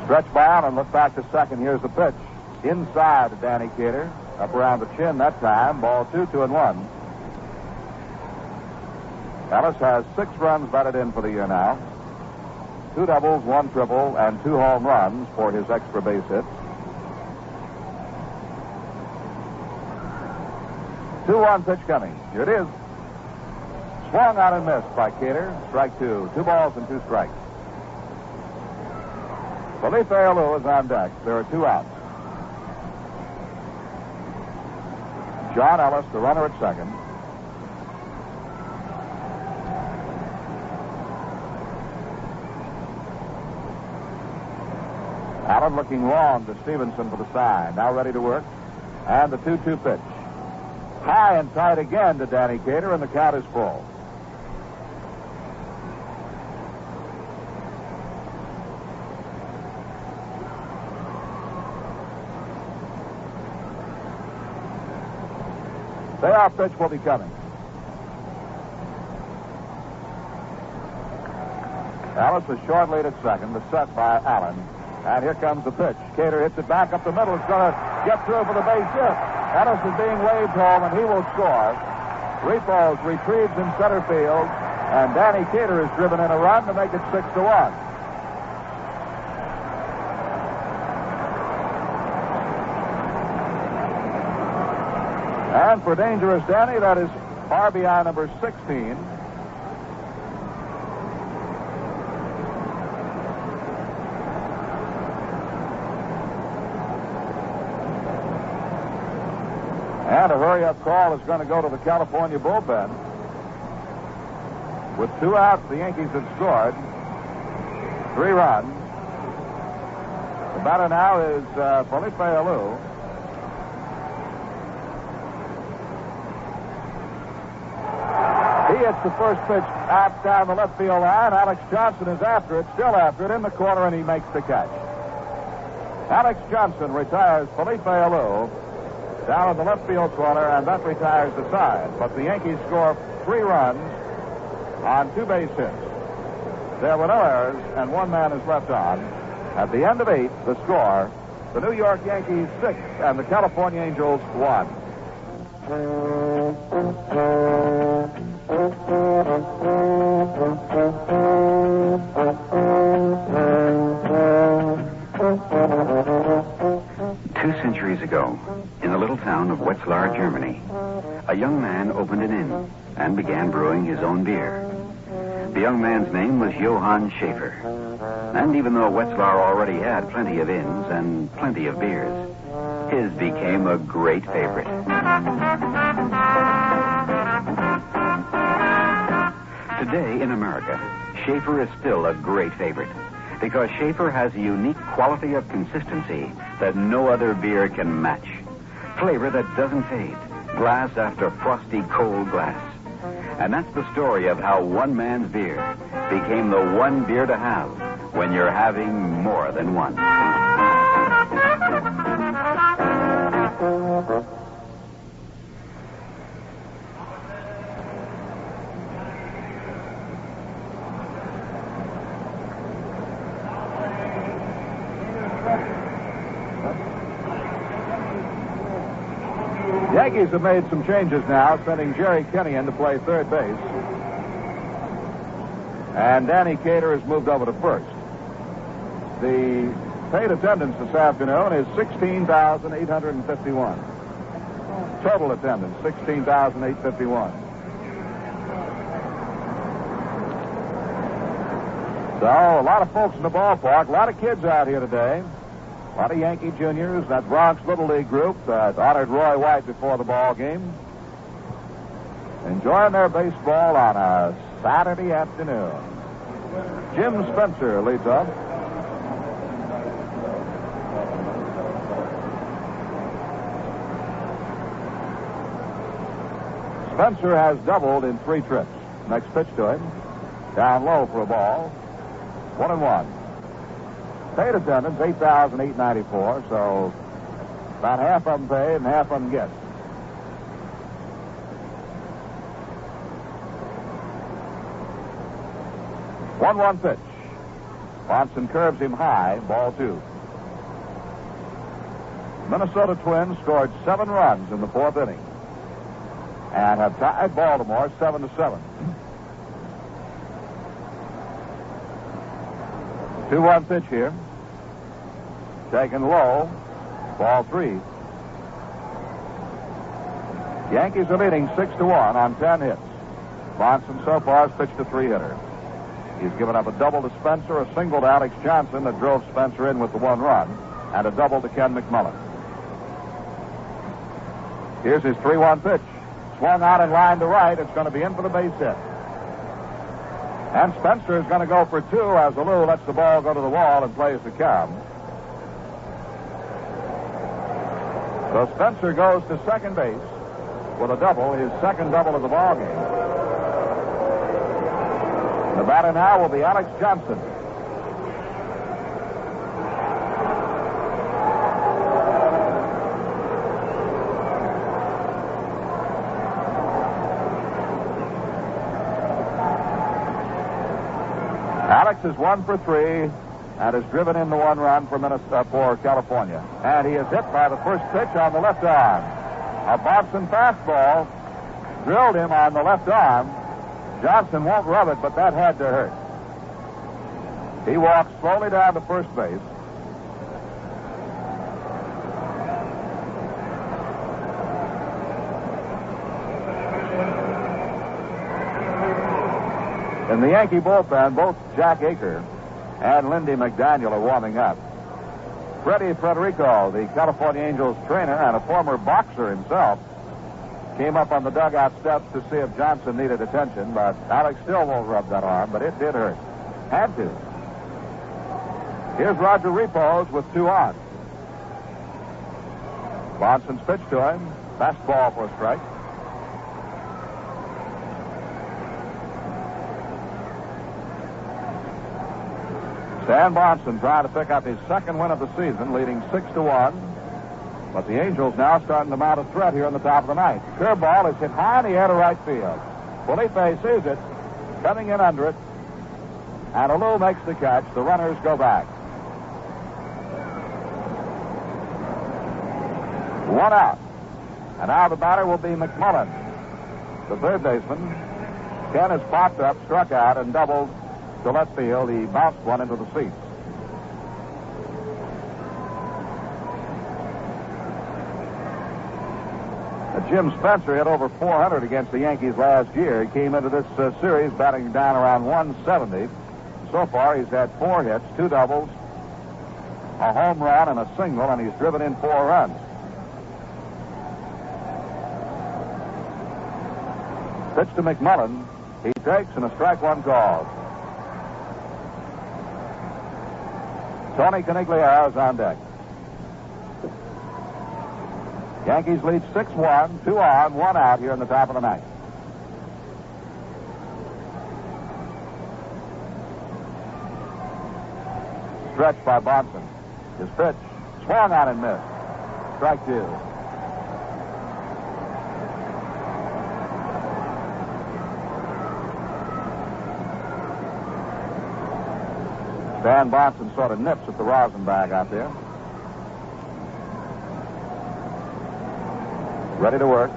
Stretch by Allen, look back to second. Here's the pitch. Inside to Danny Cater. Up around the chin that time. Ball 2-2-1. Ellis has 6 runs batted in for the year now. 2 doubles, 1 triple, and 2 home runs for his extra base hits. 2-1 pitch coming. Here it is. Swung out and missed by Cater. Strike 2. 2 balls and 2 strikes. Felipe Alou is on deck. There are 2 outs. John Ellis, the runner at second. Allen looking long to Stevenson for the sign. Now ready to work. And the 2-2 pitch. High and tight again to Danny Cater, and the count is full. Payoff pitch will be coming. Ellis is short lead at second. The set by Allen. And here comes the pitch. Cater hits it back up the middle. It's going to get through for the base hit. Ellis is being waved home, and he will score. Repoz retrieves in center field. And Danny Cater has driven in a run to make it 6-1. And for Dangerous Danny, that is RBI number 16. And a hurry-up call is going to go to the California bullpen. With 2 outs, the Yankees have scored 3 runs. The batter now is Felipe Alou. He hits the first pitch out down the left field line. Alex Johnson is after it, still after it, in the corner, and he makes the catch. Alex Johnson retires Felipe Alou down in the left field corner, and that retires the side. But the Yankees score 3 runs on 2 base hits. There were no errors, and 1 man is left on. At the end of 8, the score, the New York Yankees 6 and the California Angels 1. Two centuries ago, in the little town of Wetzlar, Germany, a young man opened an inn and began brewing his own beer. The young man's name was Johann Schaefer. And even though Wetzlar already had plenty of inns and plenty of beers, his became a great favorite. Today in America, Schaefer is still a great favorite because Schaefer has a unique quality of consistency that no other beer can match. Flavor that doesn't fade, glass after frosty cold glass. And that's the story of how one man's beer became the one beer to have when you're having more than one. Yankees have made some changes now, sending Jerry Kenny in to play third base. And Danny Cater has moved over to first. The paid attendance this afternoon is 16,851. Total attendance, 16,851. So, a lot of folks in the ballpark, a lot of kids out here today. A lot of Yankee juniors, that Bronx Little League group that honored Roy White before the ball game, enjoying their baseball on a Saturday afternoon. Jim Spencer leads up. Spencer has doubled in 3 trips. Next pitch to him. Down low for a ball. 1-1. Paid attendance, 8,894, so about half of them paid and half of them get. One pitch. Bahnsen curves him high, ball 2. Minnesota Twins scored 7 runs in the 4th inning and have tied Baltimore 7-7. 2-1 pitch here. Taken low. Ball 3. Yankees are leading 6-1 on 10 hits. Bahnsen so far has pitched a 3-hitter. He's given up a double to Spencer, a single to Alex Johnson that drove Spencer in with the 1 run, and a double to Ken McMullen. Here's his 3-1 pitch. Swung out in line to right. It's going to be in for the base hit. And Spencer is going to go for 2 as Alou lets the ball go to the wall and plays the count. So Spencer goes to second base with a double, his second double of the ball game. The batter now will be Alex Johnson. Alex is 1 for 3 and has driven in the 1 run for California. And he is hit by the first pitch on the left arm. A Bahnsen fastball drilled him on the left arm, Johnson won't rub it, but that had to hurt. He walks slowly down to first base. In the Yankee bullpen, both Jack Aker and Lindy McDaniel are warming up. Freddie Frederico, the California Angels trainer and a former boxer himself, came up on the dugout steps to see if Johnson needed attention, but Alex still won't rub that arm, but it did hurt. Had to. Here's Roger Repoz with 2 on. Bahnsen's pitch to him. Fastball for a strike. Stan Bahnsen trying to pick up his second win of the season, leading 6-1. But the Angels now starting to mount a threat here in the top of the ninth. Curveball is hit high in the air to right field. Felipe sees it, coming in under it, and Alou makes the catch. The runners go back. 1 out. And now the batter will be McMullen, the third baseman. Ken has popped up, struck out, and doubled to left field. He bounced one into the seats. Jim Spencer hit over 400 against the Yankees last year. He came into this series batting down around 170. So far, he's had 4 hits, 2 doubles, a home run, and a single, and he's driven in 4 runs. Pitch to McMullen. He takes, and a strike 1 called. Tony Conigliaro is on deck. Yankees lead 6-1, 2 on, 1 out here in the top of the ninth. Stretched by Bahnsen. His pitch swung on and missed. Strike 2. Stan Bahnsen sort of nips at the rosin bag out there. Ready to work.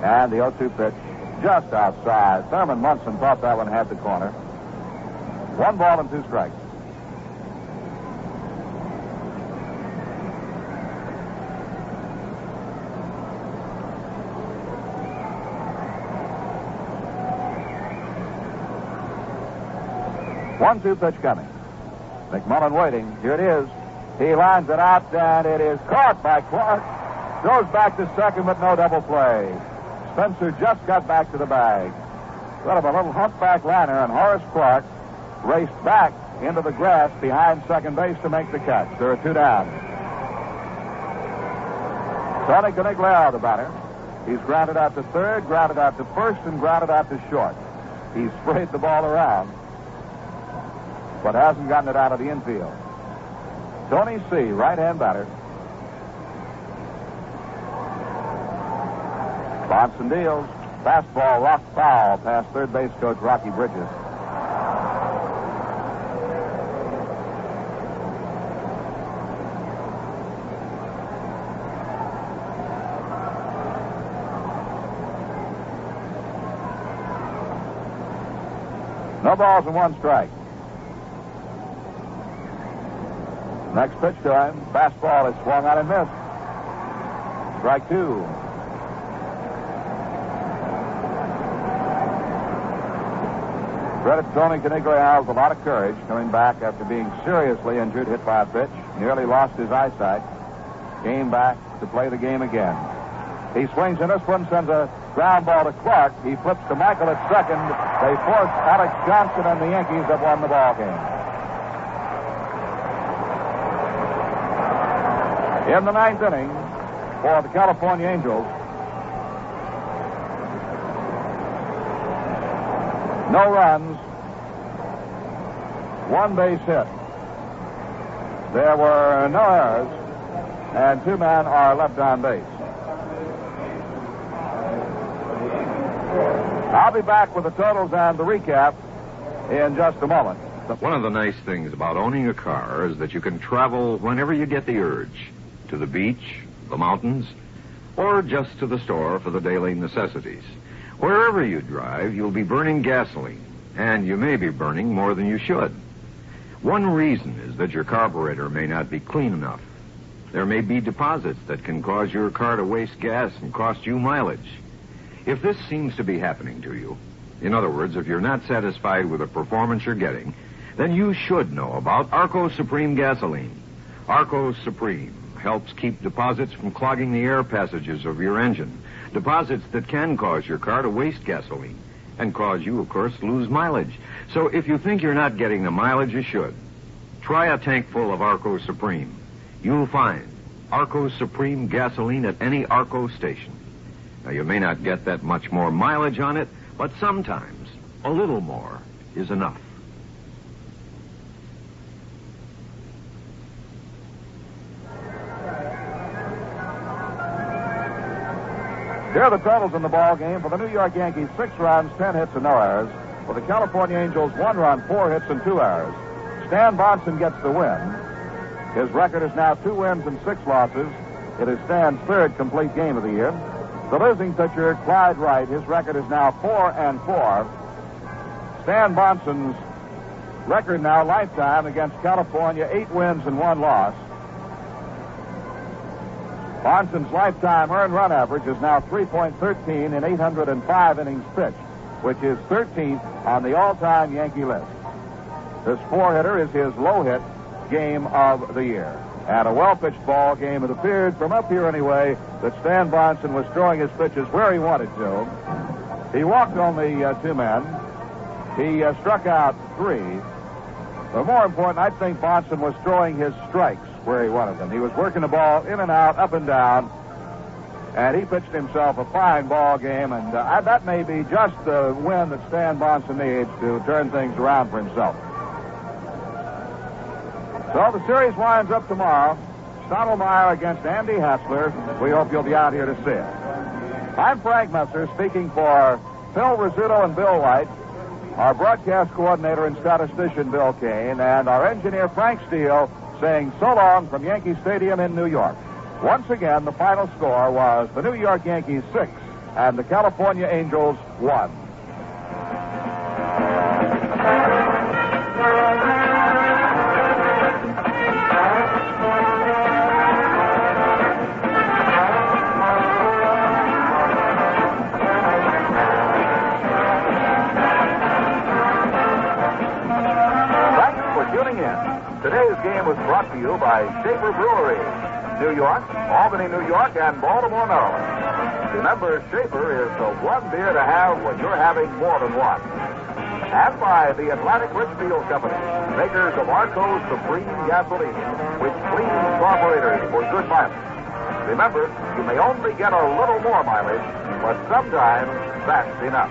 And the 0-2 pitch just outside. Thurman Munson thought that one had the corner. 1 ball and 2 strikes. One-two pitch coming. McMullen waiting. Here it is. He lines it out, and it is caught by Clarke. Goes back to second, but no double play. Spencer just got back to the bag. Sort of a little humpback liner, and Horace Clarke raced back into the grass behind second base to make the catch. There are 2 down. Tony Conigliaro, the batter. He's grounded out to third, grounded out to first, and grounded out to short. He's sprayed the ball around, but hasn't gotten it out of the infield. Tony C., right-hand batter. Bahnsen deals. Fastball rocked foul past third base coach Rocky Bridges. No balls and 1 strike. Next pitch to him. Fastball is swung on and missed. Strike 2. Credit Tony Conigliaro has a lot of courage coming back after being seriously injured, hit by a pitch, nearly lost his eyesight, came back to play the game again. He swings in this one, sends a ground ball to Clarke. He flips to Michael at second. They force Alex Johnson, and the Yankees have won the ball game. In the 9th inning for the California Angels, no runs, 1 base hit. There were no errors, and 2 men are left on base. I'll be back with the totals and the recap in just a moment. One of the nice things about owning a car is that you can travel whenever you get the urge. To the beach, the mountains, or just to the store for the daily necessities. Wherever you drive, you'll be burning gasoline, and you may be burning more than you should. One reason is that your carburetor may not be clean enough. There may be deposits that can cause your car to waste gas and cost you mileage. If this seems to be happening to you, in other words, if you're not satisfied with the performance you're getting, then you should know about Arco Supreme gasoline. Arco Supreme helps keep deposits from clogging the air passages of your engine, deposits that can cause your car to waste gasoline and cause you, of course, to lose mileage. So if you think you're not getting the mileage you should, try a tank full of Arco Supreme. You'll find Arco Supreme gasoline at any Arco station. Now, you may not get that much more mileage on it, but sometimes a little more is enough. Here are the totals in the ball game. For the New York Yankees, 6 runs, 10 hits, and no errors. For the California Angels, 1 run, 4 hits, and 2 errors. Stan Bahnsen gets the win. His record is now 2 wins and 6 losses. It is Stan's 3rd complete game of the year. The losing pitcher, Clyde Wright, his record is now 4-4. Stan Bahnsen's record now lifetime against California, 8 wins and 1 loss. Bahnsen's lifetime earned run average is now 3.13 in 805 innings pitched, which is 13th on the all-time Yankee list. This 4-hitter is his low-hit game of the year. And a well-pitched ball game. It appeared, from up here anyway, that Stan Bahnsen was throwing his pitches where he wanted to. He walked only 2 men. He struck out 3. But more important, I think Bahnsen was throwing his strikes where he wanted them. He was working the ball in and out, up and down, and he pitched himself a fine ball game, and that may be just the win that Stan Bahnsen needs to turn things around for himself. So the series winds up tomorrow. Stottlemyre against Andy Hassler. We hope you'll be out here to see it. I'm Frank Messer, speaking for Phil Rizzuto and Bill White, our broadcast coordinator and statistician Bill Kane, and our engineer Frank Steele, saying so long from Yankee Stadium in New York. Once again, the final score was the New York Yankees 6 and the California Angels 1. Today's game was brought to you by Schaefer Brewery, New York, Albany, New York, and Baltimore, Maryland. Remember, Schaefer is the one beer to have when you're having more than one. And by the Atlantic Richfield Company, makers of Arco Supreme gasoline, which cleans carburetors for good mileage. Remember, you may only get a little more mileage, but sometimes that's enough.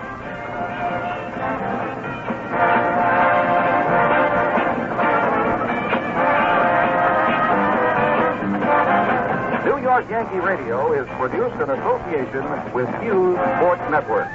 New York Yankee Radio is produced in association with Hughes Sports Network.